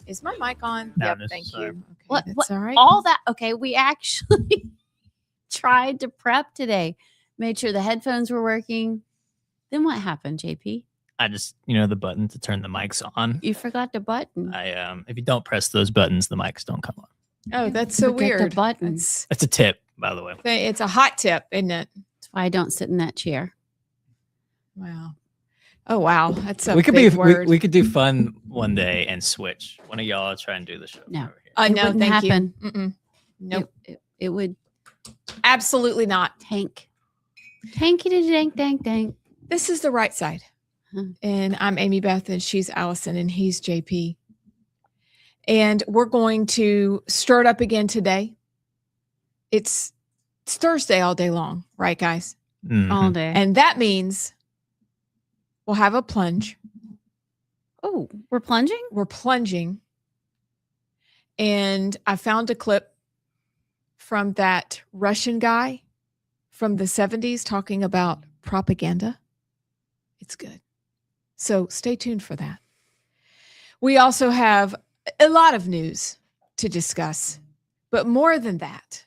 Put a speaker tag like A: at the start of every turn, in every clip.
A: Is my mic on?
B: No,
A: Yep,
B: this
A: thank
B: is
A: you.
B: fine.
A: Okay,
C: What?
A: that's all right.
C: All that? Okay, we actually tried to prep today. Made sure the headphones were working. Then what happened, JP?
B: I just, the button to turn the mics on.
C: You forgot the button.
B: If you don't press those buttons, the mics don't come on.
A: Oh, that's so
C: Forget
A: weird.
C: the button.
A: It's
B: That's a tip, by the way.
A: a hot tip, isn't it?
C: That's why I don't sit in that chair.
A: Wow. Oh, wow. That's a
B: We could
A: big word.
B: we could do fun one day and switch. One of y'all try and do the show.
C: No.
B: over here.
C: It
A: No,
C: wouldn't
A: thank
C: happen.
A: you. Mm-mm. Nope.
C: It would
A: Absolutely not.
C: tank. Tankity dank dank dank.
A: This is the right side.
C: Huh.
A: And I'm Amy Beth, and she's Allison, and he's JP. And we're going to stir it up again today. It's Thursday all day long, right, guys?
B: Mhm.
C: All day.
A: And that means we'll have a plunge.
C: Oh, we're plunging?
A: We're plunging. And I found a clip from that Russian guy from the 70s talking about propaganda. It's good. So stay tuned for that. We also have a lot of news to discuss, but more than that,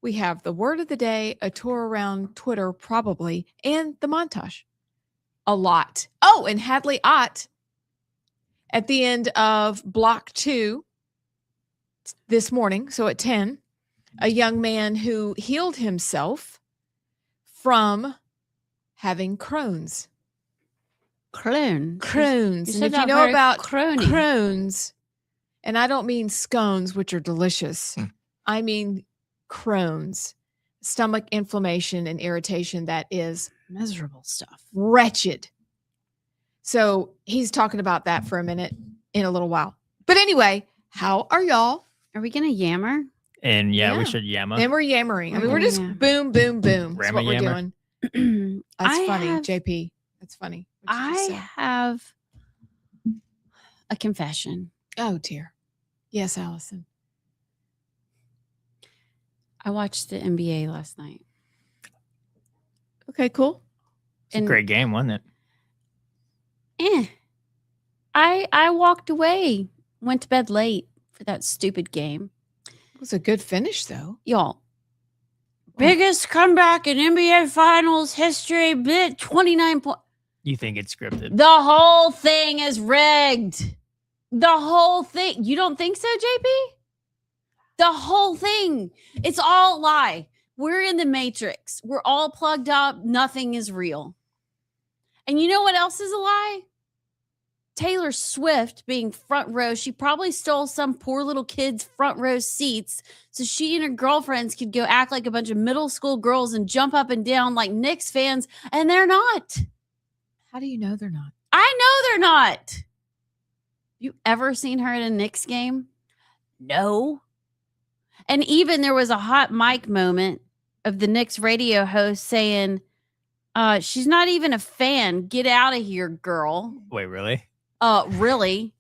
A: we have the word of the day, a tour around Twitter, probably, and the montage. A lot. Oh, and Hadley Ott at the end of block 2 this morning, so at 10, a young man who healed himself from having Crohn's.
C: Crohn's.
A: Crohn's.
C: You
A: And
C: said
A: if you
C: that
A: know
C: very
A: about
C: crony.
A: Crohn's, and I don't mean scones, which are delicious. I mean Crohn's, stomach inflammation and irritation that is
C: Miserable stuff.
A: wretched. So he's talking about that for a minute in a little while. But anyway, how are y'all?
C: Are we gonna yammer?
B: And
A: Yeah.
B: we should yammer.
A: And we're yammering. I mean,
C: We're
A: we're just
C: gonna
A: boom, boom, boom. That's what we're
B: Rammer
A: doing. That's
C: I
A: funny,
C: have-
A: JP. That's funny. What you just
C: I
A: said.
C: have a confession.
A: Oh dear. Yes, Allison.
C: I watched the NBA last night.
A: Okay, cool.
B: It's a great game, wasn't it?
C: I walked away, went to bed late for that stupid game.
A: It was a good finish, though.
C: Y'all, biggest comeback in NBA Finals history, 29 points.
B: You think it's scripted?
C: The whole thing is rigged. The whole thing. You don't think so, JP? The whole thing. It's all a lie. We're in the Matrix. We're all plugged up. Nothing is real. And you know what else is a lie? Taylor Swift being front row. She probably stole some poor little kid's front row seats so she and her girlfriends could go act like a bunch of middle school girls and jump up and down like Knicks fans, and they're not.
A: How do you know they're not?
C: I know they're not. You ever seen her at a Knicks game? No. And even there was a hot mic moment of the Knicks radio host saying, she's not even a fan. Get out of here, girl.
B: Wait, really?
C: Really?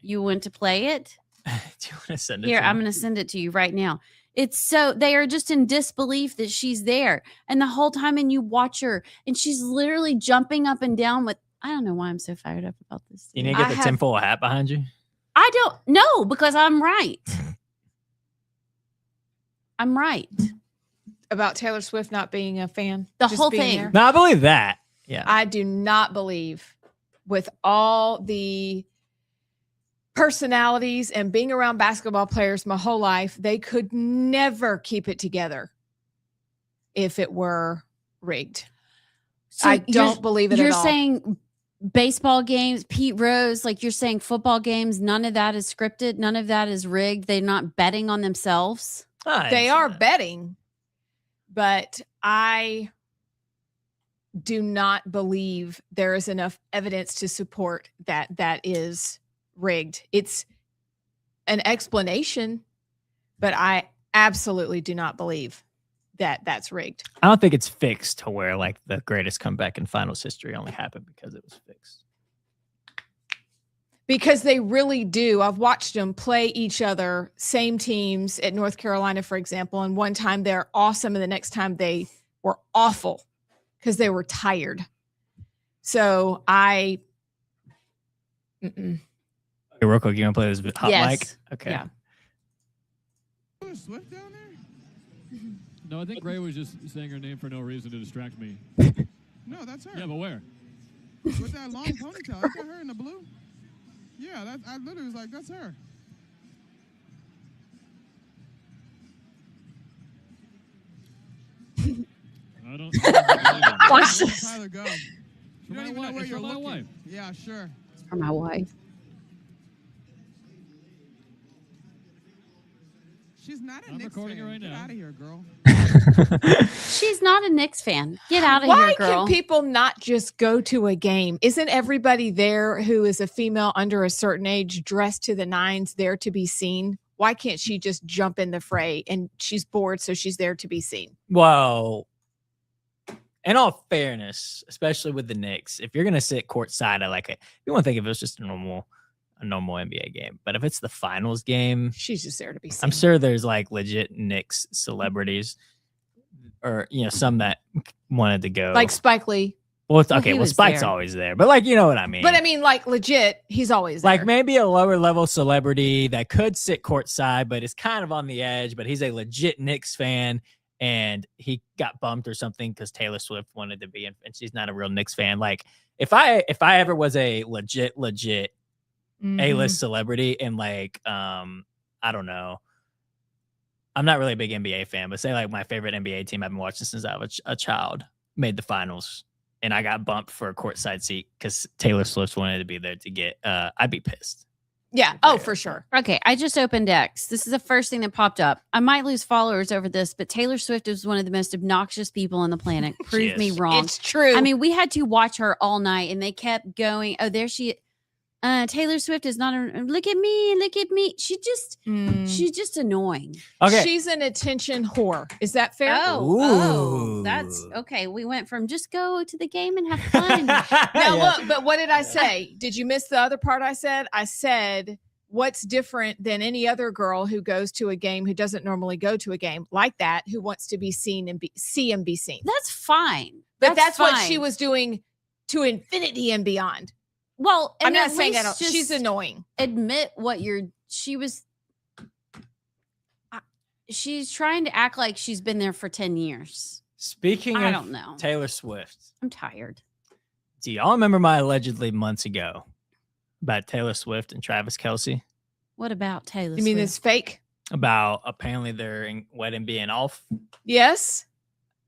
C: You went to play it?
B: Do you want to send it?
C: Here,
B: to
C: I'm
B: me?
C: going to send it to you right now. It's so they are just in disbelief that she's there. And the whole time, and you watch her, and she's literally jumping up and down with, I don't know why I'm so fired up about this.
B: You need to get the tinfoil hat behind you?
C: I don't know, because I'm right. I'm right.
A: About Taylor Swift not being a fan?
C: The
A: Just
C: whole
A: being
C: thing.
A: there?
B: No, I believe that. Yeah.
A: I do not believe, with all the personalities and being around basketball players my whole life, they could never keep it together if it were rigged.
C: So
A: I don't believe it
C: You're
A: at all.
C: saying baseball games, Pete Rose, like you're saying football games, none of that is scripted. None of that is rigged. They're not betting on themselves.
B: I
A: They
B: understand
A: are
B: that.
A: betting, but I do not believe there is enough evidence to support that is rigged. It's an explanation, but I absolutely do not believe that that's rigged.
B: I don't think it's fixed to where like the greatest comeback in finals history only happened because it was fixed.
A: Because they really do. I've watched them play each other, same teams at North Carolina, for example. And one time they're awesome, and the next time they were awful because they were tired. So I. Mm-mm.
B: Okay, real quick, you want to play this hot mic?
C: Yes.
B: Okay.
C: Yeah.
D: Swift down there? No, I think Gray was just saying her name for no reason to distract me.
E: No, that's her.
D: Yeah, but where?
E: With that long ponytail. Is that her in the blue? Yeah, I literally was like, that's her.
D: I don't believe it.
C: Watch
E: Where did
C: this.
E: Tyler go?
D: For
E: You don't
D: my
E: even know
D: wife.
E: where
D: It's
E: you're
D: for my
E: looking.
D: wife.
E: Yeah, sure.
C: For my wife.
E: She's not a
D: I'm
E: Knicks
D: recording
E: fan.
D: it right
E: Get
D: now.
E: out of here, girl.
C: She's not a Knicks fan. Get out of
A: Why
C: here, girl.
A: can people not just go to a game? Isn't everybody there who is a female under a certain age, dressed to the nines, there to be seen? Why can't she just jump in the fray? And she's bored, so she's there to be seen.
B: Well, in all fairness, especially with the Knicks, if you're gonna sit courtside, you want to think if it was just a normal NBA game, but if it's the finals game,
A: She's just there to be seen.
B: I'm sure there's like legit Knicks celebrities, or some that wanted to go.
A: Like Spike Lee.
B: well,
C: Well, he was
B: Spike's
C: there.
B: always there, but like you know what I mean.
A: But I mean, like legit, he's always there.
B: like maybe a lower level celebrity that could sit courtside, but is kind of on the edge. But he's a legit Knicks fan, and he got bumped or something because Taylor Swift wanted to be, and she's not a real Knicks fan. Like if I ever was a legit
A: Mhm.
B: A-list celebrity and like I don't know, I'm not really a big NBA fan, but say like my favorite NBA team I've been watching since I was a child made the finals, and I got bumped for a courtside seat because Taylor Swift wanted to be there to get I'd be pissed.
A: Yeah. Oh, for sure.
C: Okay, I just opened X. This is the first thing that popped up. I might lose followers over this, but Taylor Swift is one of the most obnoxious people on the planet. Prove me
B: is.
C: wrong.
A: It's true.
C: I mean, we had to watch her all night, and they kept going. Oh, there she. Taylor Swift is not. Look at me. Look at me. She's just annoying.
B: Okay.
A: She's an attention whore. Is that fair?
C: Oh, that's
B: Ooh.
C: okay. We went from just go to the game and have fun.
A: Now
B: Yeah.
A: look, but what did I say? Did you miss the other part I said? I said, what's different than any other girl who goes to a game who doesn't normally go to a game like that, who wants to be seen and be seen?
C: That's fine.
A: But that's what she
C: fine.
A: was doing to infinity and beyond.
C: Well,
A: I'm
C: and
A: not
C: at
A: saying that.
C: least
A: She's
C: just
A: annoying.
C: admit what she was. She's trying to act like she's been there for 10 years.
B: Speaking
C: I
B: of
C: don't know.
B: Taylor Swift,
C: I'm tired.
B: do y'all remember my allegedly months ago about Taylor Swift and Travis Kelce?
C: What about Taylor
A: You mean
C: Swift?
A: it's fake?
B: About apparently their wedding being off,
A: Yes.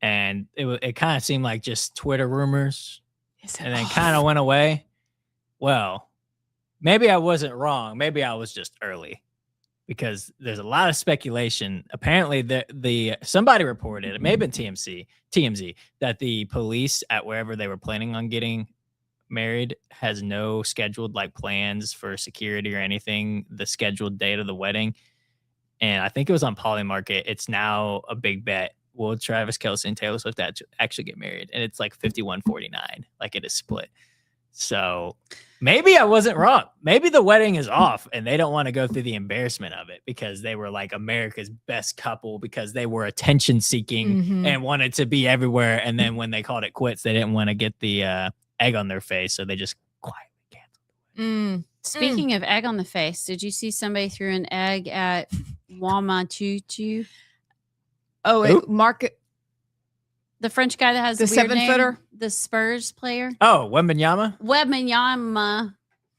B: and it kind of seemed like just Twitter rumors,
A: Is it
B: and then
A: off?
B: kind of went away. Well, maybe I wasn't wrong. Maybe I was just early, because there's a lot of speculation. Apparently, the somebody reported, it may have been TMZ, that the police at wherever they were planning on getting married has no scheduled like plans for security or anything. The scheduled date of the wedding, and I think it was on Polymarket. It's now a big bet. Will Travis Kelce and Taylor Swift actually get married? And it's like 51-49, like it is split. So maybe I wasn't wrong. Maybe the wedding is off and they don't want to go through the embarrassment of it because they were like America's best couple because they were attention seeking
A: Mhm.
B: and wanted to be everywhere. And then when they called it quits, they didn't want to get the egg on their face. So they just quietly canceled.
C: Speaking of egg on the face, did you see somebody threw an egg at Wamachuchu?
A: Oh,
B: Who?
A: Market.
C: The French guy that has
A: The
C: the weird
A: 7-footer?
C: name, the Spurs player,
B: Oh, Wembanyama?
C: Wembanyama.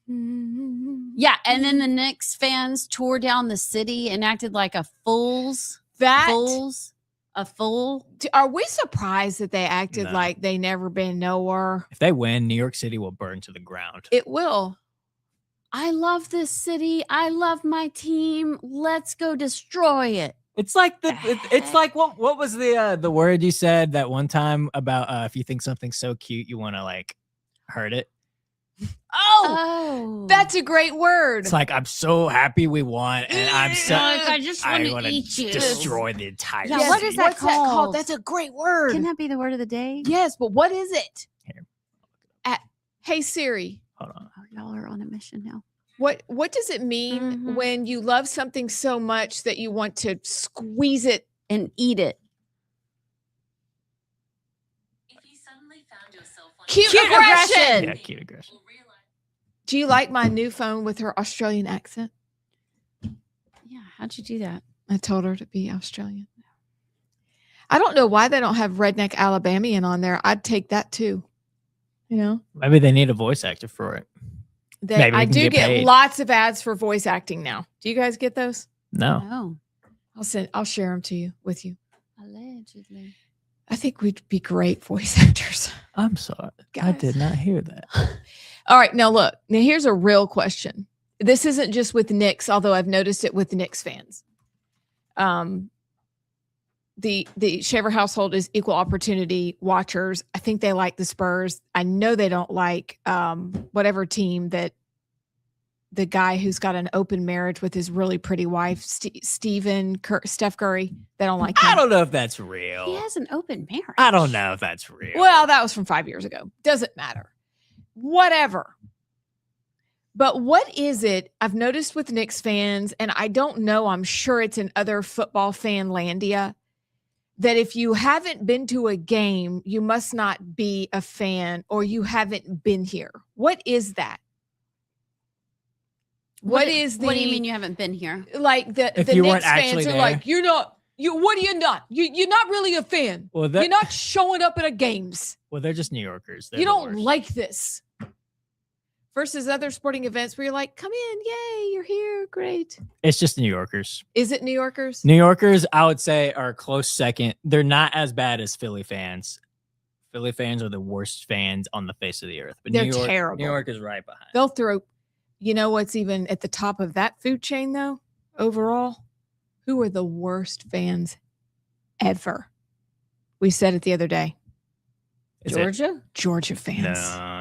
C: Yeah, and then the Knicks fans tore down the city and acted like a fool.
A: Are we surprised that they acted
B: No.
A: like they never been nowhere?
B: If they win, New York City will burn to the ground.
A: It will.
C: I love this city. I love my team. Let's go destroy it.
B: It's like it's
C: Heck.
B: like what was the word you said that one time about if you think something's so cute you want to like hurt it.
A: Oh, that's a great word.
B: It's like I'm so happy we won and I'm so
C: Like, I just want
B: I
C: to
B: want to
C: eat you.
B: destroy the entire
C: Yeah,
A: Yes,
C: what is that
A: what's
C: called?
A: That's a great word.
C: Can that be the word of the day?
A: Yes, but what is it?
B: Here.
A: Hey Siri,
B: Hold on.
C: Oh, y'all are on a mission now.
A: what does it mean
C: Mhm.
A: when you love something so much that you want to squeeze it?
C: And eat it.
F: If you suddenly found yourself
A: Cute
C: Cute
A: aggression.
C: aggression.
B: Yeah, cute aggression.
A: Do you like my new phone with her Australian accent?
C: Yeah, how'd you do that?
A: I told her to be Australian. I don't know why they don't have redneck Alabamian on there. I'd take that too. You know,
B: Maybe they need a voice actor for it. Maybe we
A: I
B: can
A: do
B: get
A: get
B: paid.
A: lots of ads for voice acting now. Do you guys get those?
B: No.
C: Oh,
A: I'll share them to you with you.
C: allegedly.
A: I think we'd be great voice actors.
B: I'm sorry. I
A: Guys.
B: did not hear that.
A: All right, now look. Now here's a real question. This isn't just with Knicks, although I've noticed it with Knicks fans. The Shaver household is equal opportunity watchers. I think they like the Spurs. I know they don't like whatever team that the guy who's got an open marriage with his really pretty wife, Steph Curry. They don't like him.
B: I don't know if that's real.
C: He has an open marriage.
B: I don't know if that's real.
A: Well, that was from 5 years ago. Doesn't matter. Whatever. But what is it I've noticed with Knicks fans, and I don't know, I'm sure it's in other football fan landia, that if you haven't been to a game, you must not be a fan or you haven't been here. What is that? What do you
C: mean you haven't been here?
A: like
B: If
A: the
B: you weren't
A: Knicks fans
B: actually
A: are
B: there?
A: like, what are you not? You're not really a fan.
B: Well,
A: You're not showing up at a games.
B: well, they're just New Yorkers. They're
A: You
B: the
A: don't
B: worst.
A: like this. Versus other sporting events where you're like, come in, yay, you're here, great.
B: It's just New Yorkers.
A: Is it New Yorkers?
B: New Yorkers, I would say, are a close second. They're not as bad as Philly fans. Philly fans are the worst fans on the face of the earth. But
A: They're
B: New York,
A: terrible.
B: New York is right behind.
A: They'll throw, you know what's even at the top of that food chain though, overall? Who are the worst fans ever? We said it the other day.
B: Is it-
C: Georgia?
A: Georgia fans.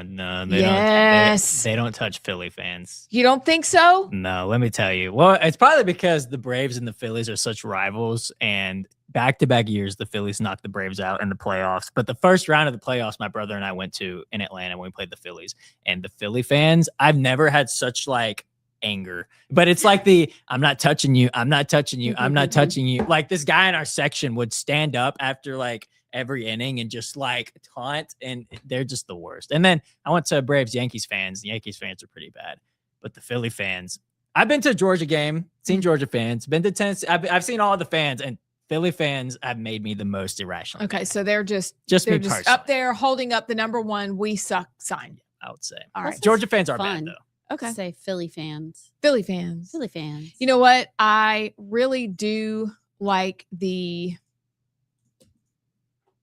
B: No, they
A: Yes.
B: don't. They don't touch Philly fans.
A: You don't think so?
B: No, let me tell you. Well, it's probably because the Braves and the Phillies are such rivals, and back-to-back years the Phillies knocked the Braves out in the playoffs. But the first round of the playoffs, my brother and I went to in Atlanta when we played the Phillies, and the Philly fans, I've never had such like anger. But it's like I'm not touching you, I'm not touching you, I'm not touching you. Like this guy in our section would stand up after like every inning and just like taunt, and they're just the worst. And then I went to Braves Yankees fans. The Yankees fans are pretty bad, but the Philly fans, I've been to a Georgia game, seen Georgia fans, been to Tennessee. I've seen all the fans, and Philly fans have made me the most irrational.
A: Okay, so they're just
B: me
A: they're just
B: personally,
A: up there holding up the number one "We Suck" sign.
B: I would say.
A: All right.
B: Georgia fans are
C: Fun.
B: bad though.
A: Okay.
C: Say Philly fans.
A: Philly fans.
C: Philly fans.
A: You know what? I really do like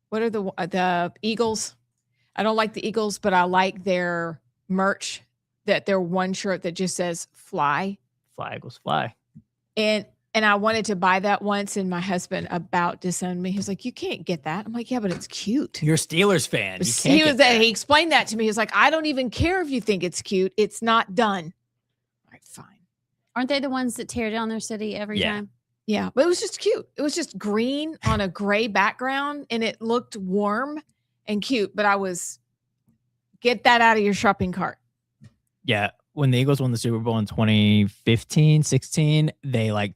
A: what are the Eagles? I don't like the Eagles, but I like their merch, that their one shirt that just says "Fly."
B: Fly Eagles fly.
A: And I wanted to buy that once, and my husband about disowned me. He was like, "You can't get that." I'm like, "Yeah, but it's cute."
B: You're a Steelers fan. You can't
A: He was
B: get that.
A: he explained that to me. He was like, "I don't even care if you think it's cute. It's not done." All right, fine.
C: Aren't they the ones that tear down their city every
B: Yeah.
C: time?
A: Yeah, but it was just cute. It was just green on a gray background, and it looked warm and cute. But get that out of your shopping cart.
B: Yeah. When the Eagles won the Super Bowl in 2015, 16, they like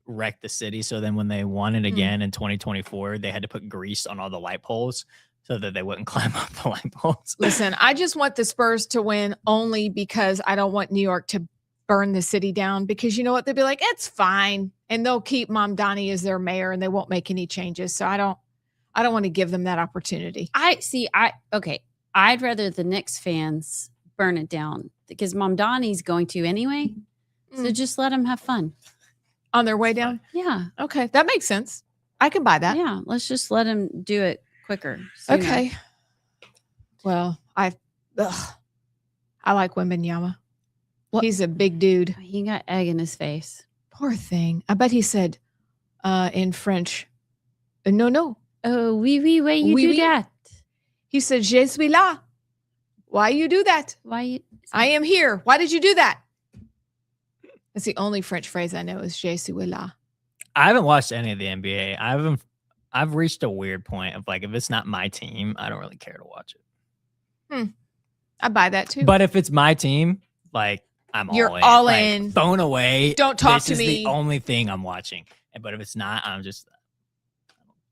B: wrecked the city. So then when they won it again in 2024, they had to put grease on all the light poles so that they wouldn't climb up the light poles.
A: Listen, I just want the Spurs to win only because I don't want New York to burn the city down, because you know what? They'll be like, "It's fine." And they'll keep Mom Donnie as their mayor and they won't make any changes. So I don't want to give them that opportunity.
C: I'd rather the Knicks fans burn it down because Mom Donnie's going to anyway. So just let them have fun.
A: On their way down?
C: Yeah.
A: Okay. That makes sense. I can buy that.
C: Yeah. Let's just let them do it quicker. sooner.
A: Okay. Well, I like Wembanyama.
C: What?
A: He's a big dude.
C: He got egg in his face.
A: Poor thing. I bet he said in French, no.
C: Oh, oui, why you
A: Oui,
C: do
A: oui.
C: that?
A: He said, "Je suis là." Why you do that?
C: Why you?
A: I am here. Why did you do that? That's the only French phrase I know is "Je suis là."
B: I haven't watched any of the NBA. I've reached a weird point of like, if it's not my team, I don't really care to watch it.
A: I buy that too.
B: But if it's my team, like
A: You're
B: all in.
A: all
B: Like,
A: in.
B: Phone away.
A: Don't talk
B: this
A: to
B: is
A: me.
B: the only thing I'm watching. But if it's not, I don't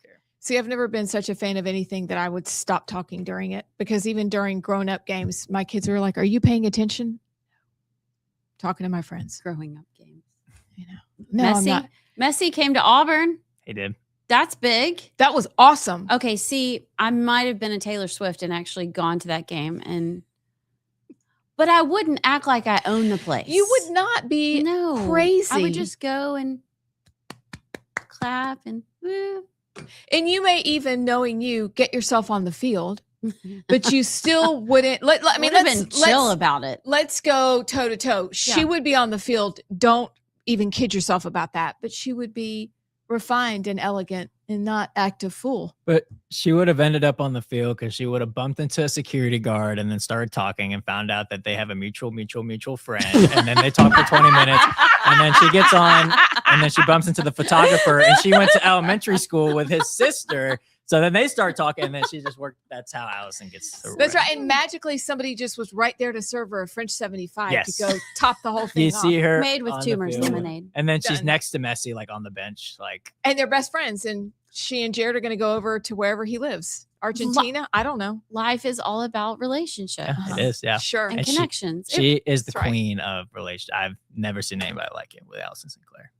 B: care.
A: See, I've never been such a fan of anything that I would stop talking during it, because even during grown-up games, my kids are like, "Are you paying attention?" Talking to my friends.
C: Growing up games.
A: You know, no, I'm
C: Messi,
A: not.
C: Messi came to Auburn.
B: He did.
C: That's big.
A: That was awesome.
C: Okay, see, I might have been a Taylor Swift and actually gone to that game, but I wouldn't act like I own the place.
A: You would not be
C: no
A: crazy.
C: I would just go and clap and woo.
A: And you may even, knowing you, get yourself on the field, but you still wouldn't. I mean,
C: Would have been chill about it.
A: Let's go toe to toe. She
C: Yeah.
A: would be on the field. Don't even kid yourself about that. But she would be refined and elegant and not act a fool.
B: But she would have ended up on the field because she would have bumped into a security guard and then started talking and found out that they have a mutual friend. And then they talk for 20 minutes. And then she gets on and then she bumps into the photographer, and she went to elementary school with his sister. So then they start talking, and then she just worked. That's how Allison gets her
A: That's
B: ring.
A: right. And magically, somebody just was right there to serve her a French 75
B: Yes.
A: to go top the whole thing
B: You
A: off.
B: see her
C: Made with
B: on the
C: tumors
B: field.
C: lemonade.
B: And then she's
A: Done.
B: next to Messi, like on the bench. Like,
A: And they're best friends. And she and Jared are going to go over to wherever he lives. Argentina? I don't know.
C: Life is all about relationships
B: yeah, it is. Yeah.
A: Sure.
C: and
B: And
C: connections.
B: She is the
A: That's right.
B: queen of relation. I've never seen anybody like it with Allison Sinclair.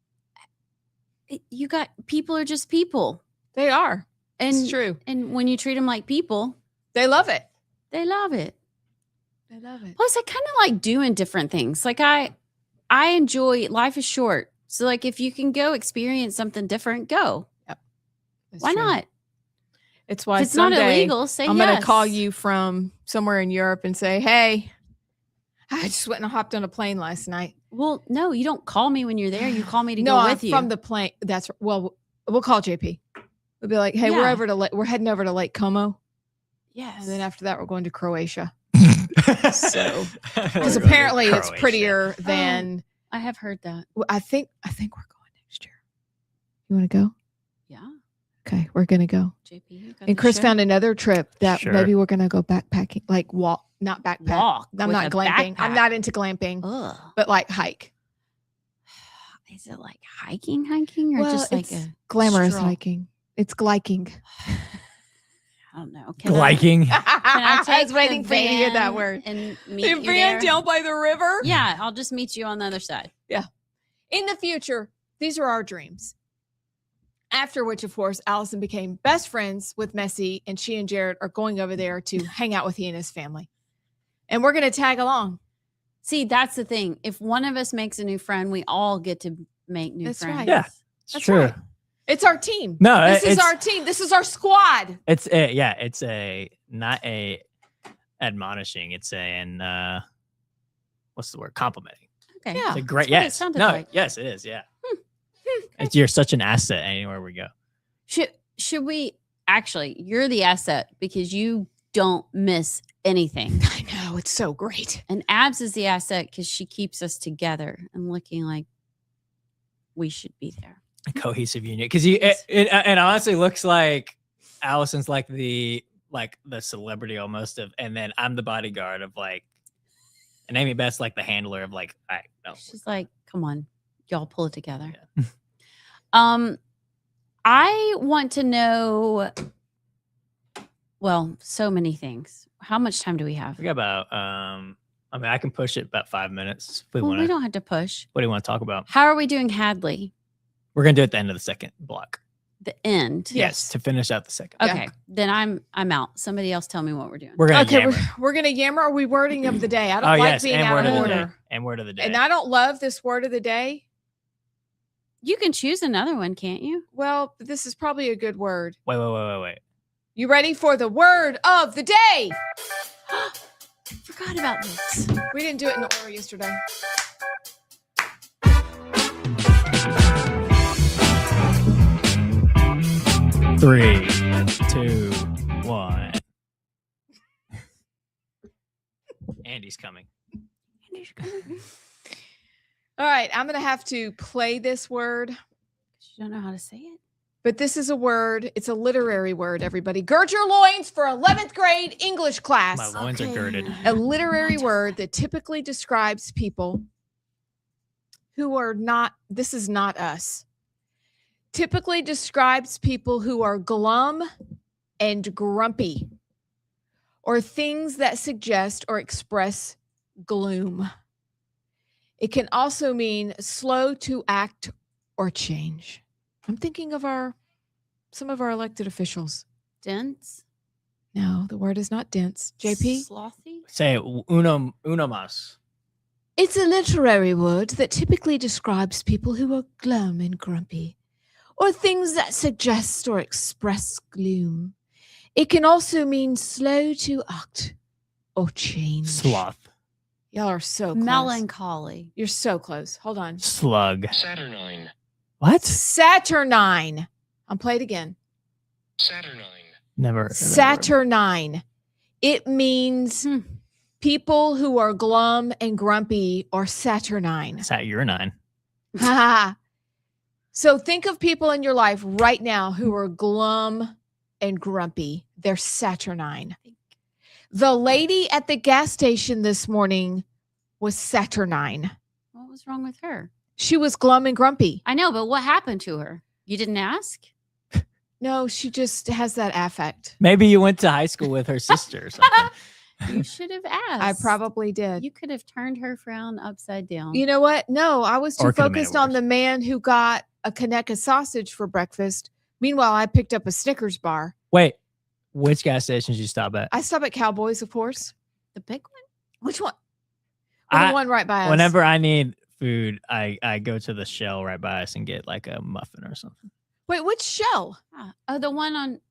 C: You got people are just people,
A: They are.
C: and
A: It's true.
C: And when you treat them like people,
A: They love it.
C: they love it.
A: They love it.
C: Plus, I kind of like doing different things. Like I enjoy. Life is short, so like if you can go experience something different, go.
A: It's
C: Why
A: true.
C: not?
A: It's why
C: If it's not
A: someday
C: illegal, say
A: I'm
C: yes.
A: going to call you from somewhere in Europe and say, "Hey, I just went and hopped on a plane last night."
C: Well, no, you don't call me when you're there. You call me to
A: No,
C: go
A: I'm
C: with you.
A: from the plane. That's well, we'll call JP. We'll be like, "Hey,
C: Yeah.
A: we're heading over to Lake Como,
C: yes.
A: and then after that, we're going to Croatia
B: So,
A: because apparently it's prettier than."
C: I have heard that.
A: Well, I think we're going next year. You want to go?
C: Yeah,
A: Okay, we're gonna go.
C: JP. you got
A: And
C: the
A: Chris
C: show.
A: found another trip that
B: Sure.
A: maybe we're gonna go backpacking, like not backpack.
C: Walk
A: I'm
C: with
A: not
C: a
A: glamping. I'm
C: backpack.
A: not into glamping,
C: Ugh.
A: but like hike.
C: Is it like hiking, or
A: Well,
C: just like
A: it's
C: a
A: glamorous
C: stroll?
A: hiking. It's gliking.
C: I don't know.
B: Liking.
A: I was
C: take
A: waiting
C: the
A: for you to hear that
C: van
A: word.
C: and meet
A: The
C: you
A: van
C: there?
A: down by the river.
C: Yeah, I'll just meet you on the other side.
A: In the future, these are our dreams. After which, of course, Allison became best friends with Messi, and she and Jared are going over there to hang out with he and his family. And we're going to tag along.
C: See, that's the thing. If one of us makes a new friend, we all get to make new
A: That's
C: friends.
A: right.
B: Yeah. It's
A: That's
B: true.
A: right. It's our team.
B: No,
A: This is
B: it's
A: our team. This is our squad.
B: it's a, yeah, it's a not a admonishing. It's an what's the word? Complimenting.
C: Okay.
A: Yeah.
B: It's a great
C: That's what it
B: yes.
C: sounded
B: No,
C: like.
B: yes, it is. Yeah. You're such an asset anywhere we go.
C: Should we actually? You're the asset because you don't miss anything.
A: I know. It's so great.
C: And Abs is the asset because she keeps us together and looking like we should be there.
B: A cohesive union, because it honestly looks like Allison's like the celebrity almost of, and then I'm the bodyguard of like, and Amy Beth's like the handler of like, I know.
C: She's like, come on, y'all pull it together.
B: Yeah.
C: I want to know, well, so many things. How much time do we have?
B: We got about I mean, I can push it about 5 minutes if we
C: Well,
B: want
C: we
B: to.
C: don't have to push.
B: What do you want to talk about?
C: How are we doing Hadley?
B: We're gonna do it at the end of the second block.
C: The end.
B: Yes, to finish out the second.
A: Yeah.
C: Okay. Then I'm out. Somebody else tell me what we're doing.
B: We're gonna
A: Okay,
B: yammer.
A: we're going to yammer. Are we wording of the day? I don't
B: Oh
A: like
B: yes,
A: being
B: and
A: out
B: word
A: of
B: of the day.
A: order.
B: And word of the day.
A: And I don't love this word of the day.
C: You can choose another one, can't you?
A: Well, this is probably a good word.
B: Wait.
A: You ready for the word of the day?
C: Forgot about this.
A: We didn't do it in order yesterday.
B: Three, 2, 1. Andy's coming.
A: All right, I'm going to have to play this word,
C: You don't know how to say it?
A: but this is a word. It's a literary word, everybody. Gird your loins for 11th grade English class.
B: My loins are girded.
A: A literary word that typically describes people who are not, this is not us. typically describes people who are glum and grumpy, or things that suggest or express gloom. It can also mean slow to act or change. I'm thinking of some of our elected officials.
C: Dense.
A: No, the word is not dense. JP?
C: Slothy.
B: Say uno mas.
A: It's a literary word that typically describes people who are glum and grumpy, or things that suggest or express gloom. It can also mean slow to act or change.
B: Sloth.
A: Y'all are so close.
C: Melancholy.
A: You're so close. Hold on.
B: Slug.
F: Saturnine.
B: What?
A: Saturnine. I'll play it again.
F: Saturnine.
B: Never.
A: Saturnine. It means people who are glum and grumpy or saturnine.
B: Saturnine.
A: So think of people in your life right now who are glum and grumpy. They're saturnine. The lady at the gas station this morning was saturnine.
C: What was wrong with her?
A: She was glum and grumpy.
C: I know, but what happened to her? You didn't ask?
A: No, she just has that affect.
B: Maybe you went to high school with her sister or something.
C: You should have asked.
A: I probably did.
C: You could have turned her frown upside down.
A: You know what? No, I was too
B: Or could've made it
A: focused on
B: worse.
A: the man who got a Conecuh sausage for breakfast. Meanwhile, I picked up a Snickers bar.
B: Wait, which gas stations you stop at?
A: I stop at Cowboys, of course.
C: The big one?
A: Which one? Well, the one right by us.
B: Whenever I need food, I go to the Shell right by us and get like a muffin or something.
A: Wait, which Shell?
C: Oh, the one on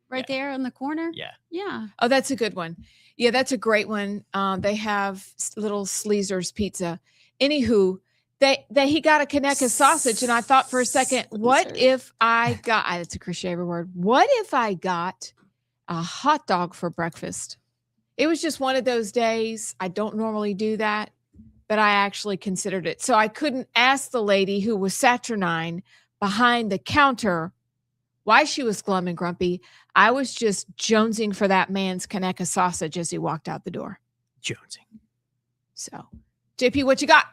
C: right there on the corner?
B: Yeah.
C: Yeah.
A: Oh, that's a good one. Yeah, that's a great one. They have little Sleezer's pizza. Anywho, he got a Conecuh sausage, and I thought for a second, what
C: Sleezer.
A: if I got? It's a cliche word. What if I got a hot dog for breakfast? It was just one of those days. I don't normally do that, but I actually considered it. So I couldn't ask the lady who was saturnine behind the counter why she was glum and grumpy. I was just jonesing for that man's Conecuh sausage as he walked out the door.
B: Jonesing.
A: So, JP, what you got?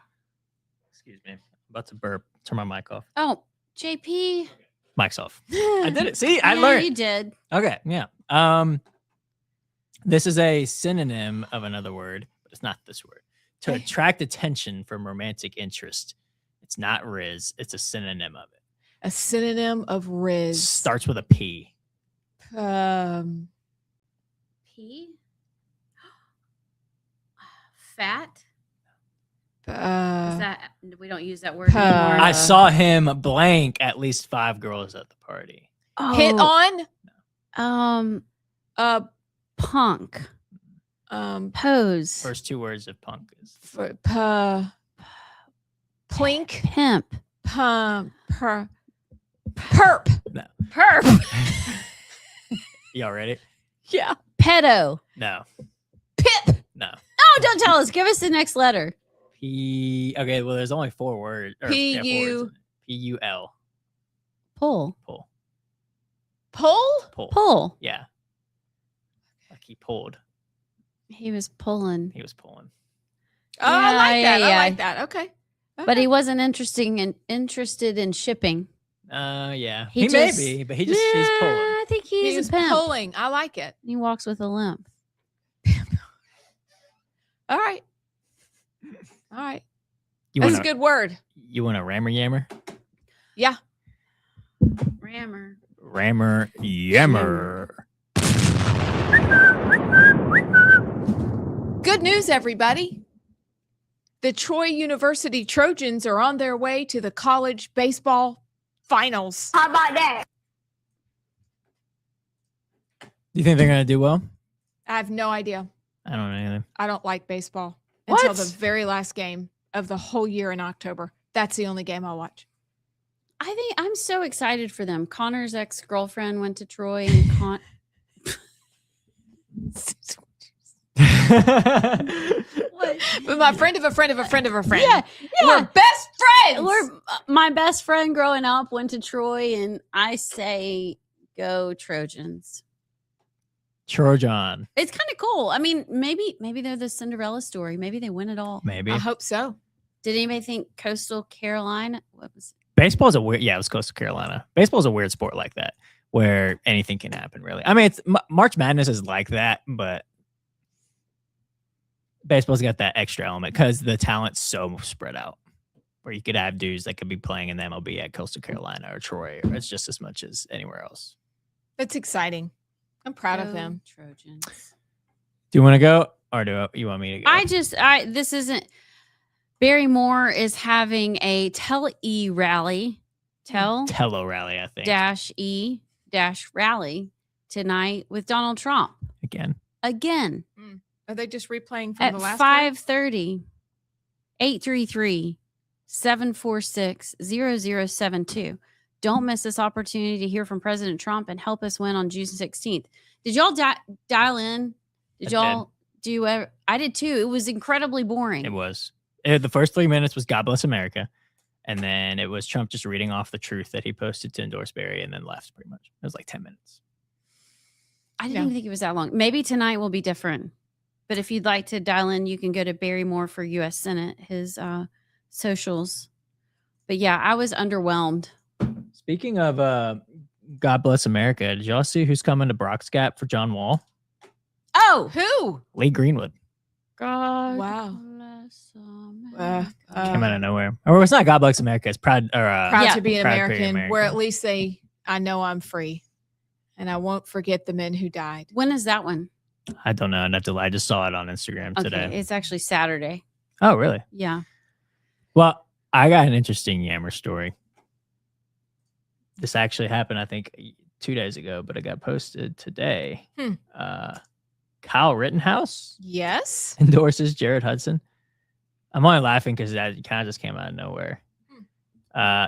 B: Excuse me. I'm about to burp. Turn my mic off.
C: Oh, JP.
B: Mic's off. I did it. See, I
C: Yeah,
B: learned.
C: You did.
B: Okay, yeah. This is a synonym of another word, but it's not this word. To
A: Okay.
B: attract attention from romantic interest. It's not Riz. It's a synonym of it.
A: A synonym of Riz.
B: Starts with a P.
C: P. Fat. Is that we don't use that word anymore?
B: I saw him blank at least 5 girls at the party.
A: hit on
C: punk
A: um
C: pose
B: First 2 words of punk is
A: for, plink
C: pimp
A: perp
C: perp
B: y'all ready?
A: yeah
C: pedo.
B: No.
A: pip
B: No.
C: Oh, don't tell us. Give us the next letter.
B: P. Okay, well, there's only 4 words. Or,
A: P-U-
B: 4 words in it. P-U-L.
C: Pull.
B: Pull.
A: pull
C: Pull.
B: Yeah. Like he pulled.
C: He was pulling,
B: He was pulling.
A: oh I
C: Yeah,
A: like that
C: yeah,
A: I
C: yeah.
A: like that okay
C: but he wasn't interested in shipping.
B: Yeah.
C: He
B: He, may
C: just-
B: be, but he's pulling.
C: I think he's
A: he's
C: a pimp.
A: pulling I like it
C: He walks with a limp.
A: all right
B: You
A: that's
B: want
A: a good word
B: You want a rammer yammer?
A: yeah
C: Rammer.
B: Rammer yammer.
A: good news everybody. The Troy University Trojans are on their way to the college baseball finals.
B: Do you think they're gonna do well?
A: I have no idea.
B: I don't know either.
A: I don't like baseball until
B: What?
A: the very last game of the whole year in October. That's the only game I'll watch.
C: I think I'm so excited for them. Connor's ex-girlfriend went to Troy and
A: But my friend of a friend of a friend of a friend.
C: Yeah,
A: We're best friends.
C: my best friend growing up went to Troy, and I say go Trojans.
B: Trojan.
C: It's kind of cool. I mean, maybe they're the Cinderella story. Maybe they win it all.
B: Maybe.
A: I hope so.
C: Did anybody think Coastal Carolina? What was it?
B: Baseball's a weird. Yeah, it was Coastal Carolina. Baseball's a weird sport like that, where anything can happen. Really, I mean, it's March Madness is like that, but baseball's got that extra element because the talent's so spread out. Where you could have dudes that could be playing in the MLB at Coastal Carolina or Troy, or it's just as much as anywhere else.
A: That's exciting. I'm proud of
C: Go
A: them.
C: Trojans.
B: Do you want to go, or do you want me to go?
C: This isn't. Barrymore is having a Tell-E rally.
B: Tello rally, I think.
C: -E rally tonight with Donald Trump.
B: Again.
A: Are they just replaying from
C: At
A: the last
C: 5:30, 833-746-0072. Don't miss this opportunity to hear from President Trump and help us win on June 16th. Did y'all dial in? Did y'all do ever? I did too. It was incredibly boring.
B: It was. The first 3 minutes was God Bless America. And then it was Trump just reading off the truth that he posted to endorse Barry and then left pretty much. It was like 10 minutes.
C: I didn't even think it was that long. Maybe tonight will be different. But if you'd like to dial in, you can go to Barrymore for U.S. Senate, his socials. But yeah, I was underwhelmed.
B: Speaking of God Bless America, did y'all see who's coming to Brock's Gap for John Wall?
C: Oh,
A: Who?
B: Lee Greenwood.
C: God.
A: Wow.
C: Bless America.
B: Came out of nowhere. Or it's not God Bless America. It's Proud
A: Proud to be an
B: Proud to be
A: American,
B: American.
A: where at least I know I'm free. And I won't forget the men who died.
C: When is that one?
B: I don't know. Not to lie. I just saw it on Instagram today.
C: Okay, it's actually Saturday.
B: Oh, really?
C: Yeah.
B: Well, I got an interesting Yammer story. This actually happened, I think, 2 days ago, but it got posted today. Kyle Rittenhouse
A: Yes.
B: endorses Jared Hudson. I'm only laughing because that kind of just came out of nowhere.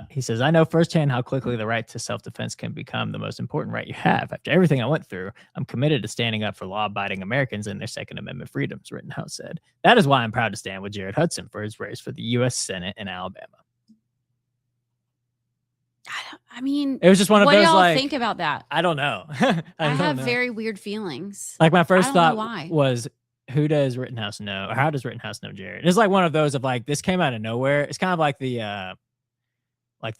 B: He says, I know firsthand how quickly the right to self-defense can become the most important right you have. After everything I went through, I'm committed to standing up for law-abiding Americans and their Second Amendment freedoms, Rittenhouse said. That is why I'm proud to stand with Jared Hudson for his race for the U.S. Senate in Alabama.
C: I mean,
B: It was just one of
C: what do
B: those,
C: y'all
B: like,
C: think about that?
B: I don't know.
C: I
B: don't
C: have
B: know.
C: very weird feelings.
B: Like my first
C: I don't know
B: thought
C: why.
B: was, who does Rittenhouse know? Or how does Rittenhouse know Jared? It's like one of those of like, this came out of nowhere. It's kind of like the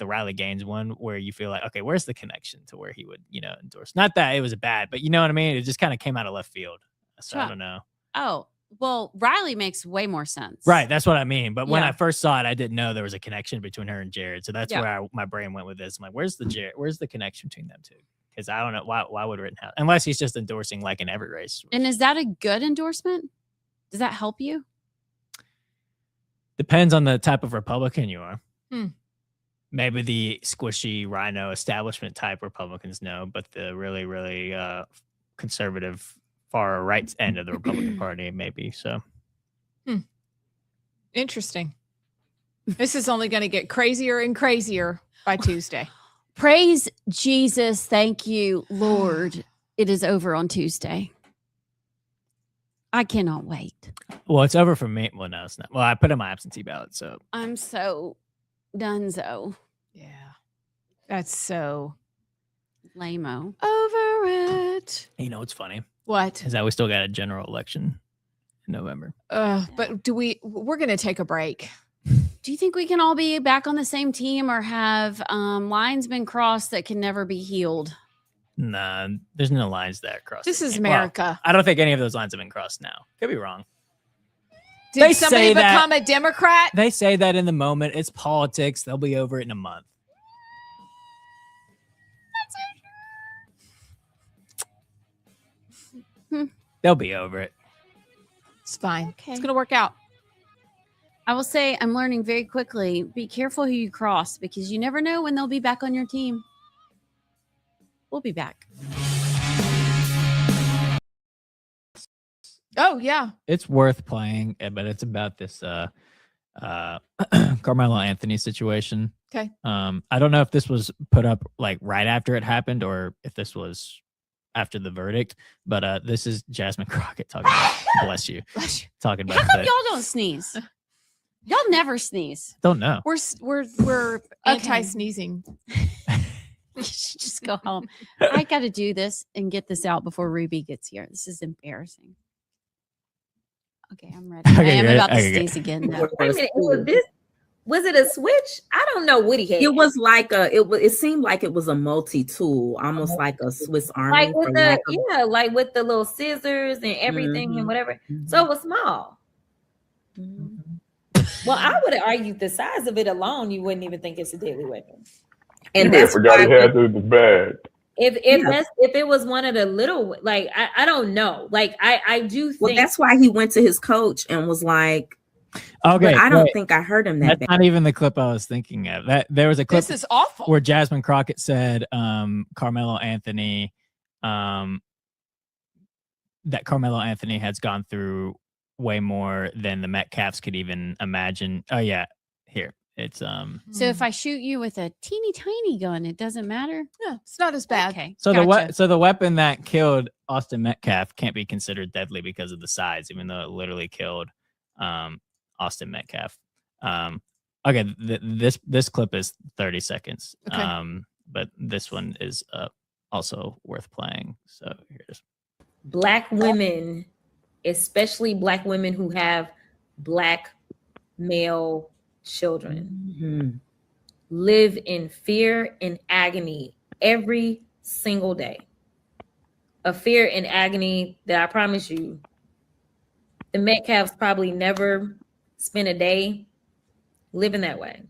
B: Riley Gaines one where you feel like, okay, where's the connection to where he would, endorse? Not that it was bad, but you know what I mean? It just kind of came out of left field. So I don't know.
C: Oh, well, Riley makes way more sense.
B: Right. That's what I mean. But when
C: Yeah.
B: I first saw it, I didn't know there was a connection between her and Jared. So that's
C: Yeah.
B: where my brain went with this. I'm like, where's the connection between them two? Because I don't know why would Rittenhouse, unless he's just endorsing like in every race.
C: And is that a good endorsement? Does that help you?
B: Depends on the type of Republican you are. Maybe the squishy rhino establishment type Republicans know, but the really, really conservative far right end of the Republican Party, maybe. So
A: Interesting. This is only going to get crazier and crazier by Tuesday.
C: Praise Jesus. Thank you, Lord. It is over on Tuesday. I cannot wait.
B: well, it's over for me. Well, no, it's not. Well, I put in my absentee ballot, so
C: I'm so donezo.
A: Yeah. That's so
C: Lame-o.
A: over it.
B: what's funny
A: What?
B: is that we still got a general election in November.
A: But we're going to take a break.
C: Do you think we can all be back on the same team, or have lines been crossed that can never be healed?
B: Nah, there's no lines that cross.
A: This
B: the
A: is
B: game. Well,
A: America.
B: I don't think any of those lines have been crossed now. Could be wrong.
A: Did
B: they
A: somebody
B: say that-
A: become a Democrat?
B: They say that in the moment. It's politics. They'll be over it in a month. They'll be over it.
A: It's fine.
C: Okay.
A: It's going to work out.
C: I will say I'm learning very quickly. Be careful who you cross, because you never know when they'll be back on your team. We'll be back.
A: Oh, yeah.
B: It's worth playing, but it's about this Carmelo Anthony situation.
A: Okay.
B: I don't know if this was put up like right after it happened or if this was after the verdict, but this is Jasmine Crockett talking about, bless you, talking
C: How
B: about
C: come
B: that.
C: y'all don't sneeze? Y'all never sneeze.
B: Don't know.
A: We're anti-sneezing.
C: You should just go home. I got to do this and get this out before Ruby gets here. This is embarrassing. Okay, I'm ready.
B: Okay,
C: I am
B: good.
C: about to
B: Okay, good.
C: sneeze again. Though.
G: Wait a minute. So Was it a switch? I don't know what he had.
H: It was like it seemed like it was a multi-tool, almost like a Swiss Army.
G: Like with the like with the little scissors and everything and whatever. So it was small. Well, I would have argued the size of it alone, you wouldn't even think it's a deadly weapon.
H: And
I: I forgot he had the bag.
G: If it was one of the little, like I don't know, like I do think.
H: Well, that's why he went to his coach and was like,
B: Okay,
H: but I don't think I heard him that
B: That's
H: bad.
B: not even the clip I was thinking of. That there was a clip.
A: This is awful.
B: Where Jasmine Crockett said, Carmelo Anthony, that Carmelo Anthony has gone through way more than the Metcalfs could even imagine. Oh yeah, here it's
C: So if I shoot you with a teeny tiny gun, it doesn't matter.
A: Yeah, it's not as bad.
C: Okay.
B: So
C: gotcha.
B: the weapon that killed Austin Metcalf can't be considered deadly because of the size, even though it literally killed Austin Metcalf. Okay, this clip is 30 seconds.
A: Okay.
B: But this one is also worth playing. So here's
G: Black women, especially Black women who have Black male children, live in fear and agony every single day. A fear and agony that I promise you, the Metcalfs probably never spent a day living that way.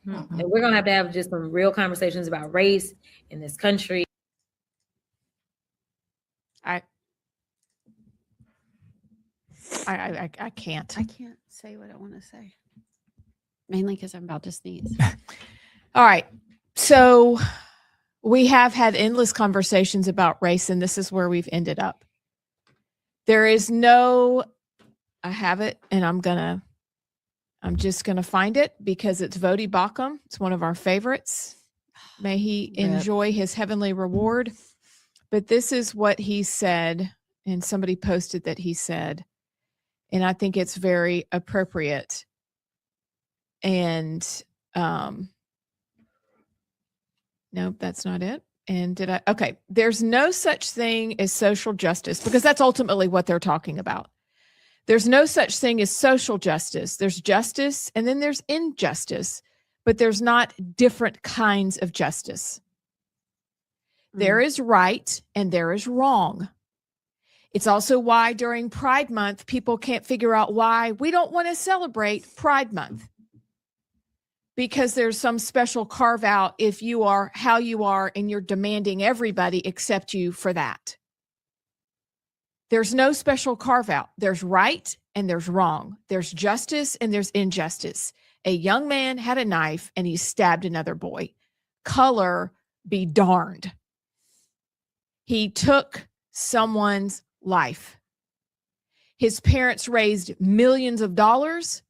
G: And we're going to have just some real conversations about race in this country.
A: I can't.
C: I can't say what I want to say. Mainly because I'm about to sneeze.
A: All right. So we have had endless conversations about race, and this is where we've ended up. There is no, I have it, and I'm just going to find it because it's Vodi Bakum. It's one of our favorites. May he enjoy his heavenly reward. But this is what he said, and somebody posted that he said, and I think it's very appropriate. And nope, that's not it. And okay, there's no such thing as social justice, because that's ultimately what they're talking about. There's no such thing as social justice. There's justice and then there's injustice, but there's not different kinds of justice. There is right and there is wrong. It's also why during Pride Month, people can't figure out why we don't want to celebrate Pride Month. Because there's some special carve out if you are how you are and you're demanding everybody accept you for that. There's no special carve out. There's right and there's wrong. There's justice and there's injustice. A young man had a knife and he stabbed another boy. Color be darned. He took someone's life. His parents raised millions of dollars.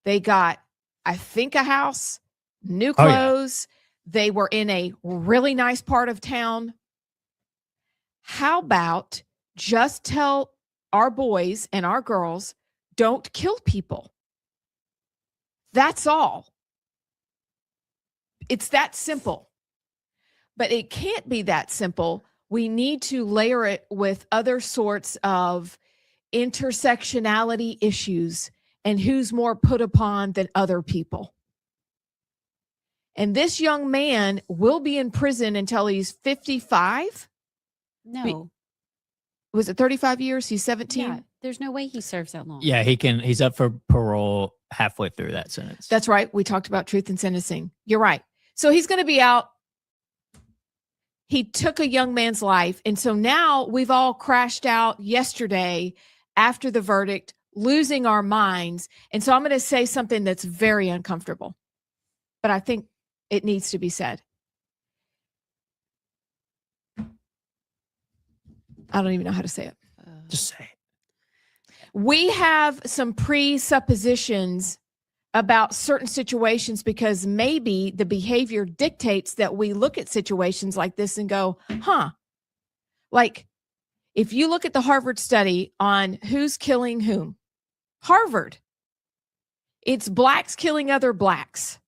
A: They got, I think, a house, new clothes. They were in a really nice part of town. How about just tell our boys and our girls, don't kill people? That's all. It's that simple. But it can't be that simple. We need to layer it with other sorts of intersectionality issues and who's more put upon than other people. And this young man will be in prison until he's 55.
C: No.
A: Was it 35 years? He's 17.
C: Yeah, there's no way he serves that long.
B: yeah, he's up for parole halfway through that sentence.
A: That's right. We talked about truth in sentencing. You're right. So he's going to be out. He took a young man's life. And so now we've all crashed out yesterday after the verdict, losing our minds. And so I'm going to say something that's very uncomfortable, but I think it needs to be said. I don't even know how to say it.
B: Just say it.
A: We have some presuppositions about certain situations because maybe the behavior dictates that we look at situations like this and go, like if you look at the Harvard study on who's killing whom, Harvard, it's blacks killing other blacks.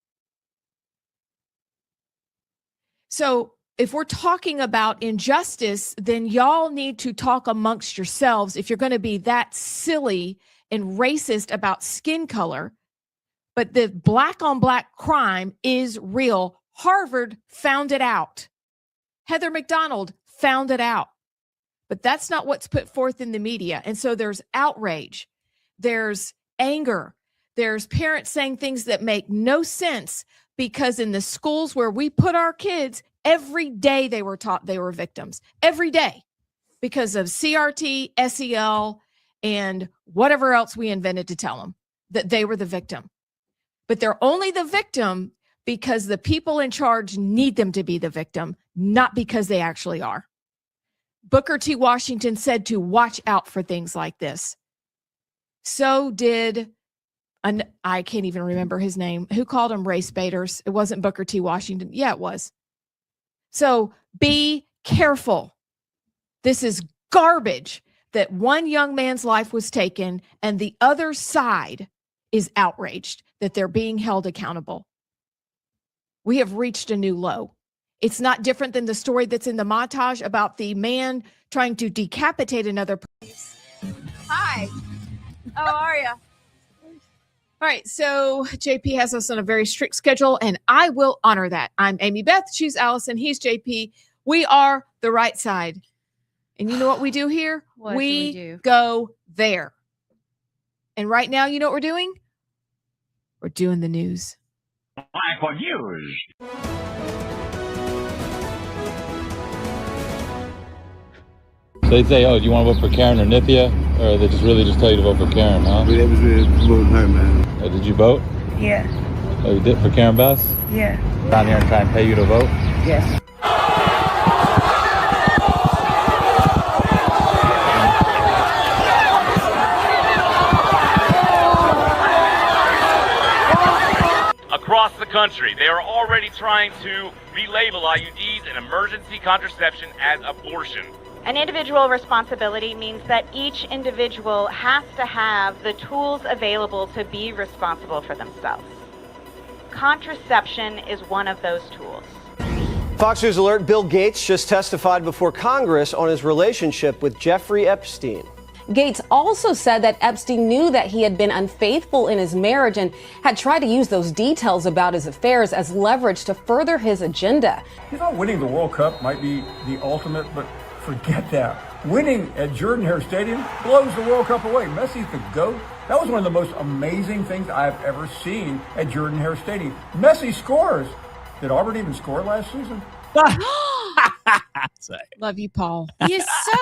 A: So if we're talking about injustice, then y'all need to talk amongst yourselves if you're going to be that silly and racist about skin color. But the black on black crime is real. Harvard found it out. Heather McDonald found it out. But that's not what's put forth in the media. And so there's outrage. There's anger. There's parents saying things that make no sense because in the schools where we put our kids, every day they were taught they were victims. Every day. Because of CRT, SEL, and whatever else we invented to tell them that they were the victim. But they're only the victim because the people in charge need them to be the victim, not because they actually are. Booker T. Washington said to watch out for things like this. So did, I can't even remember his name. Who called them race baiters? It wasn't Booker T. Washington. Yeah, it was. So be careful. This is garbage that one young man's life was taken and the other side is outraged that they're being held accountable. We have reached a new low. It's not different than the story that's in the montage about the man trying to decapitate another person. Hi. How are you? All right, so JP has us on a very strict schedule, and I will honor that. I'm Amy Beth. She's Allison. He's JP. We are the right side. And you know what we do here?
C: What do we do?
A: Go there. And right now, you know what we're doing? We're doing the news.
J: Black news.
K: So they say, oh, do you want to vote for Karen or Nithya? Or they just really just tell you to vote for Karen, huh?
L: It was really voting her, man.
K: Did you vote?
M: Yeah.
K: Oh, you did for Karen Bass?
M: Yeah.
K: Down here and try and pay you to vote?
M: Yes.
J: Across the country, they are already trying to relabel IUDs and emergency contraception as abortion.
N: An individual responsibility means that each individual has to have the tools available to be responsible for themselves. Contraception is one of those tools.
O: Fox News alert, Bill Gates just testified before Congress on his relationship with Jeffrey Epstein.
P: Gates also said that Epstein knew that he had been unfaithful in his marriage and had tried to use those details about his affairs as leverage to further his agenda.
Q: You thought winning the World Cup might be the ultimate, but forget that. Winning at Jordan-Hare Stadium blows the World Cup away. Messi's the GOAT. That was one of the most amazing things I've ever seen at Jordan-Hare Stadium. Messi scores. Did Auburn even score last season?
A: Love you, Paul.
C: You're so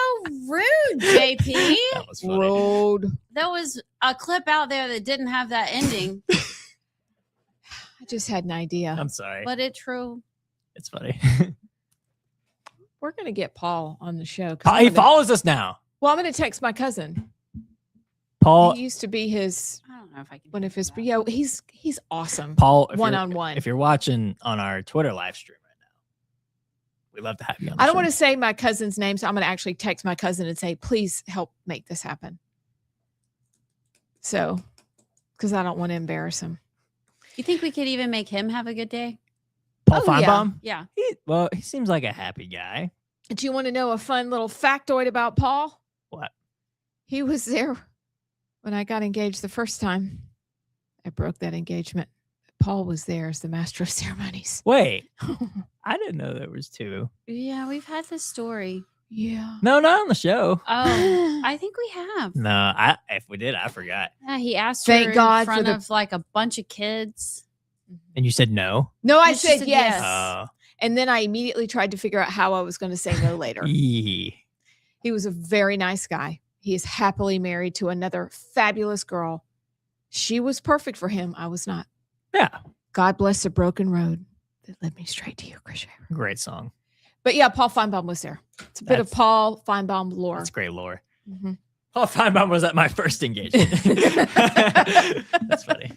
C: rude, JP.
B: That was funny.
A: Rude.
C: There was a clip out there that didn't have that ending,
A: I just had an idea.
B: I'm sorry.
C: but it's true.
B: It's funny.
A: We're going to get Paul on the show.
B: He follows us now.
A: Well, I'm going to text my cousin.
B: Paul.
A: He used to be his,
C: I don't know if I can.
A: one of his, yeah, he's awesome.
B: Paul, if
A: one-on-one.
B: If you're watching on our Twitter live stream right now, we'd love to have you on the
A: I don't
B: show.
A: want to say my cousin's name, so I'm going to actually text my cousin and say, please help make this happen. So, because I don't want to embarrass him.
C: You think we could even make him have a good day?
B: Paul
A: Oh, yeah.
B: Feinbaum?
C: Yeah.
B: He seems like a happy guy.
A: Do you want to know a fun little factoid about Paul?
B: What?
A: He was there when I got engaged the first time. I broke that engagement. Paul was there as the master of ceremonies.
B: Wait, I didn't know there was two.
C: Yeah, we've had this story.
A: Yeah.
B: No, not on the show.
C: Oh, I think we have.
B: No, if we did, I forgot.
C: Yeah, he asked
A: Thank
C: her
A: God
C: in
A: for
C: front
A: the-
C: of like a bunch of kids.
B: And you said no?
A: No, I
C: And she
A: said
C: said
A: yes.
C: yes.
B: Oh.
A: And then I immediately tried to figure out how I was going to say no later.
B: Yee.
A: He was a very nice guy. He is happily married to another fabulous girl. She was perfect for him. I was not.
B: Yeah.
A: God bless the broken road that led me straight to you, Chris Shaver.
B: Great song.
A: But yeah, Paul Feinbaum was there. It's a bit of
B: That's-
A: Paul Feinbaum lore.
B: That's great lore.
A: Mhm.
B: Paul Feinbaum was at my first engagement. That's funny.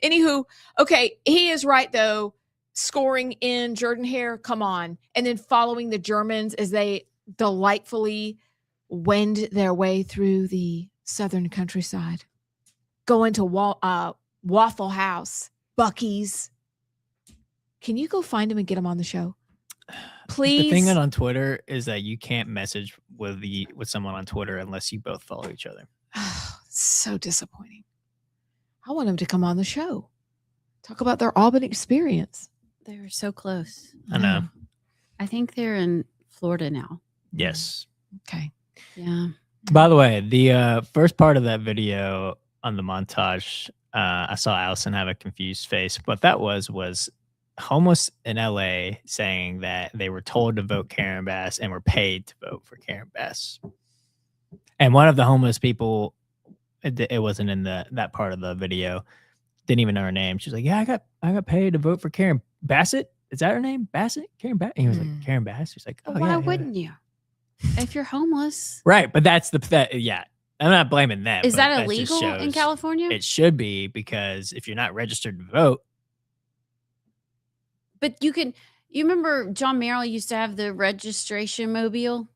A: Anywho, okay, he is right though. Scoring in Jordan-Hare, come on. And then following the Germans as they delightfully wend their way through the southern countryside. Going to Waffle House, Bucky's. Can you go find him and get him on the show? Please.
B: The thing on Twitter is that you can't message with someone on Twitter unless you both follow each other.
A: So disappointing. I want them to come on the show. Talk about their Auburn experience.
C: They were so close.
B: I know.
C: I think they're in Florida now.
B: Yes.
A: Okay.
C: Yeah.
B: By the way, the first part of that video on the montage, I saw Allison have a confused face. What that was homeless in LA saying that they were told to vote Karen Bass and were paid to vote for Karen Bass. And one of the homeless people, it wasn't in that part of the video, didn't even know her name. She was like, "Yeah, I got paid to vote for Karen Bassett. Is that her name? Bassett? Karen Bassett?" And he was like, "Karen Bass." He's like, "Oh,
C: Why
B: yeah,
C: wouldn't you? If you're homeless,
B: right?" But that's yeah. I'm not blaming them.
C: is
B: but
C: that
B: just
C: illegal in
B: shows
C: California?
B: It should be, because if you're not registered to vote.
C: But you remember John Merrill used to have the registration mobile?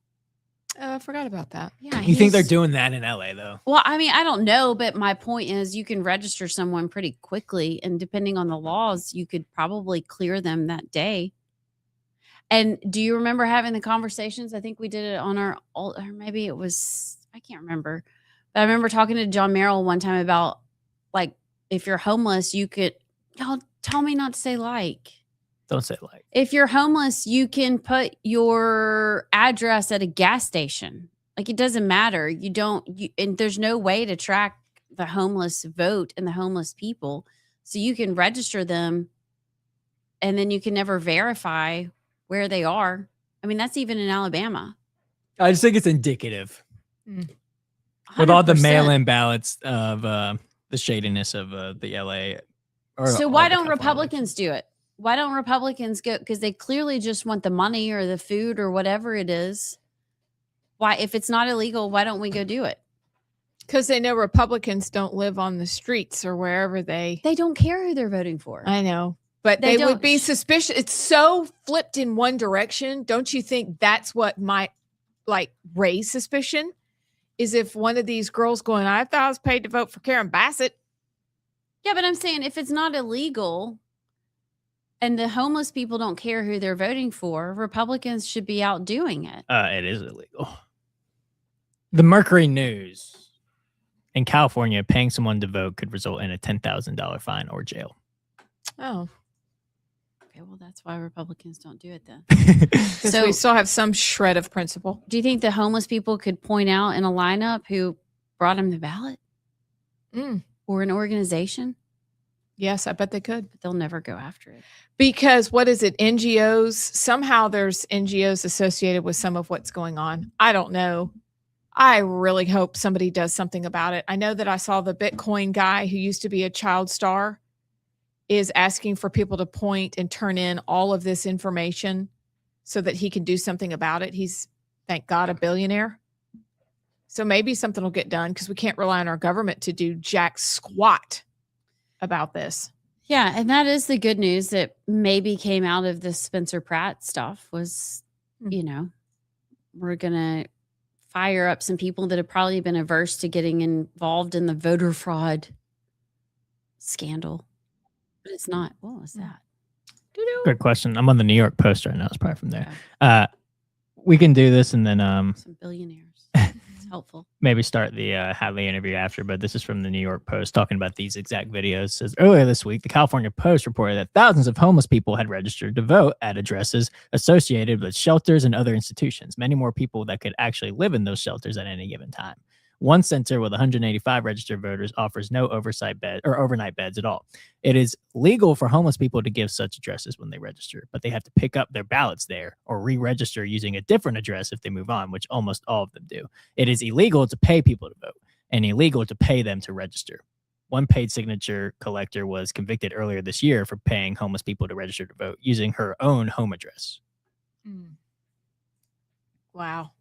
A: I forgot about that.
C: Yeah.
B: You think they're doing that in LA though?
C: Well, I mean, I don't know, but my point is you can register someone pretty quickly, and depending on the laws, you could probably clear them that day. And do you remember having the conversations? I think we did it on or maybe it was, I can't remember. But I remember talking to John Merrill one time about, like, if you're homeless, you could, y'all tell me not to say like.
B: Don't say like.
C: If you're homeless, you can put your address at a gas station. Like, it doesn't matter. And there's no way to track the homeless vote and the homeless people. So you can register them, and then you can never verify where they are. I mean, that's even in Alabama.
B: I just think it's indicative with all the
C: 100%.
B: mail-in ballots of the shadiness of the LA.
C: So why don't Republicans do it? Why don't Republicans go? Because they clearly just want the money or the food or whatever it is. Why, if it's not illegal, why don't we go do it?
A: Because they know Republicans don't live on the streets or wherever they
C: don't care who they're voting for.
A: I know, but they would be suspicious. It's so flipped in one direction. Don't you think that's what might raise suspicion? Is if one of these girls going, "I thought I was paid to vote for Karen Bassett."
C: Yeah, but I'm saying if it's not illegal and the homeless people don't care who they're voting for, Republicans should be out doing it.
B: It is illegal. The Mercury News. In California, paying someone to vote could result in a $10,000 fine or jail.
A: Oh.
C: Okay, well, that's why Republicans don't do it then.
A: So we still have some shred of principle.
C: Do you think the homeless people could point out in a lineup who brought them the ballot? Or an organization?
A: Yes, I bet they could.
C: But they'll never go after it.
A: Because what is it? NGOs? Somehow there's NGOs associated with some of what's going on. I don't know. I really hope somebody does something about it. I know that I saw the Bitcoin guy who used to be a child star is asking for people to point and turn in all of this information so that he can do something about it. He's, thank God, a billionaire. So maybe something will get done, because we can't rely on our government to do jack squat about this.
C: Yeah, and that is the good news that maybe came out of the Spencer Pratt stuff was, we're going to fire up some people that have probably been averse to getting involved in the voter fraud scandal. But it's not. What was that?
B: Good question. I'm on the New York Post right now. It's probably from there. We can do this and then
C: some billionaires. It's helpful.
B: Maybe start the Hadley interview after, but this is from the New York Post talking about these exact videos. It says, earlier this week, the California Post reported that thousands of homeless people had registered to vote at addresses associated with shelters and other institutions, many more people that could actually live in those shelters at any given time. One center with 185 registered voters offers no overnight beds at all. It is legal for homeless people to give such addresses when they register, but they have to pick up their ballots there or re-register using a different address if they move on, which almost all of them do. It is illegal to pay people to vote and illegal to pay them to register. One paid signature collector was convicted earlier this year for paying homeless people to register to vote using her own home address.
A: Wow.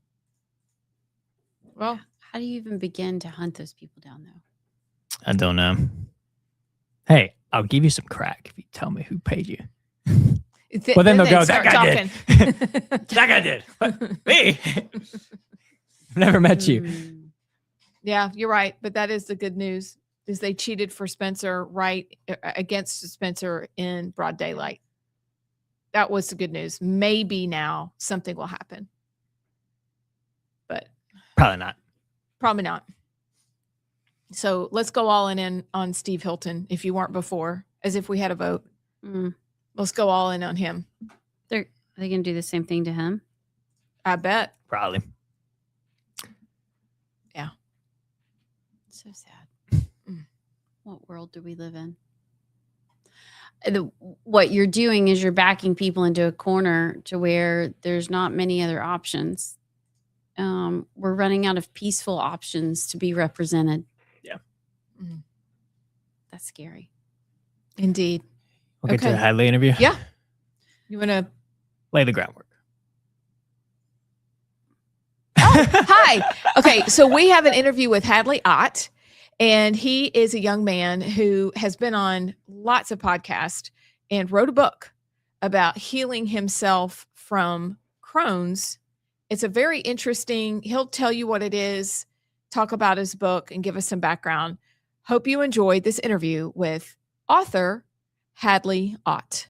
A: Well,
C: how do you even begin to hunt those people down, though?
B: I don't know. Hey, I'll give you some crack if you tell me who paid you. Well, then they'll go, that guy did. That guy did. What? Me? I've never met you.
A: Yeah, you're right. But that is the good news, is they cheated for Spencer against Spencer in broad daylight. That was the good news. Maybe now something will happen. But
B: probably not.
A: Probably not. So let's go all in on Steve Hilton if you weren't before, as if we had a vote. Let's go all in on him.
C: Are they going to do the same thing to him?
A: I bet.
B: Probably.
A: Yeah.
C: So sad. What world do we live in? What you're doing is you're backing people into a corner to where there's not many other options. We're running out of peaceful options to be represented.
B: Yeah.
C: That's scary.
A: Indeed.
B: We'll get to the Hadley interview.
A: Yeah. You want to
B: lay the groundwork?
A: Hi. Okay. So we have an interview with Hadley Ott, and he is a young man who has been on lots of podcasts and wrote a book about healing himself from Crohn's. It's a very interesting, he'll tell you what it is, talk about his book, and give us some background. Hope you enjoyed this interview with author Hadley Ott.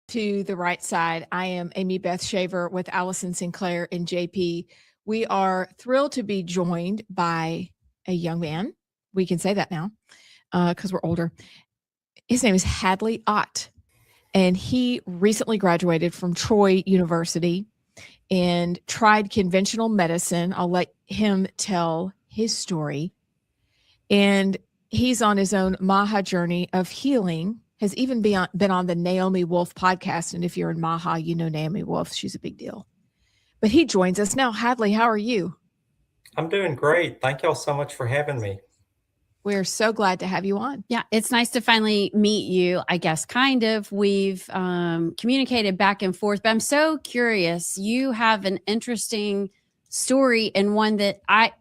A: To the right side, I am Amy Beth Shaver with Allison Sinclair and JP. We are thrilled to be joined by a young man. We can say that now because we're older. His name is Hadley Ott, and he recently graduated from Troy University and tried conventional medicine. I'll let him tell his story. And he's on his own Maha journey of healing, has even been on the Naomi Wolf podcast. And if you're in Maha, you know Naomi Wolf. She's a big deal. But he joins us now. Hadley, how are you?
M: I'm doing great. Thank y'all so much for having me.
A: We're so glad to have you on.
C: Yeah, it's nice to finally meet you, I guess, kind of. We've communicated back and forth, but I'm so curious. You have an interesting story and one that I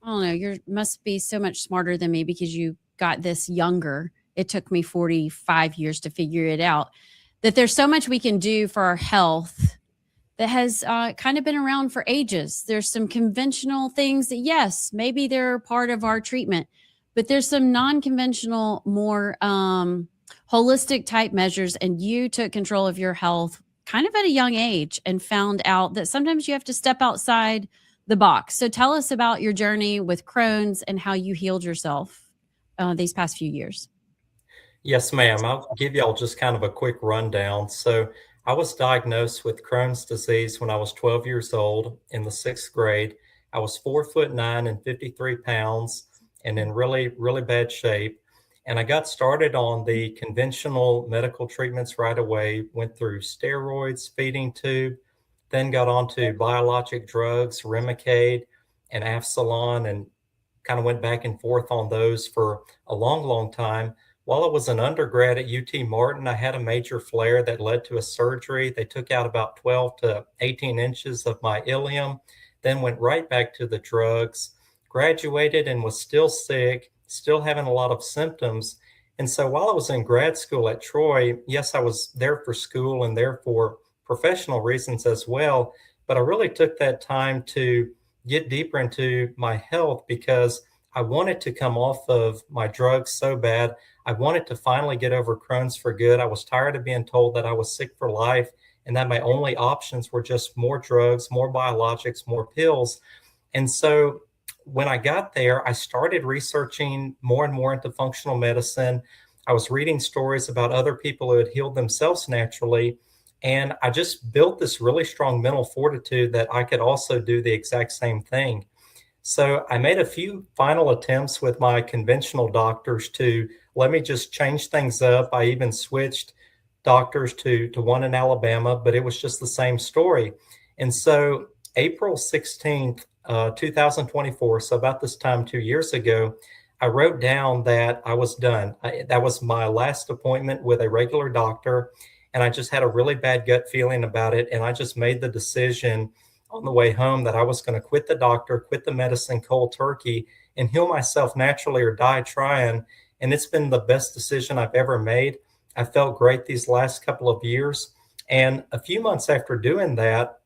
C: don't know, you must be so much smarter than me because you got this younger. It took me 45 years to figure it out, that there's so much we can do for our health that has kind of been around for ages. There's some conventional things that, yes, maybe they're part of our treatment, but there's some non-conventional, more holistic type measures. And you took control of your health kind of at a young age and found out that sometimes you have to step outside the box. So tell us about your journey with Crohn's and how you healed yourself these past few years.
M: Yes, ma'am. I'll give y'all just kind of a quick rundown. So I was diagnosed with Crohn's disease when I was 12 years old in the 6th grade. I was 4'9" and 53 pounds and in really, really bad shape. And I got started on the conventional medical treatments right away, went through steroids, feeding tube, then got onto biologic drugs, Remicade and Afsalon, and kind of went back and forth on those for a long, long time. While I was an undergrad at UT Martin, I had a major flare that led to a surgery. They took out about 12 to 18 inches of my ileum, then went right back to the drugs, graduated and was still sick, still having a lot of symptoms. And so while I was in grad school at Troy, yes, I was there for school and there for professional reasons as well. But I really took that time to get deeper into my health because I wanted to come off of my drugs so bad. I wanted to finally get over Crohn's for good. I was tired of being told that I was sick for life and that my only options were just more drugs, more biologics, more pills. And so when I got there, I started researching more and more into functional medicine. I was reading stories about other people who had healed themselves naturally. And I just built this really strong mental fortitude that I could also do the exact same thing. So I made a few final attempts with my conventional doctors to let me just change things up. I even switched doctors to one in Alabama, but it was just the same story. And so April 16th, 2024, so about this time 2 years ago, I wrote down that I was done. That was my last appointment with a regular doctor. And I just had a really bad gut feeling about it. And I just made the decision on the way home that I was going to quit the doctor, quit the medicine cold turkey, and heal myself naturally or die trying. And it's been the best decision I've ever made. I felt great these last couple of years. And a few months after doing that,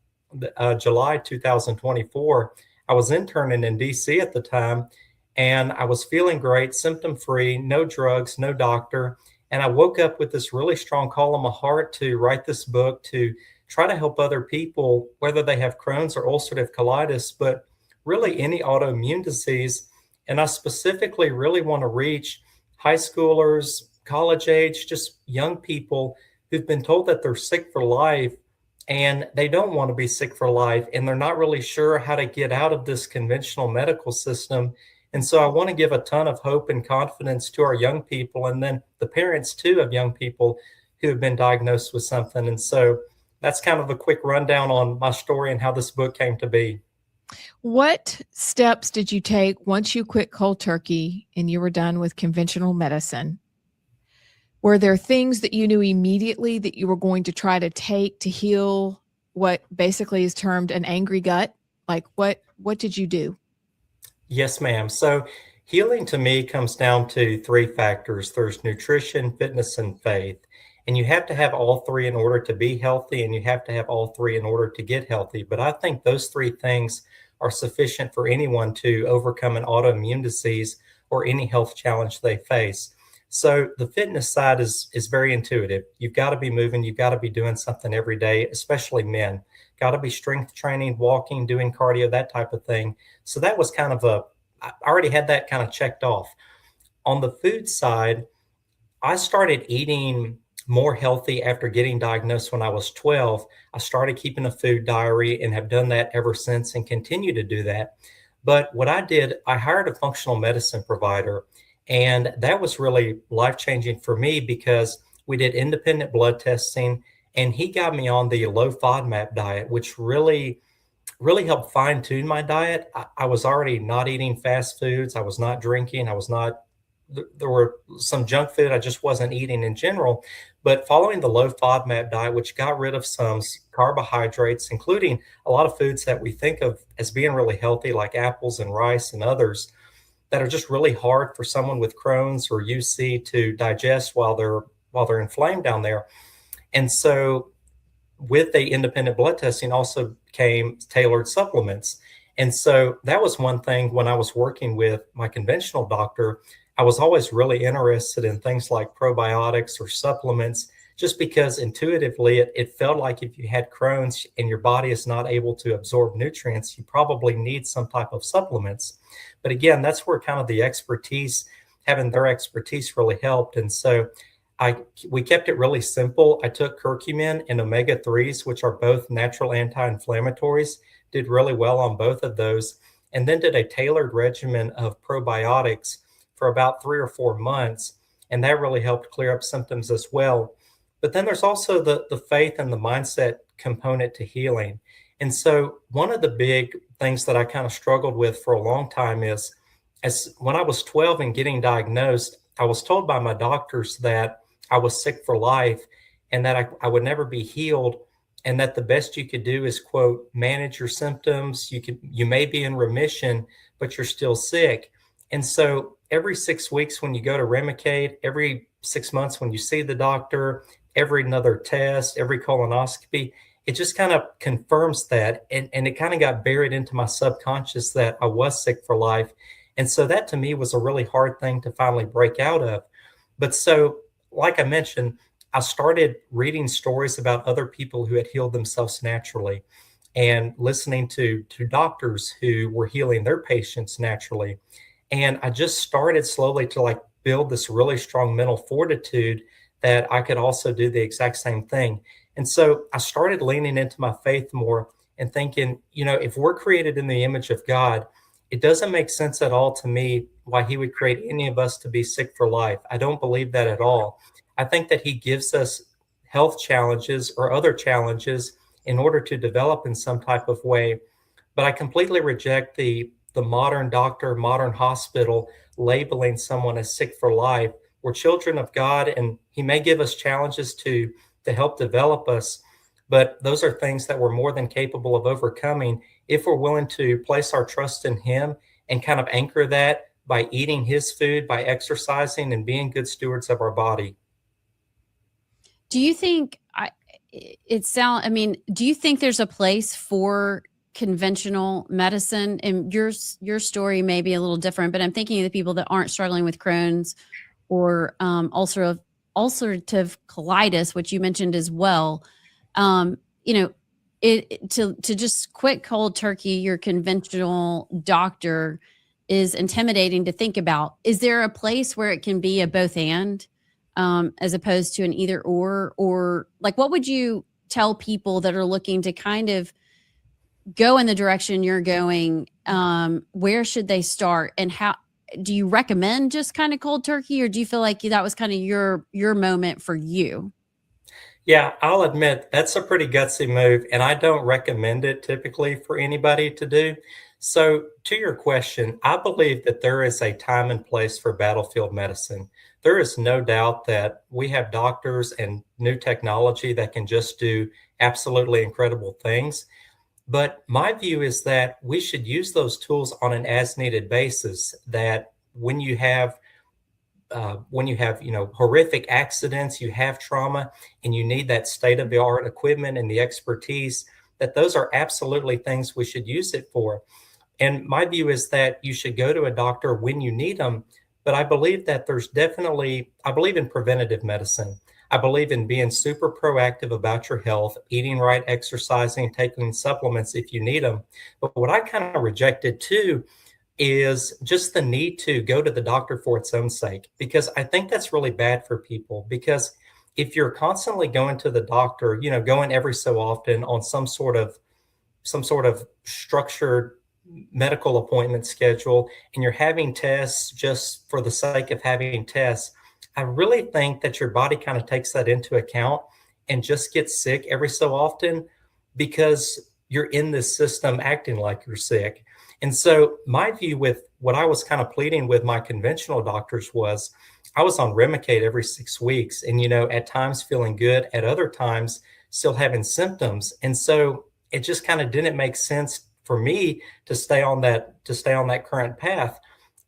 M: July 2024, I was interning in DC at the time, and I was feeling great, symptom-free, no drugs, no doctor. And I woke up with this really strong call on my heart to write this book, to try to help other people, whether they have Crohn's or ulcerative colitis, but really any autoimmune disease. And I specifically really want to reach high schoolers, college age, just young people who've been told that they're sick for life and they don't want to be sick for life and they're not really sure how to get out of this conventional medical system. And so I want to give a ton of hope and confidence to our young people and then the parents too of young people who have been diagnosed with something. And so that's kind of a quick rundown on my story and how this book came to be.
A: What steps did you take once you quit cold turkey and you were done with conventional medicine? Were there things that you knew immediately that you were going to try to take to heal what basically is termed an angry gut? Like what did you do?
M: Yes, ma'am. So healing to me comes down to three factors. There's nutrition, fitness, and faith. And you have to have all three in order to be healthy, and you have to have all three in order to get healthy. But I think those three things are sufficient for anyone to overcome an autoimmune disease or any health challenge they face. So the fitness side is very intuitive. You've got to be moving. You've got to be doing something every day, especially men. Got to be strength training, walking, doing cardio, that type of thing. So that was kind of I already had that kind of checked off. On the food side, I started eating more healthy after getting diagnosed when I was 12. I started keeping a food diary and have done that ever since and continue to do that. But what I did, I hired a functional medicine provider. And that was really life-changing for me because we did independent blood testing and he got me on the low FODMAP diet, which really helped fine-tune my diet. I was already not eating fast foods. I was not drinking. There were some junk food I just wasn't eating in general. But following the low FODMAP diet, which got rid of some carbohydrates, including a lot of foods that we think of as being really healthy, like apples and rice and others, that are just really hard for someone with Crohn's or UC to digest while they're inflamed down there. And so with the independent blood testing also came tailored supplements. And so that was one thing when I was working with my conventional doctor, I was always really interested in things like probiotics or supplements, just because intuitively it felt like if you had Crohn's and your body is not able to absorb nutrients, you probably need some type of supplements. But again, that's where kind of the expertise, having their expertise really helped. And so we kept it really simple. I took curcumin and omega-3s, which are both natural anti-inflammatories, did really well on both of those, and then did a tailored regimen of probiotics for about 3 or 4 months. And that really helped clear up symptoms as well. But then there's also the faith and the mindset component to healing. And so one of the big things that I kind of struggled with for a long time is, as when I was 12 and getting diagnosed, I was told by my doctors that I was sick for life and that I would never be healed, and that the best you could do is, quote, manage your symptoms. You may be in remission, but you're still sick. And so every 6 weeks when you go to Remicade, every 6 months when you see the doctor, every another test, every colonoscopy, it just kind of confirms that. And it kind of got buried into my subconscious that I was sick for life. And so that to me was a really hard thing to finally break out of. But so, like I mentioned, I started reading stories about other people who had healed themselves naturally and listening to doctors who were healing their patients naturally. And I just started slowly to build this really strong mental fortitude that I could also do the exact same thing. And so I started leaning into my faith more and thinking, if we're created in the image of God, it doesn't make sense at all to me why he would create any of us to be sick for life. I don't believe that at all. I think that he gives us health challenges or other challenges in order to develop in some type of way. But I completely reject the modern doctor, modern hospital labeling someone as sick for life. We're children of God, and he may give us challenges to help develop us, but those are things that we're more than capable of overcoming if we're willing to place our trust in him and kind of anchor that by eating his food, by exercising, and being good stewards of our body.
C: Do you think do you think there's a place for conventional medicine? And your story may be a little different, but I'm thinking of the people that aren't struggling with Crohn's or ulcerative colitis, which you mentioned as well. To just quit cold turkey, your conventional doctor is intimidating to think about. Is there a place where it can be a both and, as opposed to an either or like, what would you tell people that are looking to kind of go in the direction you're going? Where should they start, and how do you recommend just kind of cold turkey, or do you feel like that was kind of your moment for you?
M: Yeah, I'll admit that's a pretty gutsy move, and I don't recommend it typically for anybody to do. So, to your question, I believe that there is a time and place for battlefield medicine. There is no doubt that we have doctors and new technology that can just do absolutely incredible things. But my view is that we should use those tools on an as needed basis. That when you have horrific accidents, you have trauma, and you need that state of the art equipment and the expertise, that those are absolutely things we should use it for. And my view is that you should go to a doctor when you need them. But I believe that I believe in preventative medicine. I believe in being super proactive about your health, eating right, exercising, taking supplements if you need them. But what I kind of rejected too is just the need to go to the doctor for its own sake, because I think that's really bad for people. Because if you're constantly going to the doctor, going every so often on some sort of structured medical appointment schedule, and you're having tests just for the sake of having tests, I really think that your body kind of takes that into account and just gets sick every so often because you're in this system acting like you're sick. And so my view with what I was kind of pleading with my conventional doctors was I was on Remicade every 6 weeks, and, at times feeling good, at other times still having symptoms. And so it just kind of didn't make sense for me to stay on that current path.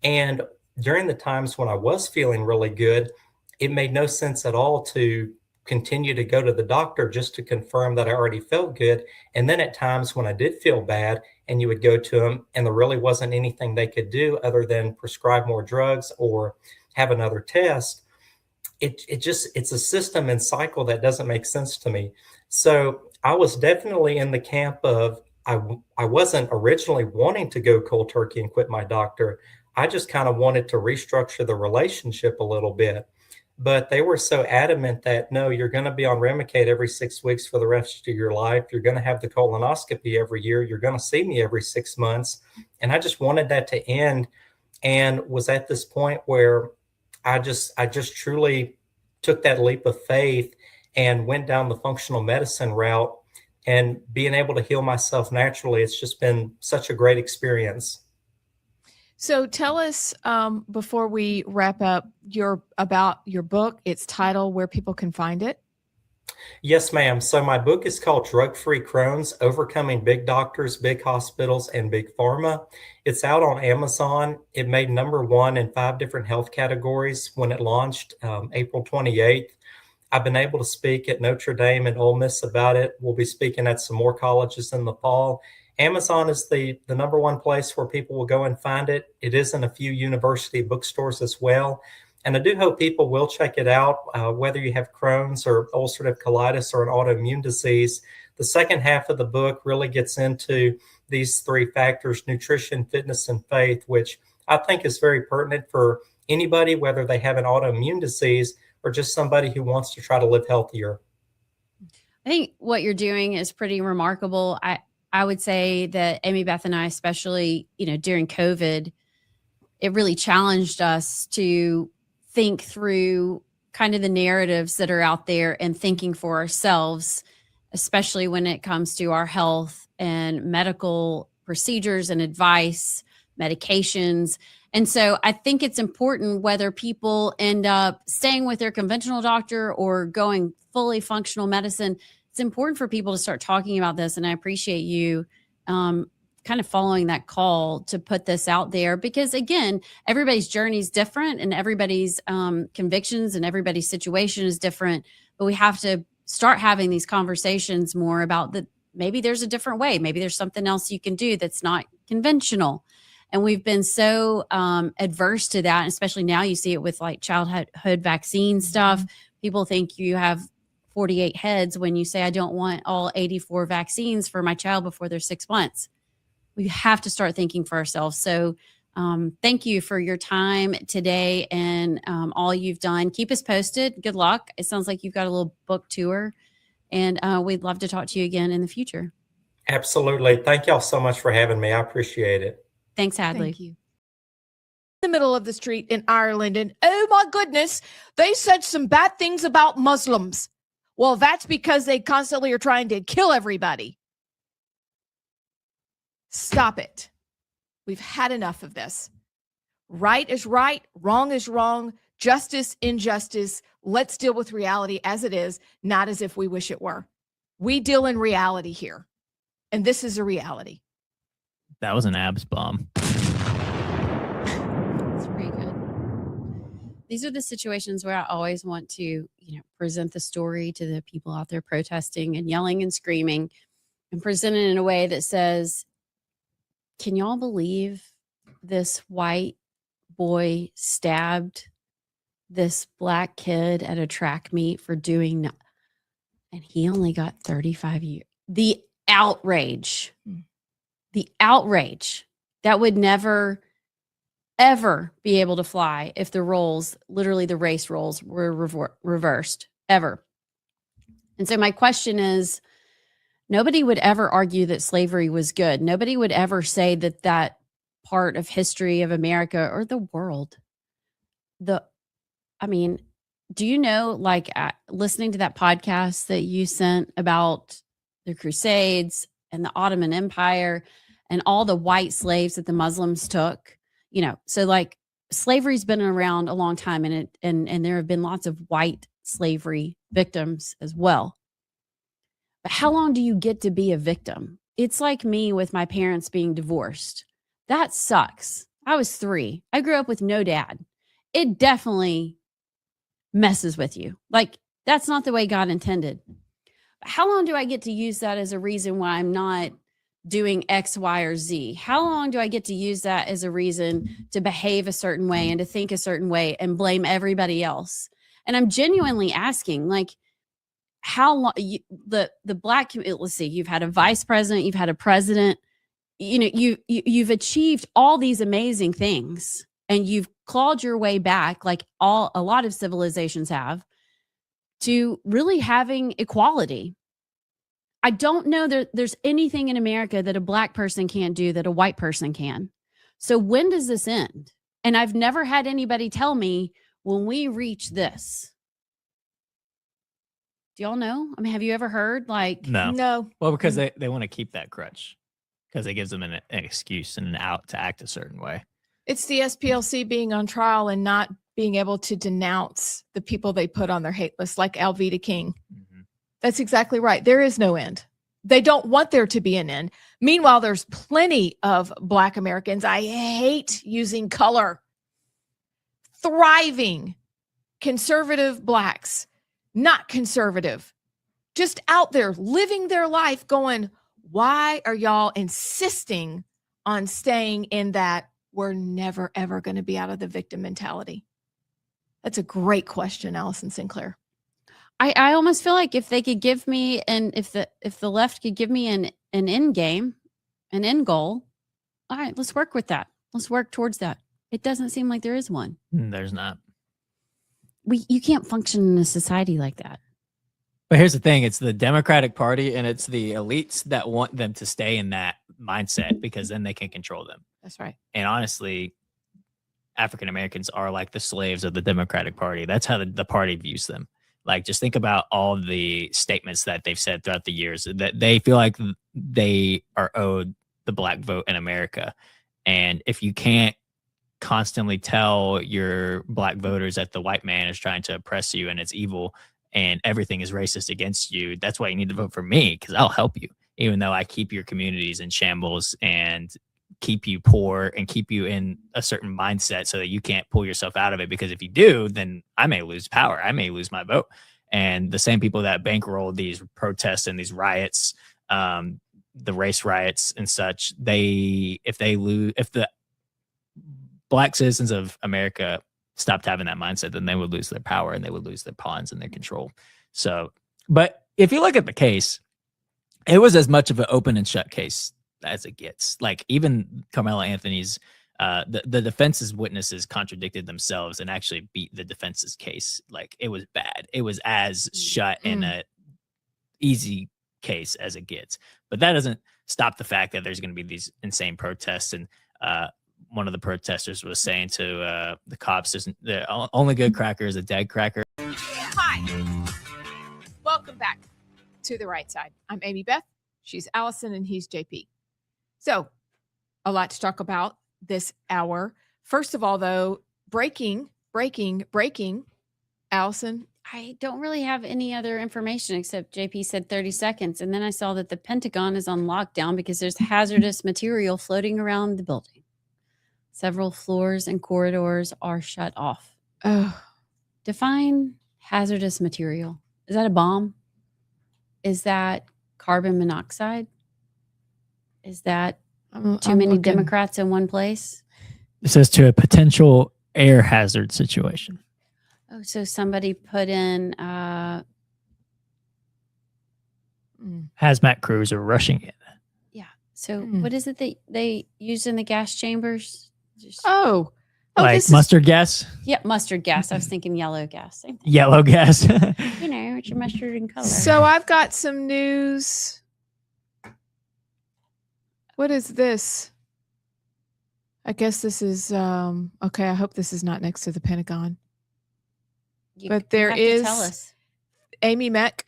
M: And during the times when I was feeling really good, it made no sense at all to continue to go to the doctor just to confirm that I already felt good. And then at times when I did feel bad, and you would go to them and there really wasn't anything they could do other than prescribe more drugs or have another test, it's a system and cycle that doesn't make sense to me. So I was definitely in the camp of, I wasn't originally wanting to go cold turkey and quit my doctor. I just kind of wanted to restructure the relationship a little bit. But they were so adamant that, no, you're going to be on Remicade every 6 weeks for the rest of your life. You're going to have the colonoscopy every year. You're going to see me every 6 months. And I just wanted that to end, and was at this point where I just truly took that leap of faith and went down the functional medicine route, and being able to heal myself naturally. It's just been such a great experience.
A: So tell us, before we wrap up, about your book, its title, where people can find it.
M: Yes, ma'am. So my book is called Drug-Free Crohn's: Overcoming Big Doctors, Big Hospitals, and Big Pharma. It's out on Amazon. It made #1 in 5 different health categories when it launched April 28th. I've been able to speak at Notre Dame and Ole Miss about it. We'll be speaking at some more colleges in the fall. Amazon is the #1 place where people will go and find it. It is in a few university bookstores as well. And I do hope people will check it out, whether you have Crohn's or ulcerative colitis or an autoimmune disease. The second half of the book really gets into these 3 factors: nutrition, fitness, and faith, which I think is very pertinent for anybody, whether they have an autoimmune disease or just somebody who wants to try to live healthier.
C: I think what you're doing is pretty remarkable. I would say that Amy Beth and I, especially, during COVID, it really challenged us to think through kind of the narratives that are out there and thinking for ourselves, especially when it comes to our health and medical procedures and advice, medications. And so I think it's important, whether people end up staying with their conventional doctor or going fully functional medicine, it's important for people to start talking about this. And I appreciate you kind of following that call to put this out there, because again, everybody's journey is different, and everybody's convictions and everybody's situation is different. But we have to start having these conversations more about that. Maybe there's a different way. Maybe there's something else you can do that's not conventional. And we've been so adverse to that. And especially now you see it with like childhood vaccine stuff. People think you have 48 heads when you say, I don't want all 84 vaccines for my child before they're 6 months. We have to start thinking for ourselves. So Thank you for your time today and all you've done. Keep us posted. Good luck. It sounds like you've got a little book tour, and we'd love to talk to you again in the future.
M: Absolutely. Thank y'all so much for having me. I appreciate it.
C: Thanks, Hadley.
A: Thank you. The middle of the street in Ireland, and oh my goodness, they said some bad things about Muslims. Well, that's because they constantly are trying to kill everybody. Stop it. We've had enough of this. Right is right, wrong is wrong, justice, injustice. Let's deal with reality as it is, not as if we wish it were. We deal in reality here, and this is a reality.
B: That was an abs bomb.
C: That's pretty good. These are the situations where I always want to, present the story to the people out there protesting and yelling and screaming, and present it in a way that says, can y'all believe this white boy stabbed this black kid at a track meet for doing, and he only got 35 years. The outrage that would never, ever be able to fly if the roles, literally the race roles, were reversed, ever. And so my question is, nobody would ever argue that slavery was good. Nobody would ever say that that part of history of America or the world, do you know, listening to that podcast that you sent about the Crusades and the Ottoman Empire and all the white slaves that the Muslims took, so slavery's been around a long time, and there have been lots of white slavery victims as well. But how long do you get to be a victim? It's like me with my parents being divorced. That sucks. I was 3. I grew up with no dad. It definitely messes with you. That's not the way God intended. But how long do I get to use that as a reason why I'm not doing X, Y, or Z? How long do I get to use that as a reason to behave a certain way and to think a certain way and blame everybody else? And I'm genuinely asking, how long the black, let's see, you've had a vice president, you've had a president, you've achieved all these amazing things, and you've clawed your way back, like a lot of civilizations have, to really having equality. I don't know that there's anything in America that a black person can't do that a white person can. So when does this end? And I've never had anybody tell me when we reach this. Do y'all know? Have you ever heard
A: No.
B: Well, because they want to keep that crutch, because it gives them an excuse and an out to act a certain way.
A: It's the SPLC being on trial and not being able to denounce the people they put on their hate list, like Alveda King. Mm-hmm. That's exactly right. There is no end. They don't want there to be an end. Meanwhile, there's plenty of Black Americans. I hate using color. Thriving conservative Blacks, not conservative, just out there living their life going, why are y'all insisting on staying in that we're never, ever going to be out of the victim mentality? That's a great question, Allison Sinclair.
C: I almost feel like if they could give me, and if the left could give me an end game, an end goal, all right, let's work with that. Let's work towards that. It doesn't seem like there is one.
B: There's not.
C: You can't function in a society like that.
B: But here's the thing. It's the Democratic Party and it's the elites that want them to stay in that mindset, because then they can control them.
A: That's right.
B: And honestly, African Americans are like the slaves of the Democratic Party. That's how the party views them. Just think about all the statements that they've said throughout the years, that they feel like they are owed the black vote in America. And if you can't constantly tell your black voters that the white man is trying to oppress you and it's evil and everything is racist against you, that's why you need to vote for me, because I'll help you, even though I keep your communities in shambles and keep you poor and keep you in a certain mindset so that you can't pull yourself out of it. Because if you do, then I may lose power. I may lose my vote. And the same people that bankroll these protests and these riots, the race riots and such, if the black citizens of America stopped having that mindset, then they would lose their power and they would lose their pawns and their control. So, but if you look at the case, it was as much of an open and shut case as it gets. Even Carmelo Anthony's the defense's witnesses contradicted themselves and actually beat the defense's case. Like, it was bad. It was as shut and a easy case as it gets. But that doesn't stop the fact that there's going to be these insane protests. And one of the protesters was saying to the cops, the only good cracker is a dead cracker.
A: Hi. Welcome back to The Right Side. I'm Amy Beth. She's Allison, and he's JP. So, a lot to talk about this hour. First of all, though, breaking. Allison.
C: I don't really have any other information except JP said 30 seconds. And then I saw that the Pentagon is on lockdown because there's hazardous material floating around the building. Several floors and corridors are shut off.
A: Oh.
C: Define hazardous material. Is that a bomb? Is that carbon monoxide? Is that too many Democrats in one place?
B: It says to a potential air hazard situation.
C: Oh, so somebody put in
B: Hazmat crews are rushing in.
C: yeah. So what is it that they use in the gas chambers?
B: Like mustard gas?
C: Yeah, mustard gas. I was thinking yellow gas. Same thing.
B: Yellow gas.
C: You know, it's your mustard in color.
A: So I've got some news. What is this? I guess this is okay. I hope this is not next to the Pentagon. But there is
C: tell us.
A: Amy Meck,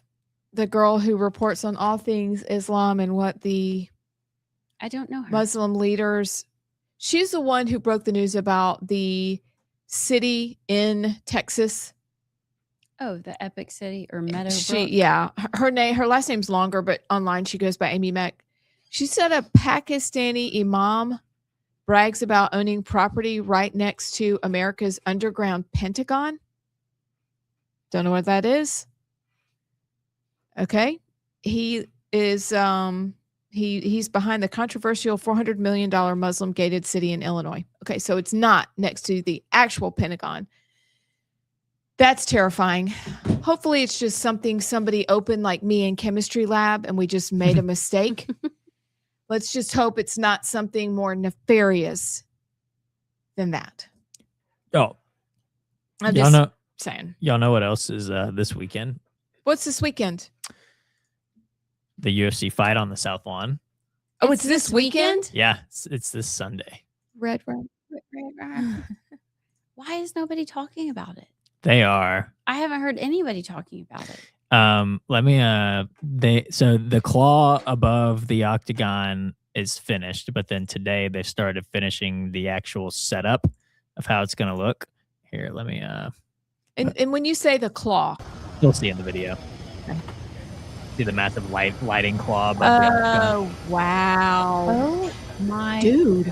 A: the girl who reports on all things Islam and what the
C: I don't know her.
A: Muslim leaders. She's the one who broke the news about the city in Texas.
C: Oh, the Epic City or Meadowbrook.
A: Her last name's longer, but online she goes by Amy Meck. She said a Pakistani imam brags about owning property right next to America's underground Pentagon. Don't know what that is. Okay. He is he's behind the controversial $400 million Muslim gated city in Illinois. Okay, so it's not next to the actual Pentagon. That's terrifying. Hopefully it's just something somebody opened like me in chemistry lab and we just made a mistake. Let's just hope it's not something more nefarious than that.
B: Oh.
A: I'm just saying.
B: Y'all know what else is this weekend?
A: What's this weekend?
B: The UFC fight on the South Lawn.
A: Oh, it's this weekend?
B: Yeah, it's this Sunday.
A: Red.
C: Why is nobody talking about it?
B: They are.
C: I haven't heard anybody talking about it.
B: So the claw above the octagon is finished, but then today they started finishing the actual setup of how it's gonna look. Here, let me
A: And when you say the claw,
B: you'll see in the video. Okay. See the massive lighting claw above the octagon.
A: Oh wow.
C: Oh my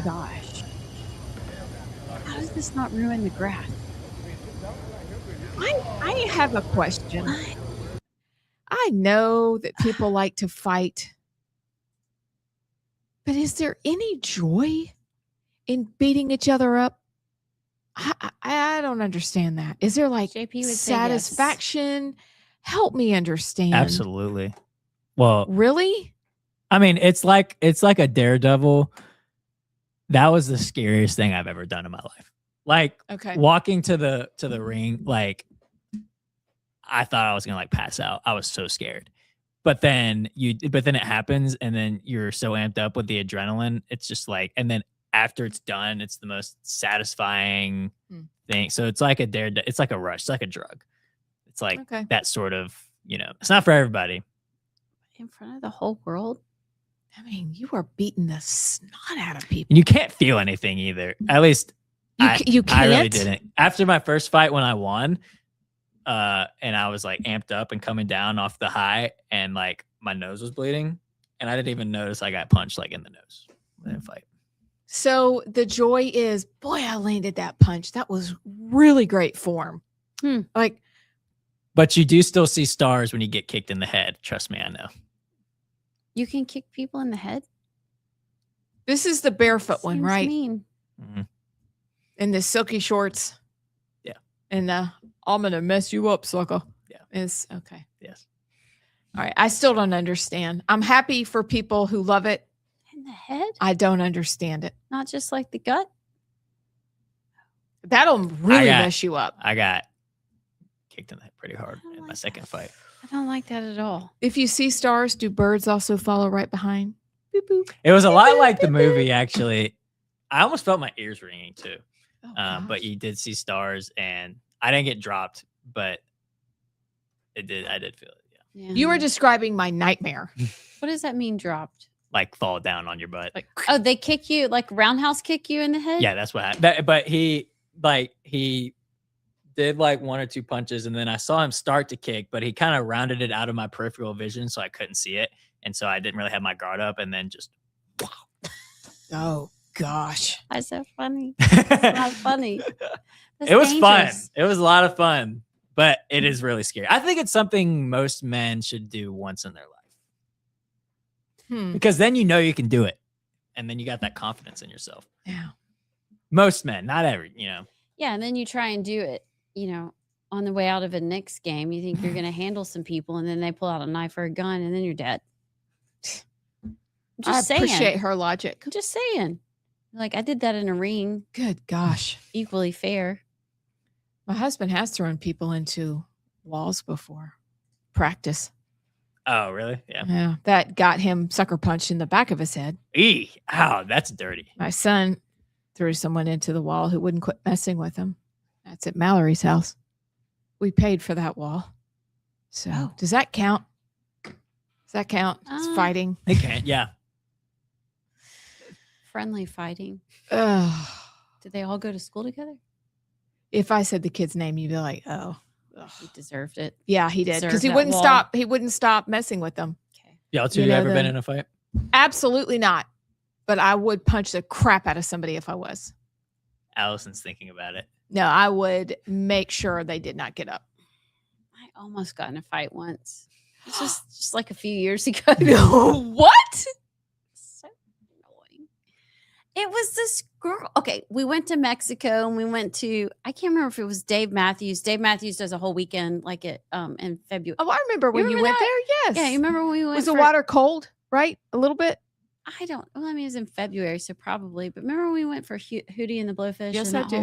C: gosh. How does this not ruin the grass?
A: I have a question. I know that people like to fight, but is there any joy in beating each other up? I don't understand that. Is there like satisfaction? Help me understand.
B: Absolutely. Well,
A: really?
B: I mean, it's like a daredevil. That was the scariest thing I've ever done in my life. Like walking to the ring, like I thought I was gonna like pass out. I was so scared. But then it happens, and then you're so amped up with the adrenaline. It's just like, and then after it's done, it's the most satisfying thing. So it's like it's like a rush. It's like a drug. It's like that sort of, it's not for everybody.
C: In front of the whole world?
A: I mean, you are beating the snot out of people.
B: And you can't feel anything either. At least
A: you can't?
B: I really didn't. After my first fight when I won, and I was like amped up and coming down off the high, and like my nose was bleeding, and I didn't even notice I got punched like in the nose in a fight.
A: So the joy is, boy, I landed that punch. That was really great form.
B: But you do still see stars when you get kicked in the head. Trust me, I know.
C: You can kick people in the head?
A: This is the barefoot one, right?
C: Mean.
B: Mm-hmm.
A: In the silky shorts.
B: Yeah.
A: And I'm going to mess you up, sucker.
B: Yeah.
A: It's okay.
B: Yes.
A: All right. I still don't understand. I'm happy for people who love it.
C: In the head?
A: I don't understand it.
C: Not just like the gut?
A: That'll really mess you up.
B: I got kicked in the head pretty hard in my second fight.
C: I don't like that at all.
A: If you see stars, do birds also follow right behind? Boop, boop.
B: It was a lot like the movie, actually. I almost felt my ears ringing too. But you did see stars, and I didn't get dropped, but I did feel it.
C: Yeah.
A: You were describing my nightmare.
C: What does that mean, dropped?
B: Like fall down on your butt.
C: Oh, they kick you, like roundhouse kick you in the head?
B: Yeah, that's what happened. But he did like one or two punches, and then I saw him start to kick, but he kind of rounded it out of my peripheral vision, so I couldn't see it. And so I didn't really have my guard up, and then just wow.
A: Oh gosh.
C: That's so funny. It's not funny.
B: It was fun. It was a lot of fun, but it is really scary. I think it's something most men should do once in their life. Because then you know you can do it. And then you got that confidence in yourself.
A: Yeah.
B: Most men, not every,
C: Yeah, and then you try and do it, on the way out of a Knicks game. You think you're going to handle some people, and then they pull out a knife or a gun, and then you're dead.
A: I appreciate her logic.
C: I'm just saying. Like, I did that in a ring.
A: Good gosh.
C: Equally fair.
A: My husband has thrown people into walls before. Practice.
B: Oh, really? Yeah.
A: Yeah. That got him sucker punched in the back of his head.
B: Ow, that's dirty.
A: My son threw someone into the wall who wouldn't quit messing with him. That's at Mallory's house. We paid for that wall. So does that count? Does that count? It's fighting.
B: It can't. Yeah.
C: Friendly fighting.
A: Ugh.
C: Did they all go to school together?
A: If I said the kid's name, you'd be like, oh.
C: He deserved it.
A: Yeah, he did. Because
C: Deserved
A: he
C: that
A: wouldn't
C: wall.
A: stop. He wouldn't stop messing with them.
B: Y'all two ever been in a fight?
A: Absolutely not. But I would punch the crap out of somebody if I was.
B: Allison's thinking about it.
A: No, I would make sure they did not get up.
C: I almost got in a fight once. It's just like a few years ago.
A: What?
C: So annoying. It was this girl. Okay, we went to Mexico and we went to, I can't remember if it was Dave Matthews. Dave Matthews does a whole weekend like it in February.
A: Oh, I remember when you went there. Yes.
C: Yeah, you remember when we went?
A: Was the water cold? Right? A little bit?
C: I don't. Well, I mean, it was in February, so probably. But remember when we went for Hootie and the Blowfish?
A: Yes,
C: and
A: I
C: that
A: do.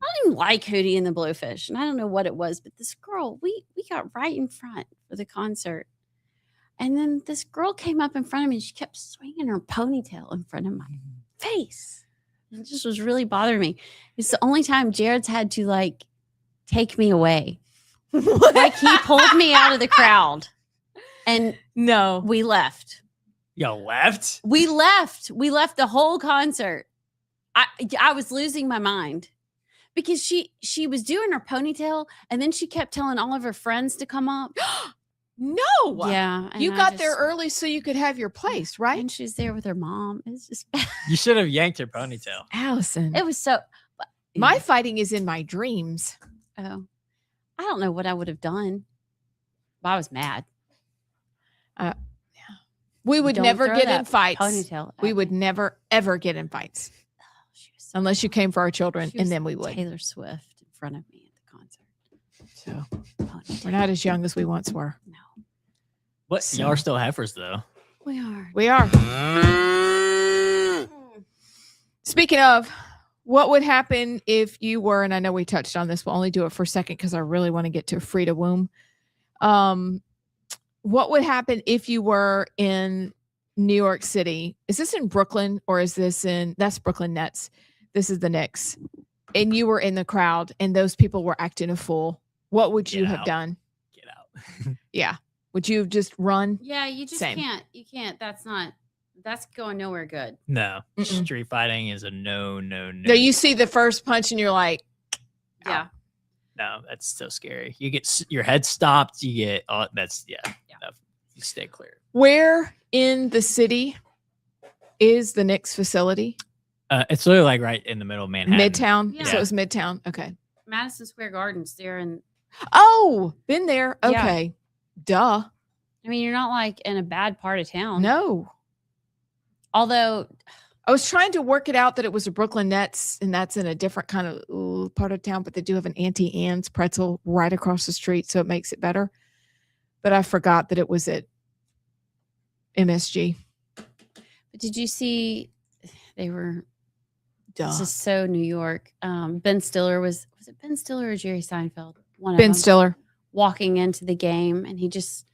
C: I don't even like Hootie and the Blowfish, and I don't know what it was, but this girl, we got right in front for the concert, and then this girl came up in front of me. And she kept swinging her ponytail in front of my face. It just was really bothering me. It's the only time Jared's had to like take me away. Like he pulled me out of the crowd, and we left.
B: Y'all left?
C: We left. We left the whole concert. I was losing my mind because she was doing her ponytail, and then she kept telling all of her friends to come up.
A: No.
C: Yeah. and
A: You
C: I
A: got there
C: just-
A: early so you could have your place, right?
C: And she was there with her mom. It's just
B: You should have yanked her ponytail.
A: Allison.
C: it was so.
A: My fighting is in my dreams.
C: Oh, I don't know what I would have done. But I was mad.
A: We would
C: Don't
A: never
C: throw
A: get
C: that
A: in fights.
C: ponytail at
A: We would never, ever get in fights. Unless you came for our children,
C: She was
A: and then we would.
C: Taylor Swift in front of me at the concert.
A: So we're not as young as we once were.
B: What?
A: So-
B: Y'all are still heifers, though.
C: We are.
A: We are. Speaking of, what would happen if you were, and I know we touched on this, we'll only do it for a second because I really want to get to Frida Womb. What would happen if you were in New York City? Is this in Brooklyn or is this that's Brooklyn Nets. This is the Knicks. And you were in the crowd and those people were acting a fool. What would you have done?
B: Get out.
A: Yeah. Would you have just run?
C: Yeah, you just
A: Same.
C: can't. You can't. That's going nowhere good.
B: No. Street fighting is a no.
A: No, you see the first punch and you're like,
C: Yeah.
B: No, that's so scary. You get your head stopped. You get that's no, you stay clear.
A: where in the city is the Knicks facility?
B: It's literally like right in the middle of Manhattan.
A: Midtown.
C: Yeah.
A: So it was Midtown. Okay.
C: Madison Square Gardens there, and
A: Oh, been there.
C: Yeah.
A: Okay. Duh.
C: I mean, you're not like in a bad part of town.
A: No.
C: Although
A: I was trying to work it out that it was a Brooklyn Nets and that's in a different kind of part of town, but they do have an Auntie Anne's pretzel right across the street. So it makes it better. But I forgot that it was at MSG.
C: But did you see they were This is so New York. Ben Stiller was it Ben Stiller or Jerry Seinfeld? One of
A: Ben
C: them.
A: Stiller.
C: Walking into the game, and he just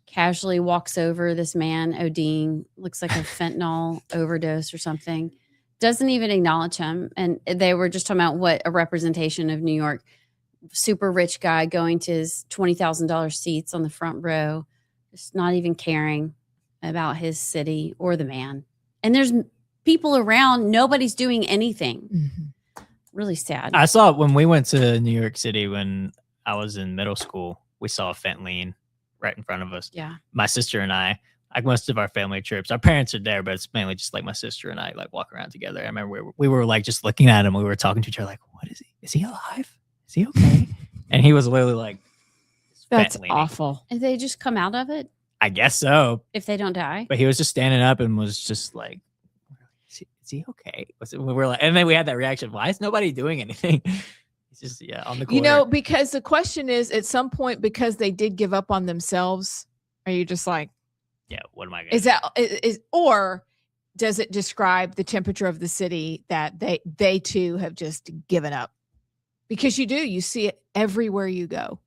C: casually walks over this man, ODing, looks like a fentanyl overdose or something. Doesn't even acknowledge him. And they were just talking about what a representation of New York. Super rich guy going to his $20,000 seats on the front row, just not even caring about his city or the man. And there's people around, nobody's doing anything.
A: Mm-hmm.
C: Really sad.
B: I saw when we went to New York City when I was in middle school, we saw a fentanyl right in front of us.
C: Yeah.
B: My sister and I, like most of our family trips, our parents are there, but it's mainly just like my sister and I like walk around together. I remember we were like just looking at him. We were talking to each other like, what is he? Is he alive? Is he okay? And he was literally like,
A: that's
B: fentanyl.
A: awful.
C: And they just come out of it
B: I guess so.
C: if they don't die.
B: But he was just standing up and was just like, is he okay? We were like, and then we had that reaction. Why is nobody doing anything? He's just, on the corner.
A: You know, because the question is at some point, because they did give up on themselves, are you just like,
B: yeah, what am I going
A: to do? Or does it describe the temperature of the city that they too have just given up? Because you see it everywhere you go.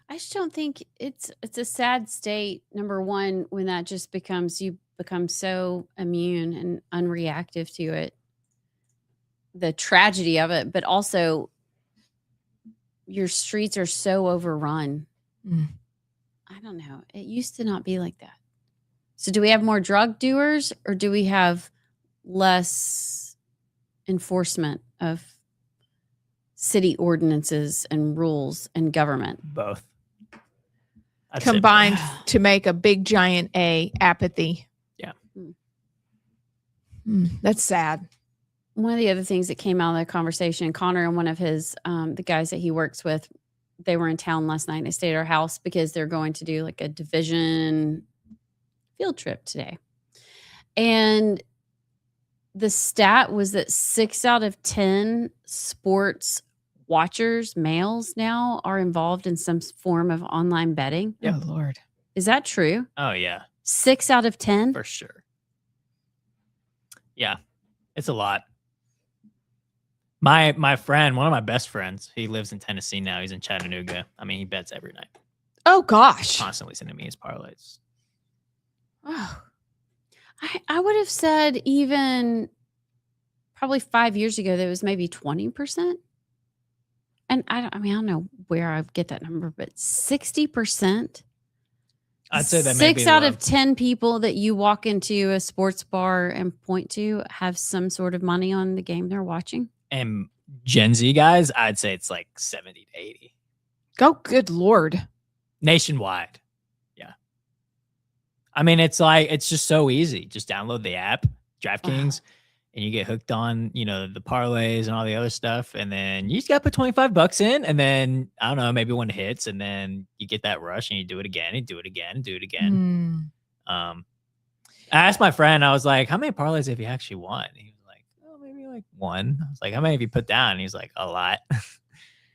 C: I just don't think it's a sad state. Number one, when that just you become so immune and unreactive to it, the tragedy of it, but also your streets are so overrun. I don't know. It used to not be like that. So do we have more drug doers or do we have less enforcement of city ordinances and rules and government?
B: Both.
A: Combined to make a big giant apathy.
B: Yeah.
A: That's sad.
C: One of the other things that came out of the conversation, Connor and one of his, the guys that he works with, they were in town last night and they stayed at our house because they're going to do like a division field trip today. And the stat was that 6 out of 10 sports watchers, males now, are involved in some form of online betting.
A: Oh, Lord.
C: Is that true?
B: Oh, yeah.
C: 6 out of 10?
B: For sure. Yeah. It's a lot. My friend, one of my best friends, he lives in Tennessee now. He's in Chattanooga. I mean, he bets every night.
A: Oh, gosh.
B: Constantly sending me his parlays.
C: Oh. I would have said even probably 5 years ago that it was maybe 20%. And I don't know where I get that number, but 60%.
B: I'd say that
C: 6 out of 10 people that you walk into a sports bar and point to have some sort of money on the game they're watching.
B: And Gen Z guys, I'd say it's like 70 to 80.
A: Oh, good Lord.
B: Nationwide. Yeah. I mean, it's just so easy. Just download the app, DraftKings, and you get hooked on, the parlays and all the other stuff. And then you just got to put $25 in. And then, I don't know, maybe one hits. And then you get that rush and you do it again and do it again and do it again. I asked my friend, I was like, how many parlays have you actually won? And he was like, oh, maybe like one. I was like, how many have you put down? And he's like, a lot.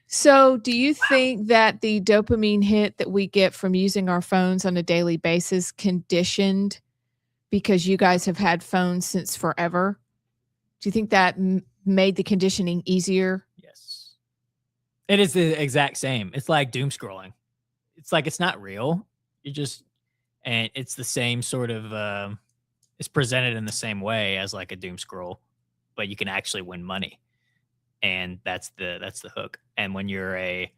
A: So do you think that the dopamine hit that we get from using our phones on a daily basis conditioned because you guys have had phones since forever? Do you think that made the conditioning easier?
B: Yes. It is the exact same. It's like doom scrolling. It's like, it's not real. And it's the same sort of, it's presented in the same way as like a doom scroll, but you can actually win money. And that's the hook. And when you're a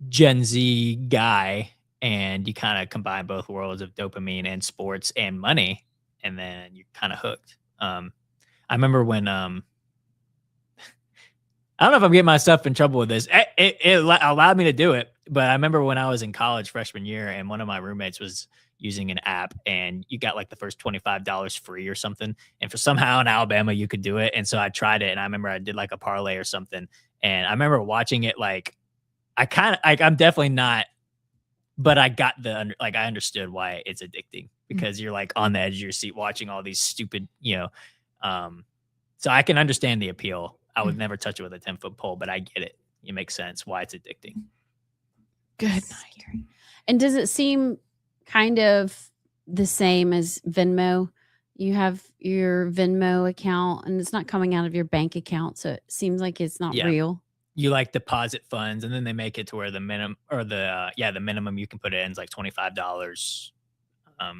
B: Gen Z guy and you kind of combine both worlds of dopamine and sports and money, and then you're kind of hooked. I remember when, I don't know if I'm getting myself in trouble with this. It allowed me to do it, but I remember when I was in college freshman year and one of my roommates was using an app and you got like the first $25 free or something. And for somehow in Alabama, you could do it. And so I tried it and I remember I did like a parlay or something. And I remember watching it like, I'm definitely not, but I got I understood why it's addicting because you're like on the edge of your seat watching all these stupid, so I can understand the appeal. I would never touch it with a 10-foot pole, but I get it. It makes sense why it's addicting.
A: Good night.
C: And does it seem kind of the same as Venmo? You have your Venmo account, and it's not coming out of your bank account, so it seems like it's not
B: Yeah.
C: real.
B: You like deposit funds, and then they make it to where the minimum or the minimum you can put in is like $25.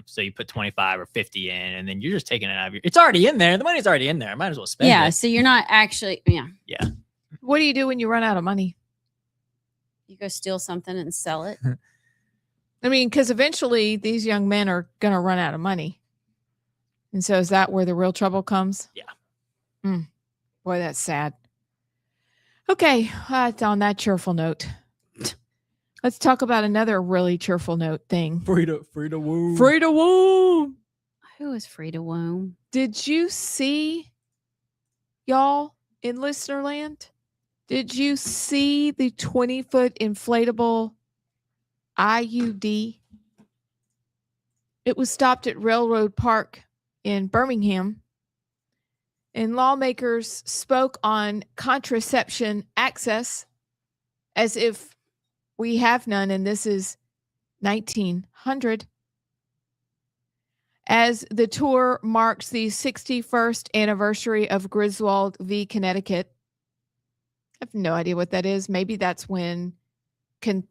B: So you put 25 or 50 in, and then you're just taking it out of your. It's already in there. The money's already in there. I might as well spend
C: Yeah,
B: it.
C: so you're not actually. Yeah,
B: Yeah.
A: What do you do when you run out of money?
C: you go steal something and sell it.
A: I mean, because eventually these young men are going to run out of money. And so is that where the real trouble comes?
B: Yeah.
A: Boy, that's sad. Okay, on that cheerful note, let's talk about another really cheerful note thing.
B: Frida Womb.
A: Frida Womb.
C: Who is Frida Womb?
A: Did you see, y'all, in listener land? Did you see the 20-foot inflatable IUD? It was stopped at Railroad Park in Birmingham, and lawmakers spoke on contraception access as if we have none, and this is 1900. As the tour marks the 61st anniversary of Griswold v. Connecticut. I have no idea what that is. Maybe that's when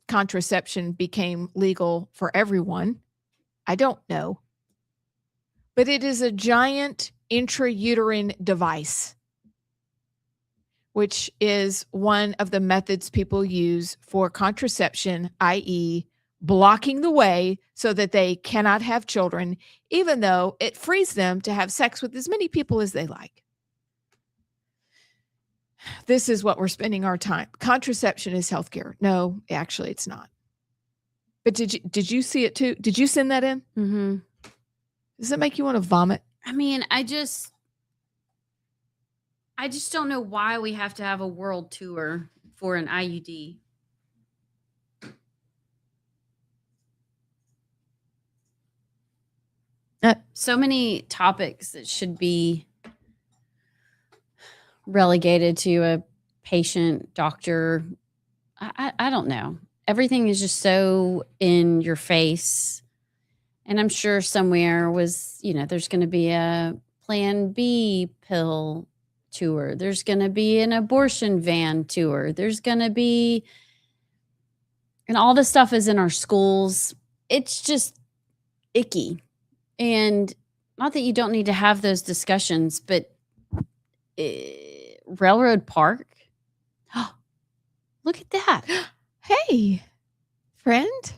A: contraception became legal for everyone. I don't know. But it is a giant intrauterine device, which is one of the methods people use for contraception, i.e., blocking the way so that they cannot have children, even though it frees them to have sex with as many people as they like. This is what we're spending our time. Contraception is healthcare. No, actually, it's not. But did you see it too? Did you send that in?
C: Mm-hmm.
A: Does it make you want to vomit?
C: I mean, I just don't know why we have to have a world tour for an IUD. So many topics that should be relegated to a patient, doctor. I don't know. Everything is just so in your face. And I'm sure somewhere was, there's going to be a Plan B pill tour. There's going to be an abortion van tour. There's going to be, and all this stuff is in our schools. It's just icky. And not that you don't need to have those discussions, but Railroad Park. Look at that.
A: Hey, friend.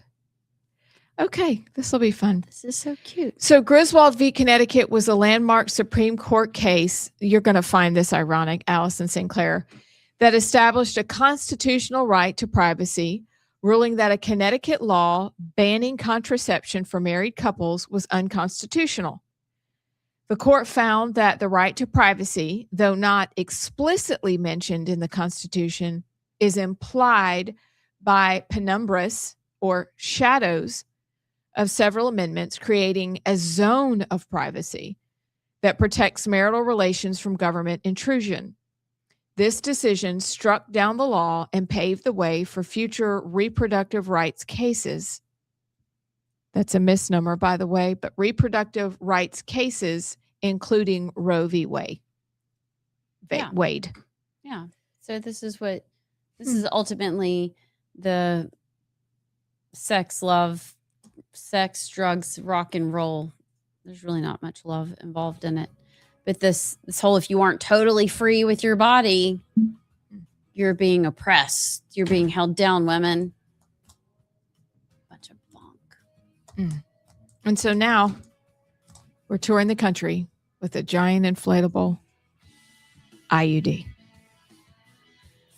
A: Okay, this will be fun.
C: This is so cute.
A: So Griswold v. Connecticut was a landmark Supreme Court case. You're going to find this ironic, Allison Sinclair, that established a constitutional right to privacy, ruling that a Connecticut law banning contraception for married couples was unconstitutional. The court found that the right to privacy, though not explicitly mentioned in the Constitution, is implied by penumbras or shadows of several amendments, creating a zone of privacy that protects marital relations from government intrusion. This decision struck down the law and paved the way for future reproductive rights cases. That's a misnomer, by the way, but reproductive rights cases, including Roe v. Wade.
C: Yeah. So this is is ultimately the sex, drugs, rock and roll. There's really not much love involved in it. But this whole, if you aren't totally free with your body, you're being oppressed. You're being held down, women. Bunch of bonk.
A: And so now we're touring the country with a giant inflatable IUD.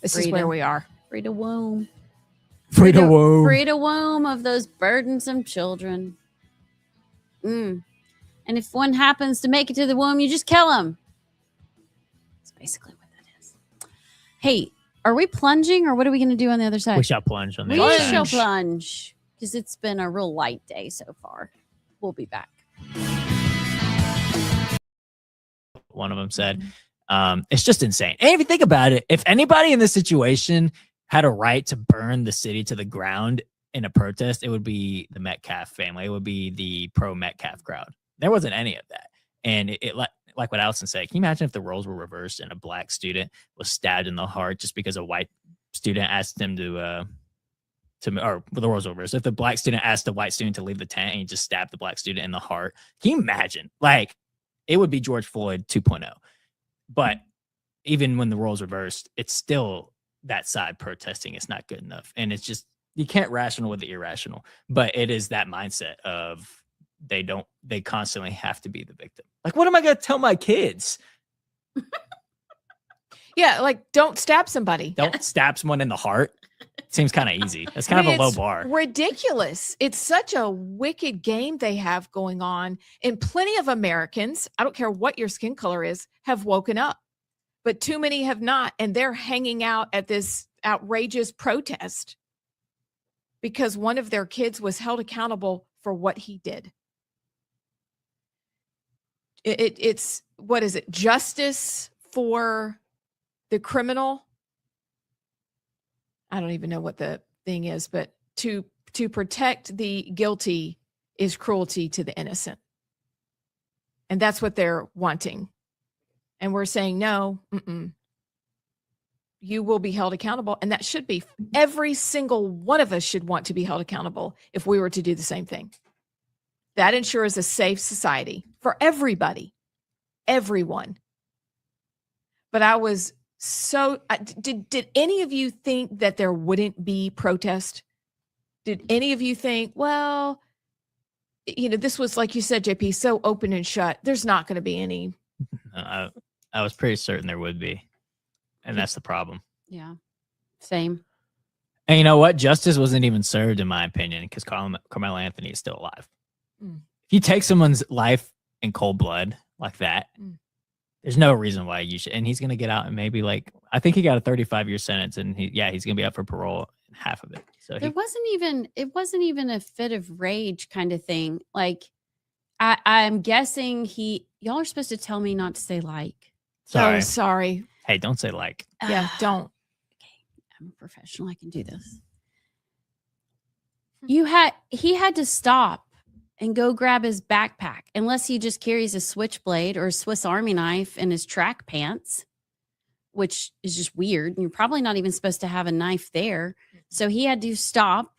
A: This is where we are.
C: Frida Womb.
B: Frida Womb.
C: Frida Womb of those burdensome children. And if one happens to make it to the womb, you just kill him. That's basically what that is. Hey, are we plunging or what are we going to do on the other side?
B: We shall plunge on the
C: We
B: other side.
C: shall plunge because it's been a real light day so far. We'll be back.
B: One of them said, it's just insane. And if you think about it, if anybody in this situation had a right to burn the city to the ground in a protest, it would be the Metcalf family. It would be the pro-Metcalf crowd. There wasn't any of that. And it like what Allison said, can you imagine if the roles were reversed and a black student was stabbed in the heart just because a white student asked him or the roles were reversed. If the black student asked the white student to leave the tent and he just stabbed the black student in the heart, can you imagine? Like, it would be George Floyd 2.0. But even when the roles reversed, it's still that side protesting. It's not good enough. And it's just, you can't rational with the irrational, but it is that mindset of they constantly have to be the victim. Like, what am I going to tell my kids?
A: Yeah, like, don't stab somebody.
B: Don't stab someone in the heart. Seems kind of easy. That's kind of a low bar.
A: Ridiculous. It's such a wicked game they have going on. And plenty of Americans, I don't care what your skin color is, have woken up. But too many have not. And they're hanging out at this outrageous protest because one of their kids was held accountable for what he did. It's what is it? Justice for the criminal. I don't even know what the thing is, but to protect the guilty is cruelty to the innocent. And that's what they're wanting. And we're saying, no, you will be held accountable. And that should be, every single one of us should want to be held accountable if we were to do the same thing. That ensures a safe society for everybody, everyone. But I was did any of you think that there wouldn't be protest? Did any of you think, well, this was, like you said, JP, so open and shut, there's not going to be any?
B: I was pretty certain there would be. And that's the problem.
C: Yeah. Same.
B: And you know what? Justice wasn't even served, in my opinion, because Carmelo Anthony is still alive. If you take someone's life in cold blood like that, there's no reason why you should. And he's going to get out and maybe, like, I think he got a 35-year sentence, and he's going to be up for parole in half of it. So
C: it wasn't even a fit of rage kind of thing. Like, I'm guessing y'all are supposed to tell me not to say like.
B: Sorry.
A: Oh, sorry.
B: Hey, don't say like.
A: Yeah, don't.
C: Okay, I'm a professional. I can do this. He had to stop and go grab his backpack, unless he just carries a switchblade or a Swiss Army knife in his track pants, which is just weird. And you're probably not even supposed to have a knife there. So he had to stop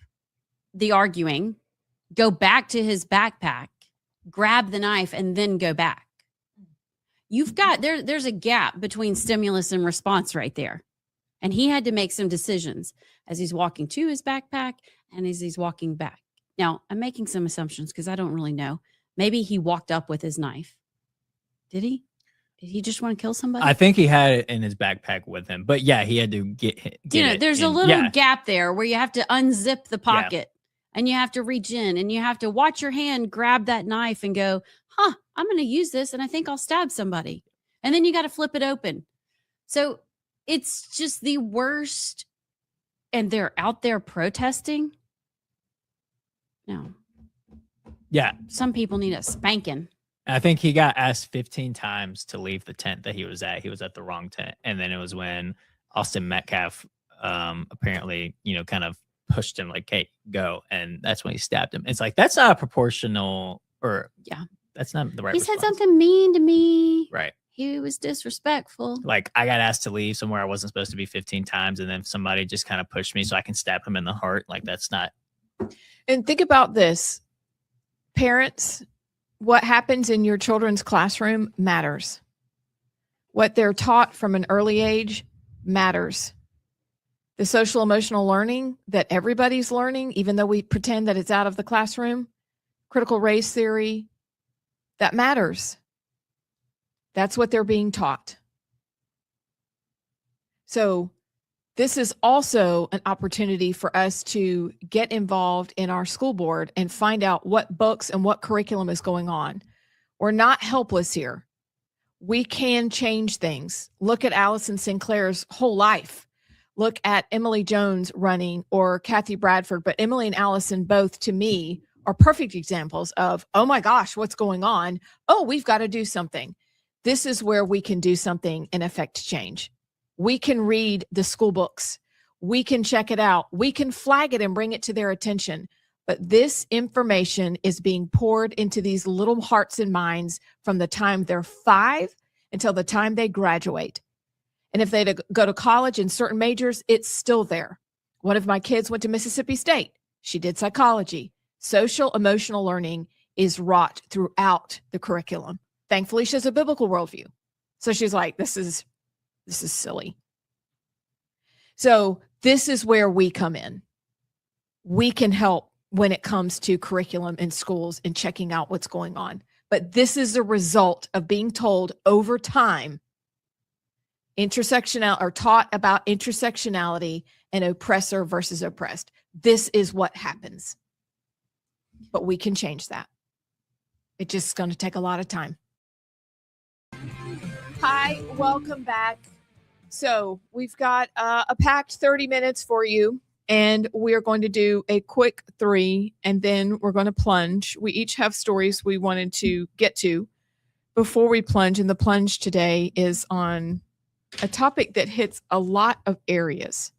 C: the arguing, go back to his backpack, grab the knife, and then go back. You've got, there's a gap between stimulus and response right there. And he had to make some decisions as he's walking to his backpack and as he's walking back. Now, I'm making some assumptions because I don't really know. Maybe he walked up with his knife. Did he? Did he just want to kill somebody?
B: I think he had it in his backpack with him. But yeah, he had to get it.
C: There's a little gap there where you have to unzip the pocket and you have to reach in and you have to watch your hand grab that knife and go, I'm going to use this and I think I'll stab somebody. And then you got to flip it open. So it's just the worst. And they're out there protesting. No.
B: Yeah.
C: Some people need a spanking.
B: I think he got asked 15 times to leave the tent that he was at. He was at the wrong tent. And then it was when Austin Metcalf apparently, kind of pushed him like, hey, go. And that's when he stabbed him. It's like, that's not a proportional that's not the right
C: He
B: response.
C: said something mean to me.
B: Right.
C: He was disrespectful.
B: Like, I got asked to leave somewhere I wasn't supposed to be 15 times. And then somebody just kind of pushed me so I can stab him in the heart. Like, that's not.
A: And think about this. Parents, what happens in your children's classroom matters. What they're taught from an early age matters. The social emotional learning that everybody's learning, even though we pretend that it's out of the classroom, critical race theory, that matters. That's what they're being taught. So this is also an opportunity for us to get involved in our school board and find out what books and what curriculum is going on. We're not helpless here. We can change things. Look at Allison Sinclair's whole life. Look at Emily Jones running or Kathy Bradford, but Emily and Allison both, to me, are perfect examples of, oh my gosh, what's going on? Oh, we've got to do something. This is where we can do something and affect change. We can read the school books. We can check it out. We can flag it and bring it to their attention. But this information is being poured into these little hearts and minds from the time they're 5 until the time they graduate. And if they go to college in certain majors, it's still there. One of my kids went to Mississippi State. She did psychology. Social emotional learning is wrought throughout the curriculum. Thankfully, she has a biblical worldview. So she's like, this is silly. So this is where we come in. We can help when it comes to curriculum in schools and checking out what's going on. But this is a result of being told over time taught about intersectionality and oppressor versus oppressed. This is what happens. But we can change that. It's just going to take a lot of time. Hi, welcome back. So we've got a packed 30 minutes for you, and we're going to do a quick 3, and then we're going to plunge. We each have stories we wanted to get to before we plunge, and the plunge today is on a topic that hits a lot of areas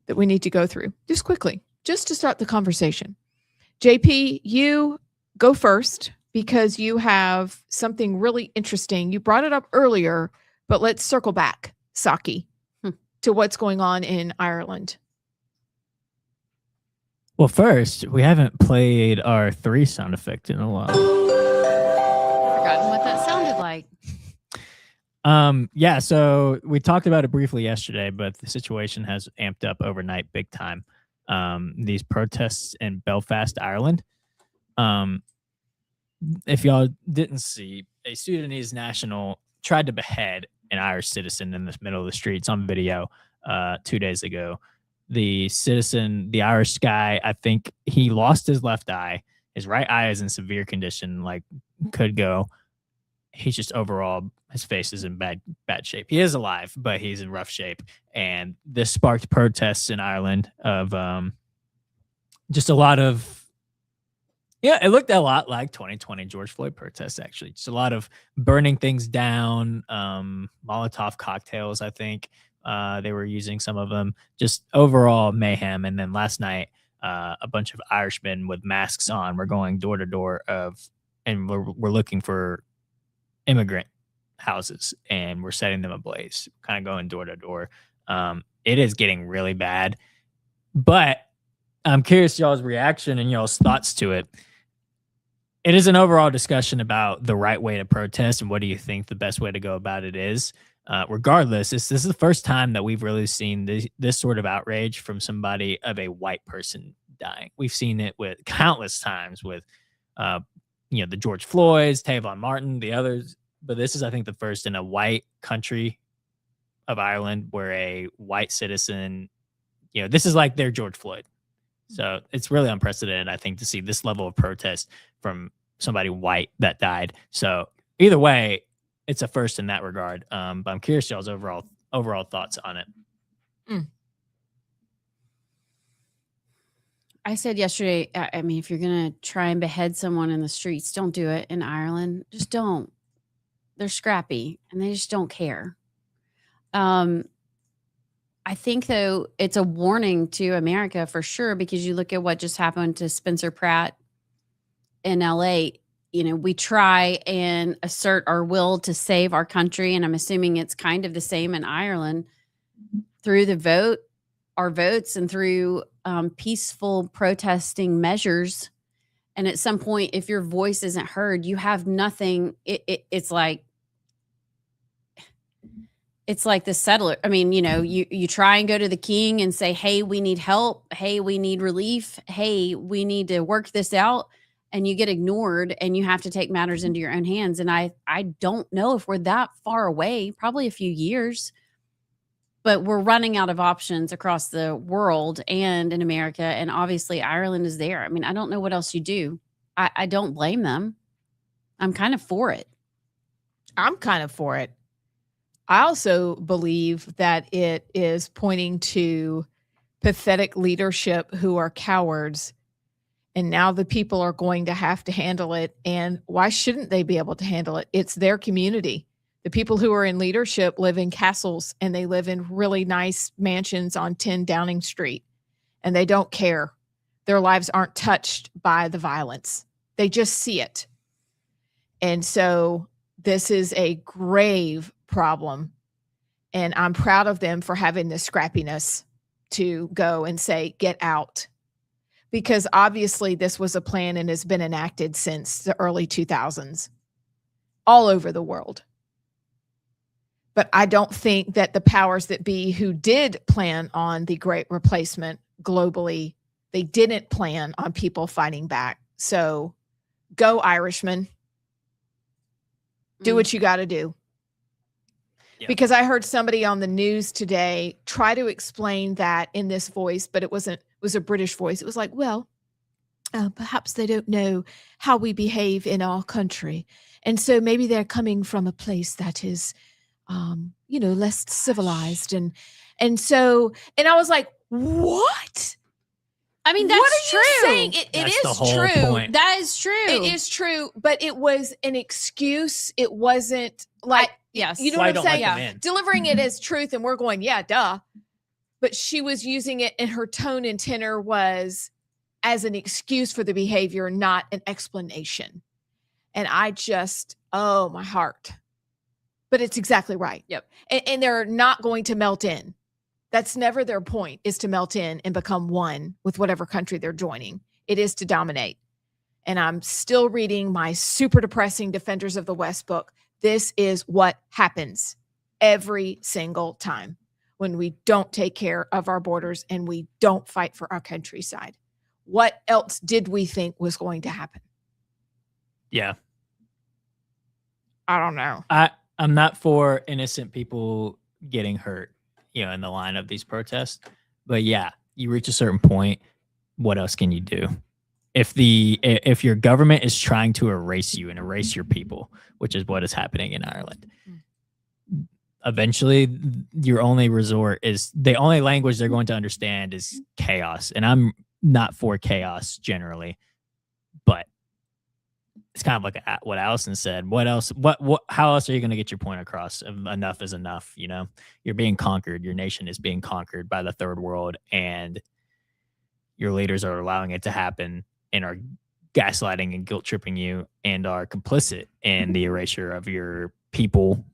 A: that we need to go through just quickly, just to start the conversation. JP, you go first because you have something really interesting. You brought it up earlier, but let's circle back, Saki, to what's going on in Ireland.
B: Well, first, we haven't played our 3 sound effect in a while.
C: I've forgotten what that sounded like.
B: Yeah, so we talked about it briefly yesterday, but the situation has amped up overnight big time. These protests in Belfast, Ireland. If y'all didn't see, a Sudanese national tried to behead an Irish citizen in the middle of the streets on video 2 days ago. The citizen, the Irish guy, I think he lost his left eye. His right eye is in severe condition, like could go. He's just overall, his face is in bad shape. He is alive, but he's in rough shape. And this sparked protests in Ireland of just a lot of, it looked a lot like 2020 George Floyd protests, actually. Just a lot of burning things down, Molotov cocktails, I think. They were using some of them, just overall mayhem. And then last night, a bunch of Irishmen with masks on were going door to door and we're looking for immigrant houses, and we're setting them ablaze, kind of going door to door. It is getting really bad, but I'm curious y'all's reaction and y'all's thoughts to it. It is an overall discussion about the right way to protest and what do you think the best way to go about it is. Regardless, this is the first time that we've really seen this sort of outrage from somebody of a white person dying. We've seen it with countless times with the George Floyds, Trayvon Martin, the others. But this is, I think, the first in a white country of Ireland where a white citizen, this is like their George Floyd. So it's really unprecedented, I think, to see this level of protest from somebody white that died. So either way, it's a first in that regard. But I'm curious y'all's overall thoughts on it.
C: I said yesterday, I mean, if you're going to try and behead someone in the streets, don't do it in Ireland. Just don't. They're scrappy and they just don't care. I think, though, it's a warning to America for sure, because you look at what just happened to Spencer Pratt in LA. We try and assert our will to save our country. And I'm assuming it's kind of the same in Ireland through our votes and through peaceful protesting measures. And at some point, if your voice isn't heard, you have nothing. It's like the settler. I mean, you try and go to the king and say, hey, we need help. Hey, we need relief. Hey, we need to work this out. And you get ignored and you have to take matters into your own hands. And I don't know if we're that far away, probably a few years, but we're running out of options across the world and in America. And obviously Ireland is there. I mean, I don't know what else you do. I don't blame them. I'm kind of for it.
A: I'm kind of for it. I also believe that it is pointing to pathetic leadership who are cowards. And now the people are going to have to handle it. And why shouldn't they be able to handle it? It's their community. The people who are in leadership live in castles and they live in really nice mansions on 10 Downing Street. And they don't care. their lives aren't touched by the violence. They just see it. And so this is a grave problem. And I'm proud of them for having the scrappiness to go and say, get out. Because obviously this was a plan and has been enacted since the early 2000s all over the world. But I don't think that the powers that be who did plan on the great replacement globally, they didn't plan on people fighting back. So go, Irishmen. Do what you got to do. Yep. Because I heard somebody on the news today try to explain that in this voice, but it was a British voice. It was like, well, perhaps they don't know how we behave in our country. And so maybe they're coming from a place that is, less civilized. And I was like, what?
C: I mean, that's
A: what are
C: true.
A: You saying? It is true.
B: Point.
C: That is true.
A: It is true, but it was an excuse. It wasn't like,
C: yes.
A: You know what I'm saying? Yeah. Delivering it as truth, and we're going, yeah, duh. But she was using it, and her tone and tenor was as an excuse for the behavior, not an explanation. And I just, oh, my heart. But it's exactly right.
C: Yep.
A: And they're not going to melt in. That's never their point, is to melt in and become one with whatever country they're joining. It is to dominate. And I'm still reading my super depressing Defenders of the West book. This is what happens every single time when we don't take care of our borders and we don't fight for our countryside. What else did we think was going to happen?
B: Yeah.
A: I don't know.
B: I'm not for innocent people getting hurt, in the line of these protests. But yeah, you reach a certain point. What else can you do? If your government is trying to erase you and erase your people, which is what is happening in Ireland, eventually your only resort is, the only language they're going to understand is chaos. And I'm not for chaos generally, but it's kind of like what Allison said. What else? How else are you going to get your point across? Enough is enough. You're being conquered. Your nation is being conquered by the third world, and your leaders are allowing it to happen and are gaslighting and guilt tripping you and are complicit in the erasure of your people.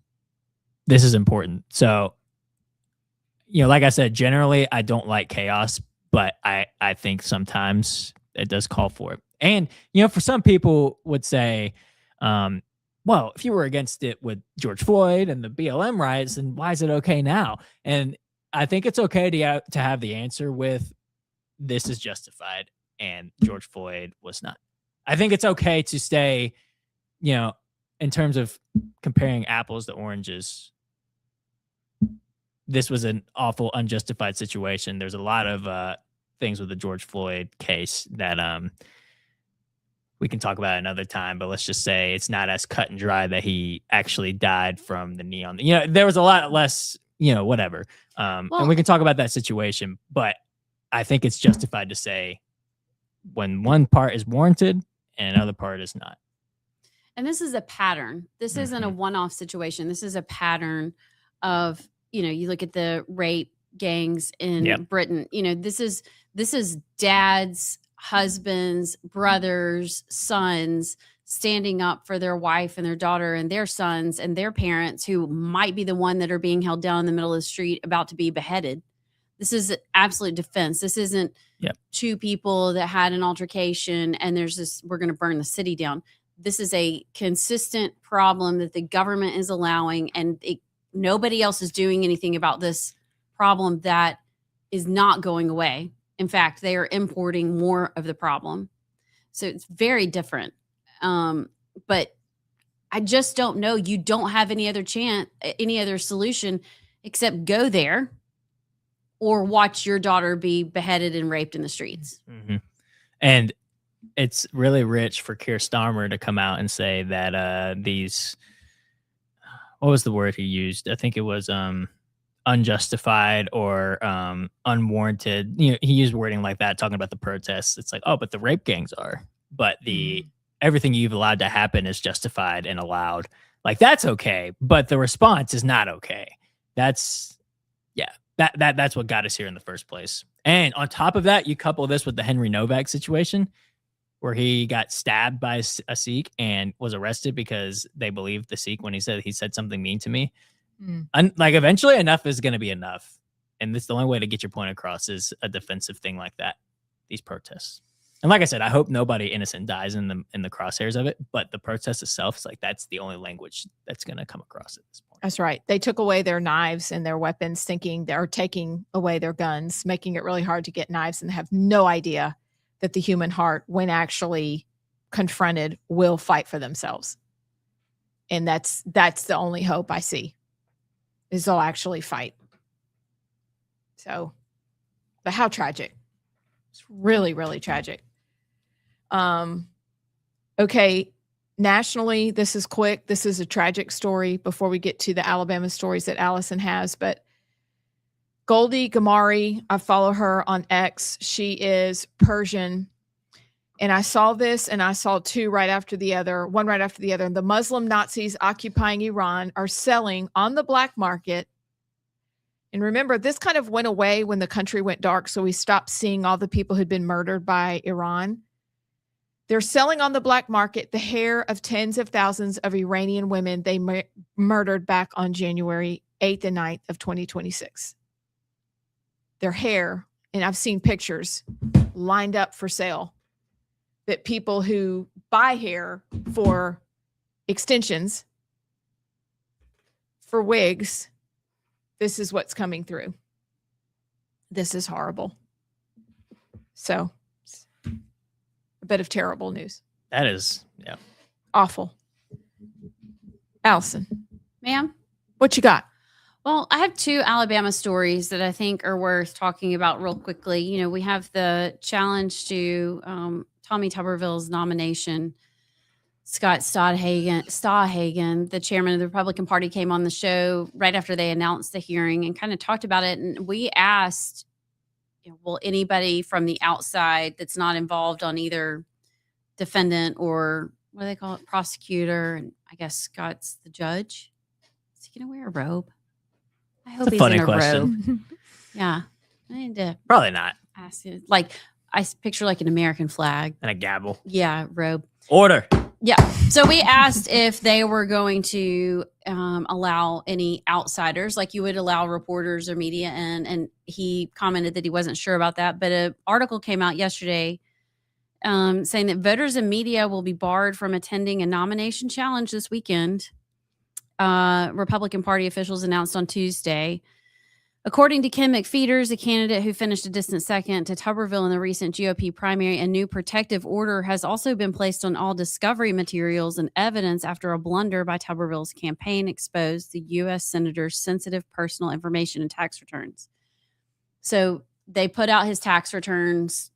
B: This is important. So, like I said, generally I don't like chaos, but I think sometimes it does call for it. And, for some people would say, well, if you were against it with George Floyd and the BLM riots, then why is it okay now? And I think it's okay to have the answer with, this is justified and George Floyd was not. I think it's okay to stay, in terms of comparing apples to oranges, this was an awful, unjustified situation. There's a lot of things with the George Floyd case that we can talk about another time, but let's just say it's not as cut and dry that he actually died from the knee on the, there was a lot less, whatever. And we can talk about that situation, but I think it's justified to say when one part is warranted and another part is not.
C: And this is a pattern. This isn't a one-off situation. This is a pattern of, you look at the rape gangs in Britain, this is dads, husbands, brothers, sons standing up for their wife and their daughter and their sons and their parents who might be the one that are being held down in the middle of the street about to be beheaded. This is absolute defense. This isn't two people that had an altercation and there's this, we're going to burn the city down. This is a consistent problem that the government is allowing, and nobody else is doing anything about this problem that is not going away. In fact, they are importing more of the problem. So it's very different. But I just don't know. You don't have any other solution except go there or watch your daughter be beheaded and raped in the streets.
B: Mm-hmm. And it's really rich for Keir Starmer to come out and say that these, what was the word he used? I think it was unjustified or unwarranted. He used wording like that, talking about the protests. It's like, oh, but the rape gangs are. But everything you've allowed to happen is justified and allowed. Like, that's okay, but the response is not okay. That's what got us here in the first place. And on top of that, you couple this with the Henry Novak situation where he got stabbed by a Sikh and was arrested because they believed the Sikh when he said something mean to me. Like eventually enough is going to be enough. And this the only way to get your point across is a defensive thing like that, these protests. And like I said, I hope nobody innocent dies in the crosshairs of it. But the protest itself is like that's the only language that's going to come across at this point.
A: That's right. They took away their knives and their weapons, thinking they're taking away their guns, making it really hard to get knives, and have no idea that the human heart, when actually confronted, will fight for themselves. And that's the only hope I see, is they'll actually fight. So, but how tragic. It's really, really tragic. Okay. Nationally, this is quick. This is a tragic story before we get to the Alabama stories that Allison has. But Goldie Gamari, I follow her on X. She is Persian. And I saw this, and I saw one right after the other. And the Muslim Nazis occupying Iran are selling on the black market. And remember, this kind of went away when the country went dark. So we stopped seeing all the people who'd been murdered by Iran. They're selling on the black market the hair of tens of thousands of Iranian women they murdered back on January 8th and 9th of 2026. Their hair, and I've seen pictures lined up for sale, that people who buy hair for extensions, for wigs, this is what's coming through. This is horrible. So, a bit of terrible news.
B: That is, yeah.
A: Awful. Allison.
C: Ma'am?
A: What you got?
C: Well, I have 2 Alabama stories that I think are worth talking about real quickly. You know, we have the challenge to Tommy Tuberville's nomination. Scott Stawhagen, the chairman of the Republican Party, came on the show right after they announced the hearing and kind of talked about it. And we asked, will anybody from the outside that's not involved on either defendant or what do they call it, prosecutor, and I guess Scott's the judge, is he going to wear a robe? I hope he's in a robe. Yeah. I need to
B: probably not
C: ask you. Like, I picture like an American flag.
B: And a gavel.
C: Yeah, robe.
B: Order.
C: Yeah. So we asked if they were going to allow any outsiders, like you would allow reporters or media in, and he commented that he wasn't sure about that. But an article came out yesterday saying that voters and media will be barred from attending a nomination challenge this weekend. Republican Party officials announced on Tuesday. According to Ken McFeeters, a candidate who finished a distant second to Tuberville in the recent GOP primary, a new protective order has also been placed on all discovery materials and evidence after a blunder by Tuberville's campaign exposed the U.S. senator's sensitive personal information and tax returns. So they put out his tax returns.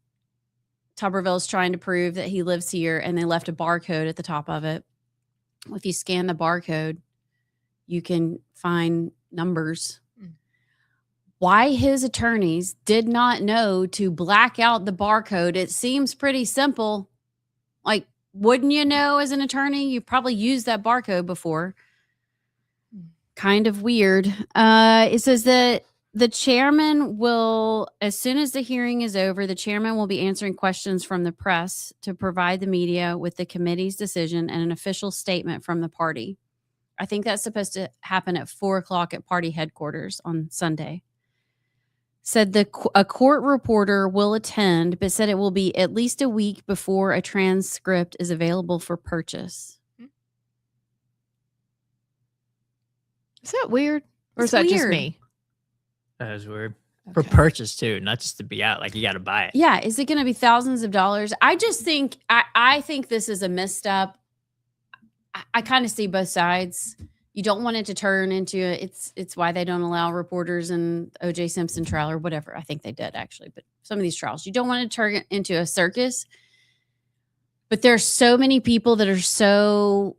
C: Tuberville's trying to prove that he lives here, and they left a barcode at the top of it. If you scan the barcode, you can find numbers. Why his attorneys did not know to black out the barcode, it seems pretty simple. Like, wouldn't you know as an attorney? You probably used that barcode before. Kind of weird. It says that the chairman will, as soon as the hearing is over, the chairman will be answering questions from the press to provide the media with the committee's decision and an official statement from the party. I think that's supposed to happen at 4:00 at party headquarters on Sunday. Said a court reporter will attend, but said it will be at least a week before a transcript is available for purchase.
A: Is that weird? Or is that just me?
B: That is weird. Okay. For purchase, too, not just to be out. Like, you got to buy it.
C: Yeah. Is it going to be thousands of dollars? I just think, I think this is a misstep. I kind of see both sides. You don't want it to turn into it's why they don't allow reporters in O.J. Simpson trial or whatever. I think they did actually, but some of these trials, you don't want to turn it into a circus. But there's so many people that are so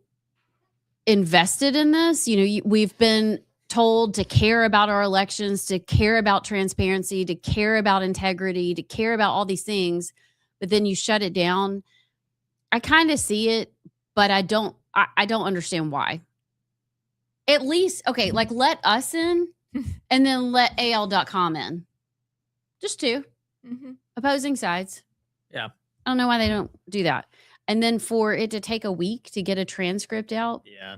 C: invested in this. You know, we've been told to care about our elections, to care about transparency, to care about integrity, to care about all these things. But then you shut it down. I kind of see it, but I don't understand why. At least, like let us in and then let AL.com in. Just 2. opposing sides.
B: Yeah.
C: I don't know why they don't do that. And then for it to take a week to get a transcript out.
B: Yeah.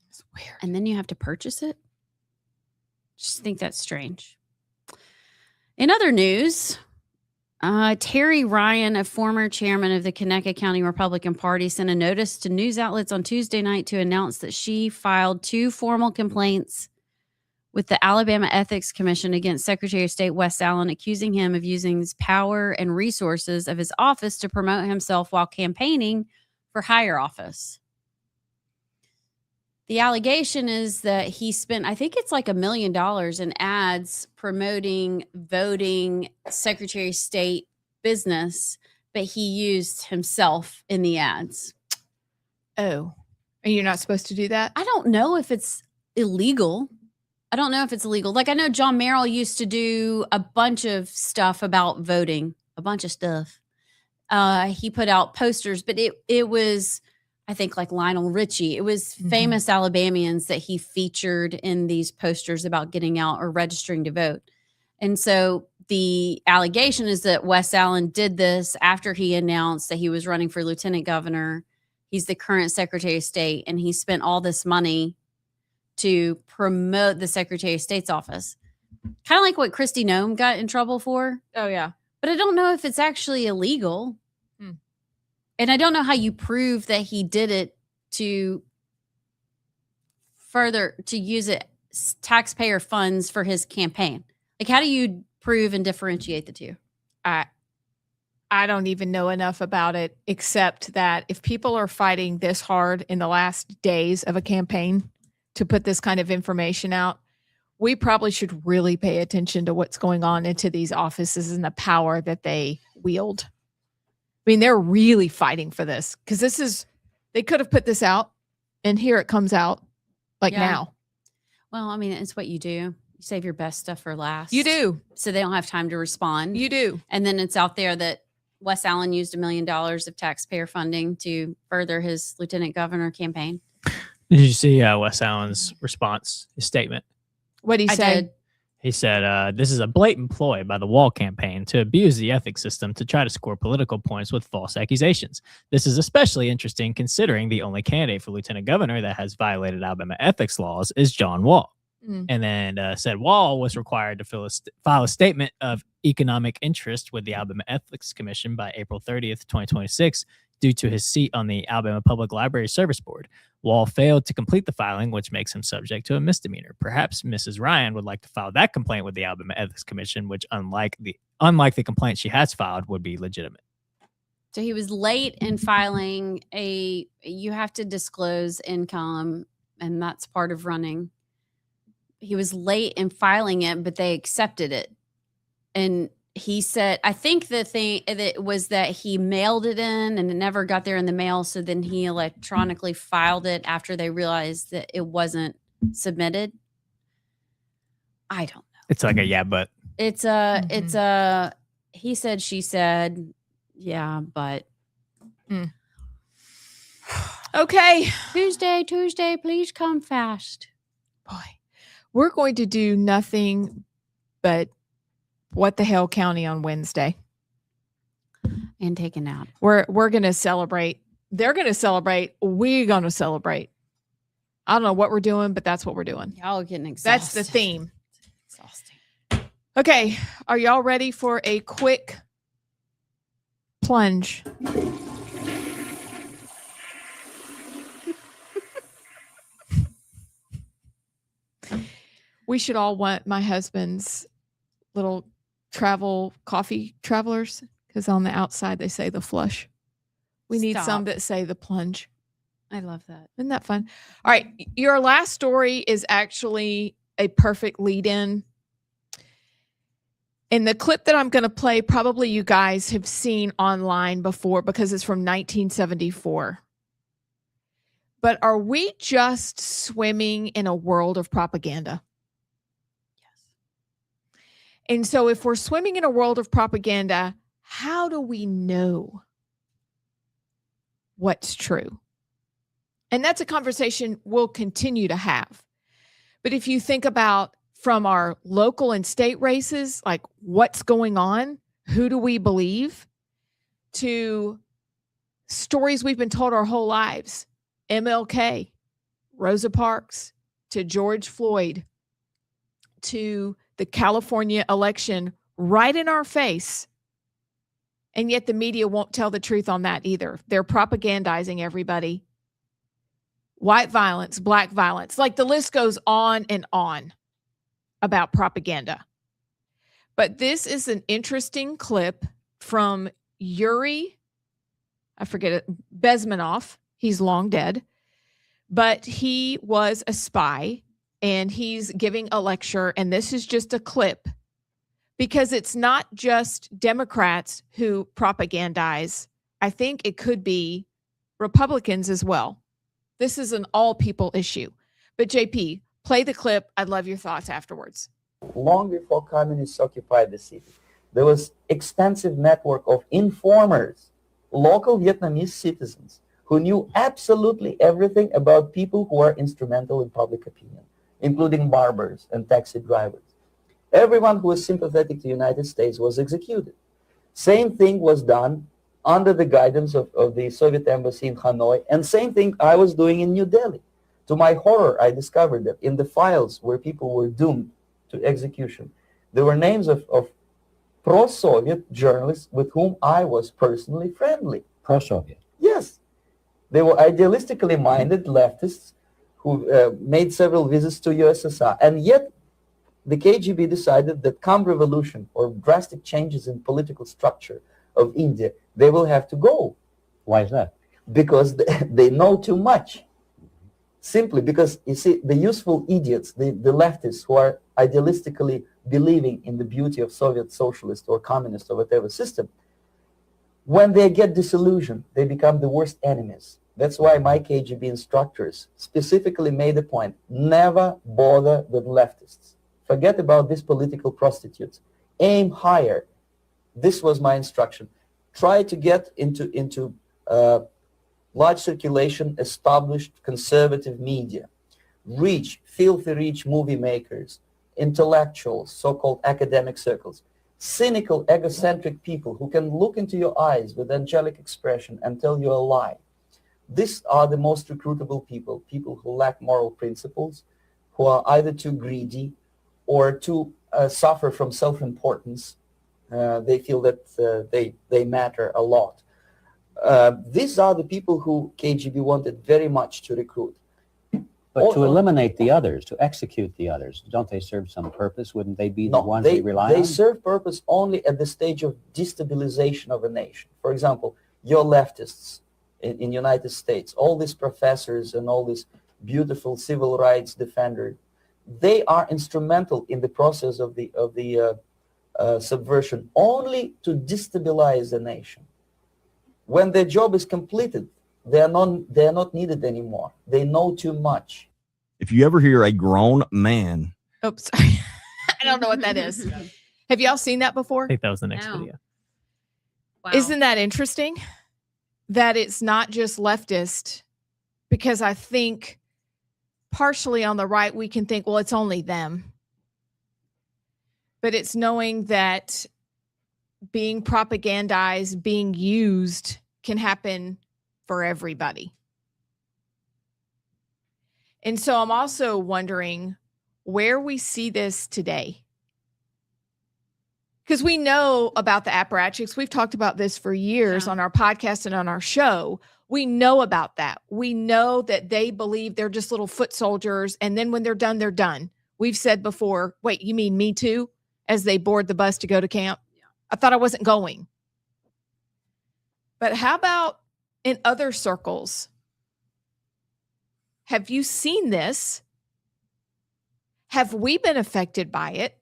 C: It's weird. And then you have to purchase it. Just think that's strange. In other news, Terry Ryan, a former chairman of the Connecticut County Republican Party, sent a notice to news outlets on Tuesday night to announce that she filed 2 formal complaints with the Alabama Ethics Commission against Secretary of State Wes Allen, accusing him of using his power and resources of his office to promote himself while campaigning for higher office. The allegation is that he spent, I think it's like $1 million in ads promoting voting Secretary of State business, but he used himself in the ads.
A: Oh, and you're not supposed to do that?
C: I don't know if it's illegal. Like I know John Merrill used to do a bunch of stuff about voting, a bunch of stuff. He put out posters, but it was, I think, like Lionel Richie. It was famous Alabamians that he featured in these posters about getting out or registering to vote. And so the allegation is that Wes Allen did this after he announced that he was running for lieutenant governor. He's the current Secretary of State, and he spent all this money to promote the Secretary of State's office. Kind of like what Kristi Noem got in trouble for.
A: Oh, yeah.
C: But I don't know if it's actually illegal. And I don't know how you prove that he did it to use it taxpayer funds for his campaign. Like, how do you prove and differentiate the two?
A: I don't even know enough about it, except that if people are fighting this hard in the last days of a campaign to put this kind of information out, we probably should really pay attention to what's going on into these offices and the power that they wield. I mean, they're really fighting for this because they could have put this out and here it comes out now.
C: Well, I mean, it's what you do. You save your best stuff for last.
A: You do.
C: So they don't have time to respond.
A: You do.
C: And then it's out there that Wes Allen used $1 million of taxpayer funding to further his lieutenant governor campaign.
B: Did you see Wes Allen's response, his statement?
A: What did he say?
C: did.
B: He said, this is a blatant ploy by the Wall campaign to abuse the ethics system to try to score political points with false accusations. This is especially interesting considering the only candidate for lieutenant governor that has violated Alabama ethics laws is John Wall. And then said Wall was required to file a statement of economic interest with the Alabama Ethics Commission by April 30th, 2026, due to his seat on the Alabama Public Library Service Board. Wall failed to complete the filing, which makes him subject to a misdemeanor. Perhaps Mrs. Ryan would like to file that complaint with the Alabama Ethics Commission, which, unlike the complaint she has filed, would be legitimate.
C: So he was late in filing you have to disclose income, and that's part of running. He was late in filing it, but they accepted it. And he said, I think the thing that was that he mailed it in and it never got there in the mail. So then he electronically filed it after they realized that it wasn't submitted. I don't know.
B: It's like a yeah, but.
C: It's he said, she said, yeah, but.
A: Okay.
C: Tuesday, please come fast.
A: Boy, we're going to do nothing but What the Hell County on Wednesday.
C: And take a nap.
A: We're going to celebrate. They're going to celebrate. We're going to celebrate. I don't know what we're doing, but that's what we're doing.
C: Y'all are getting exhausted.
A: That's the theme.
C: Exhausting.
A: Okay. Are y'all ready for a quick plunge? We should all want my husband's little coffee travelers, because on the outside they say the flush. We need some that say the plunge.
C: I love that.
A: Isn't that fun? All right. Your last story is actually a perfect lead in. And the clip that I'm going to play, probably you guys have seen online before because it's from 1974. But are we just swimming in a world of propaganda? And so if we're swimming in a world of propaganda, how do we know what's true? And that's a conversation we'll continue to have. But if you think about from our local and state races, like what's going on, who do we believe, to stories we've been told our whole lives, MLK, Rosa Parks, to George Floyd, to the California election right in our face. And yet the media won't tell the truth on that either. They're propagandizing everybody. White violence, black violence, like the list goes on and on about propaganda. But this is an interesting clip from Yuri, I forget it, Bezmenov. He's long dead, but he was a spy and he's giving a lecture. And this is just a clip because it's not just Democrats who propagandize. I think it could be Republicans as well. This is an all people issue. But JP, play the clip. I'd love your thoughts afterwards.
R: Long before communists occupied the city, there was extensive network of informers, local Vietnamese citizens who knew absolutely everything about people who are instrumental in public opinion, including barbers and taxi drivers. Everyone who was sympathetic to the United States was executed. Same thing was done under the guidance of the Soviet embassy in Hanoi, and same thing I was doing in New Delhi. To my horror, I discovered that in the files where people were doomed to execution, there were names of pro-Soviet journalists with whom I was personally friendly.
S: Pro-Soviet?
R: Yes. They were idealistically minded leftists who made several visits to USSR, and yet the KGB decided that come revolution or drastic changes in political structure of India, they will have to go.
S: Why is that?
R: Because they know too much. Simply because, you see, the useful idiots, the leftists who are idealistically believing in the beauty of Soviet socialist or communist or whatever system, when they get disillusioned, they become the worst enemies. That's why my KGB instructors specifically made a point, never bother with leftists. Forget about these political prostitutes. Aim higher. This was my instruction. Try to get into large circulation, established conservative media. Reach, filthy rich movie makers, intellectuals, so-called academic circles, cynical, egocentric people who can look into your eyes with angelic expression and tell you a lie. These are the most recruitable people, people who lack moral principles, who are either too greedy or too suffer from self-importance. They feel that they matter a lot. These are the people who KGB wanted very much to recruit.
S: But to eliminate the others, to execute the others, don't they serve some purpose? Wouldn't they be the ones they rely on?
R: They serve purpose only at the stage of destabilization of a nation. For example, your leftists in United States, all these professors and all these beautiful civil rights defenders, they are instrumental in the process of the subversion only to destabilize the nation. When their job is completed, they are not needed anymore. They know too much.
T: If you ever hear a grown man,
A: oh, sorry, I don't know what that is. Have y'all seen that before?
B: I think that was the next video.
C: Wow.
A: Isn't that interesting? That it's not just leftist, because I think partially on the right, we can think, well, it's only them. But it's knowing that being propagandized, being used can happen for everybody. And so I'm also wondering where we see this today. Because we know about the apparatchiks. We've talked about this for years on our podcast and on our show. We know about that. We know that they believe they're just little foot soldiers. And then when they're done, they're done. We've said before, wait, you mean me too? As they board the bus to go to camp. I thought I wasn't going. But how about in other circles? Have you seen this? Have we been affected by it?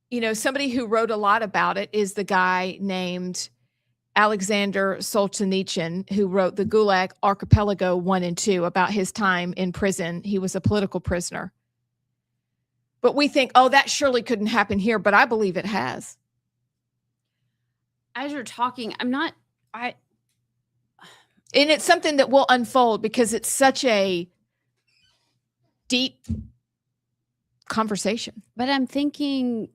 A: You know, somebody who wrote a lot about it is the guy named Alexander Solzhenitsyn, who wrote the Gulag Archipelago 1 and 2 about his time in prison. He was a political prisoner. But we think, oh, that surely couldn't happen here, but I believe it has.
C: As you're talking, and
A: it's something that will unfold because it's such a deep conversation.
C: But I'm thinking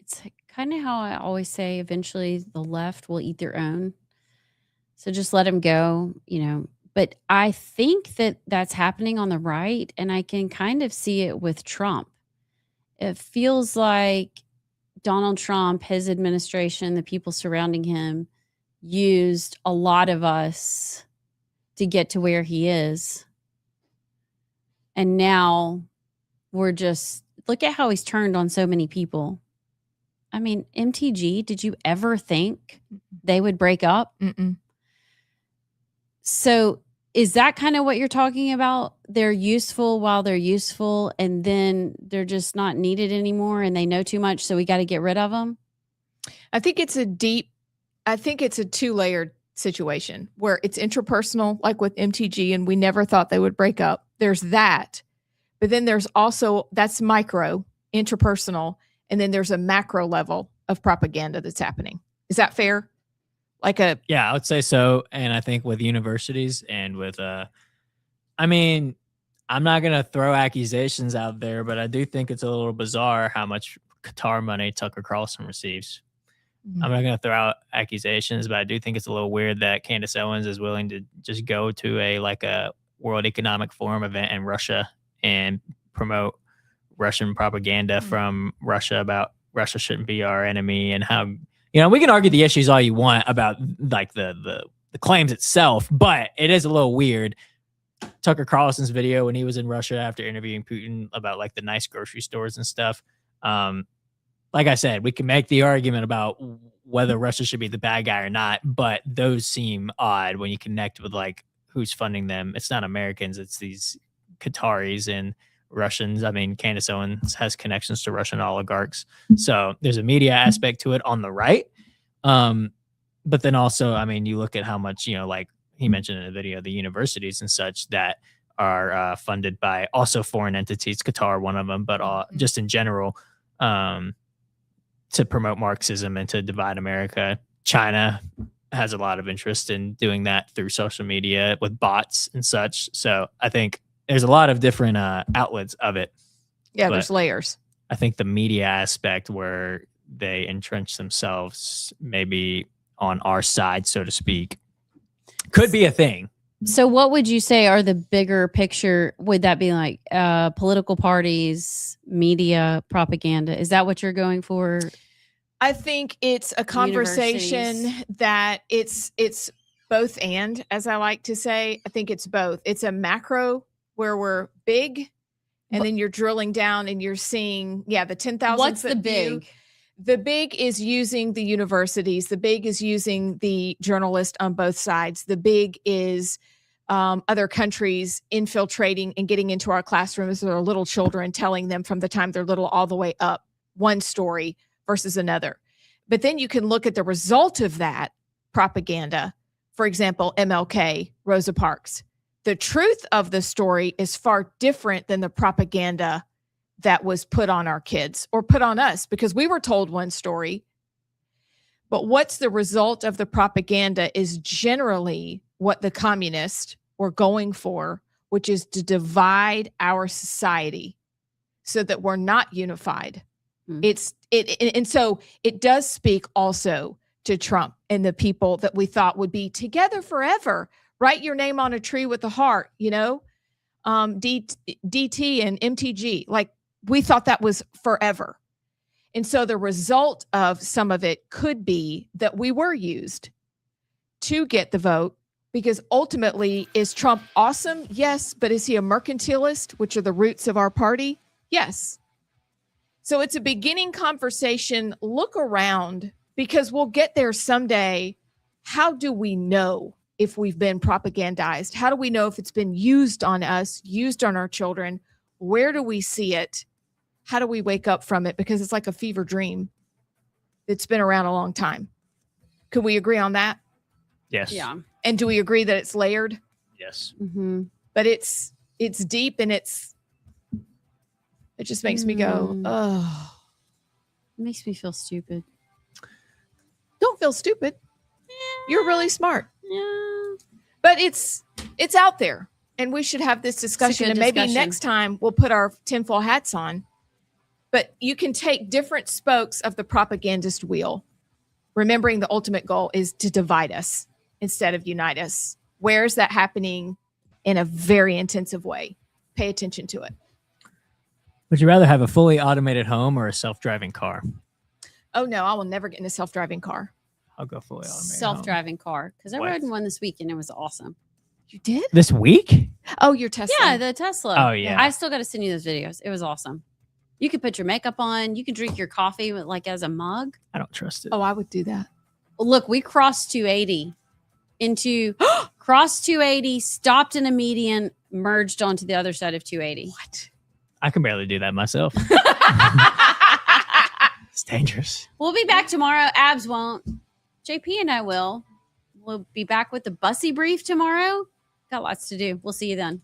C: it's kind of how I always say, eventually the left will eat their own. So just let them go, But I think that that's happening on the right, and I can kind of see it with Trump. It feels like Donald Trump, his administration, the people surrounding him, used a lot of us to get to where he is. And now we're just, look at how he's turned on so many people. I mean, MTG, did you ever think they would break up?
A: Mm-mm.
C: So is that kind of what you're talking about? They're useful while they're useful, and then they're just not needed anymore, and they know too much, so we got to get rid of them?
A: I think it's a two-layered situation where it's interpersonal, like with MTG, and we never thought they would break up. There's that. But then there's also, that's micro, interpersonal, and then there's a macro level of propaganda that's happening. Is that fair?
B: Yeah, I would say so. And I think with universities and with, I'm not going to throw accusations out there, but I do think it's a little bizarre how much Qatar money Tucker Carlson receives.
A: Mm-hmm.
B: I'm not going to throw out accusations, but I do think it's a little weird that Candace Owens is willing to just go to a World Economic Forum event in Russia and promote Russian propaganda from Russia about Russia shouldn't be our enemy, and how, we can argue the issues all you want about like the claims itself, but it is a little weird. Tucker Carlson's video when he was in Russia after interviewing Putin about like the nice grocery stores and stuff. Like I said, we can make the argument about whether Russia should be the bad guy or not, but those seem odd when you connect with like who's funding them. It's not Americans, it's these Qataris and Russians. Candace Owens has connections to Russian oligarchs. So there's a media aspect to it on the right. But then also, you look at how much, like he mentioned in the video, the universities and such that are funded by also foreign entities, Qatar, one of them, but just in general, to promote Marxism and to divide America. China has a lot of interest in doing that through social media with bots and such. So I think there's a lot of different outlets of it.
A: Yeah, there's layers.
B: I think the media aspect where they entrench themselves maybe on our side, so to speak, could be a thing.
C: So what would you say are the bigger picture? Would that be like political parties, media, propaganda? Is that what you're going for?
A: I think it's a conversation that it's both and, as I like to say. I think it's both. It's a macro where we're big, and then you're drilling down and you're seeing, the 10,000.
C: What's the big?
A: The big is using the universities. The big is using the journalists on both sides. The big is other countries infiltrating and getting into our classrooms with our little children, telling them from the time they're little all the way up one story versus another. But then you can look at the result of that propaganda. For example, MLK, Rosa Parks. The truth of the story is far different than the propaganda that was put on our kids or put on us, because we were told one story. But what's the result of the propaganda is generally what the communists were going for, which is to divide our society so that we're not unified. And so it does speak also to Trump and the people that we thought would be together forever. Write your name on a tree with a heart, DT and MTG. Like, we thought that was forever. And so the result of some of it could be that we were used to get the vote, because ultimately, is Trump awesome? Yes. But is he a mercantilist, which are the roots of our party? Yes. So it's a beginning conversation. Look around, because we'll get there someday. How do we know if we've been propagandized? How do we know if it's been used on us, used on our children? Where do we see it? How do we wake up from it? Because it's like a fever dream. It's been around a long time. Could we agree on that?
B: Yes.
C: Yeah.
A: And do we agree that it's layered?
B: Yes.
C: Mm-hmm.
A: But it's deep, and it just makes me go, oh.
C: It makes me feel stupid.
A: Don't feel stupid. You're really smart.
C: Yeah.
A: But it's out there, and we should have this discussion. And maybe next time we'll put our tinfoil hats on. But you can take different spokes of the propagandist wheel, remembering the ultimate goal is to divide us instead of unite us. Where is that happening in a very intensive way? Pay attention to it.
B: Would you rather have a fully automated home or a self-driving car?
A: Oh, no, I will never get in a self-driving car.
B: I'll go fully automated.
C: Self-driving car. Because I
B: What?
C: rode in one this week and it was awesome.
A: You did?
B: This week?
A: Oh, your Tesla.
C: Yeah, the Tesla.
B: Oh, yeah.
C: I still got to send you those videos. It was awesome. You could put your makeup on. You could drink your coffee with, like as a mug.
B: I don't trust it.
A: Oh, I would do that.
C: Well, look, we crossed 280 into crossed 280, stopped in a median, merged onto the other side of 280.
A: What?
B: I can barely do that myself. It's dangerous.
C: We'll be back tomorrow. Abs won't. JP and I will. We'll be back with the Bussy brief tomorrow. Got lots to do. We'll see you then.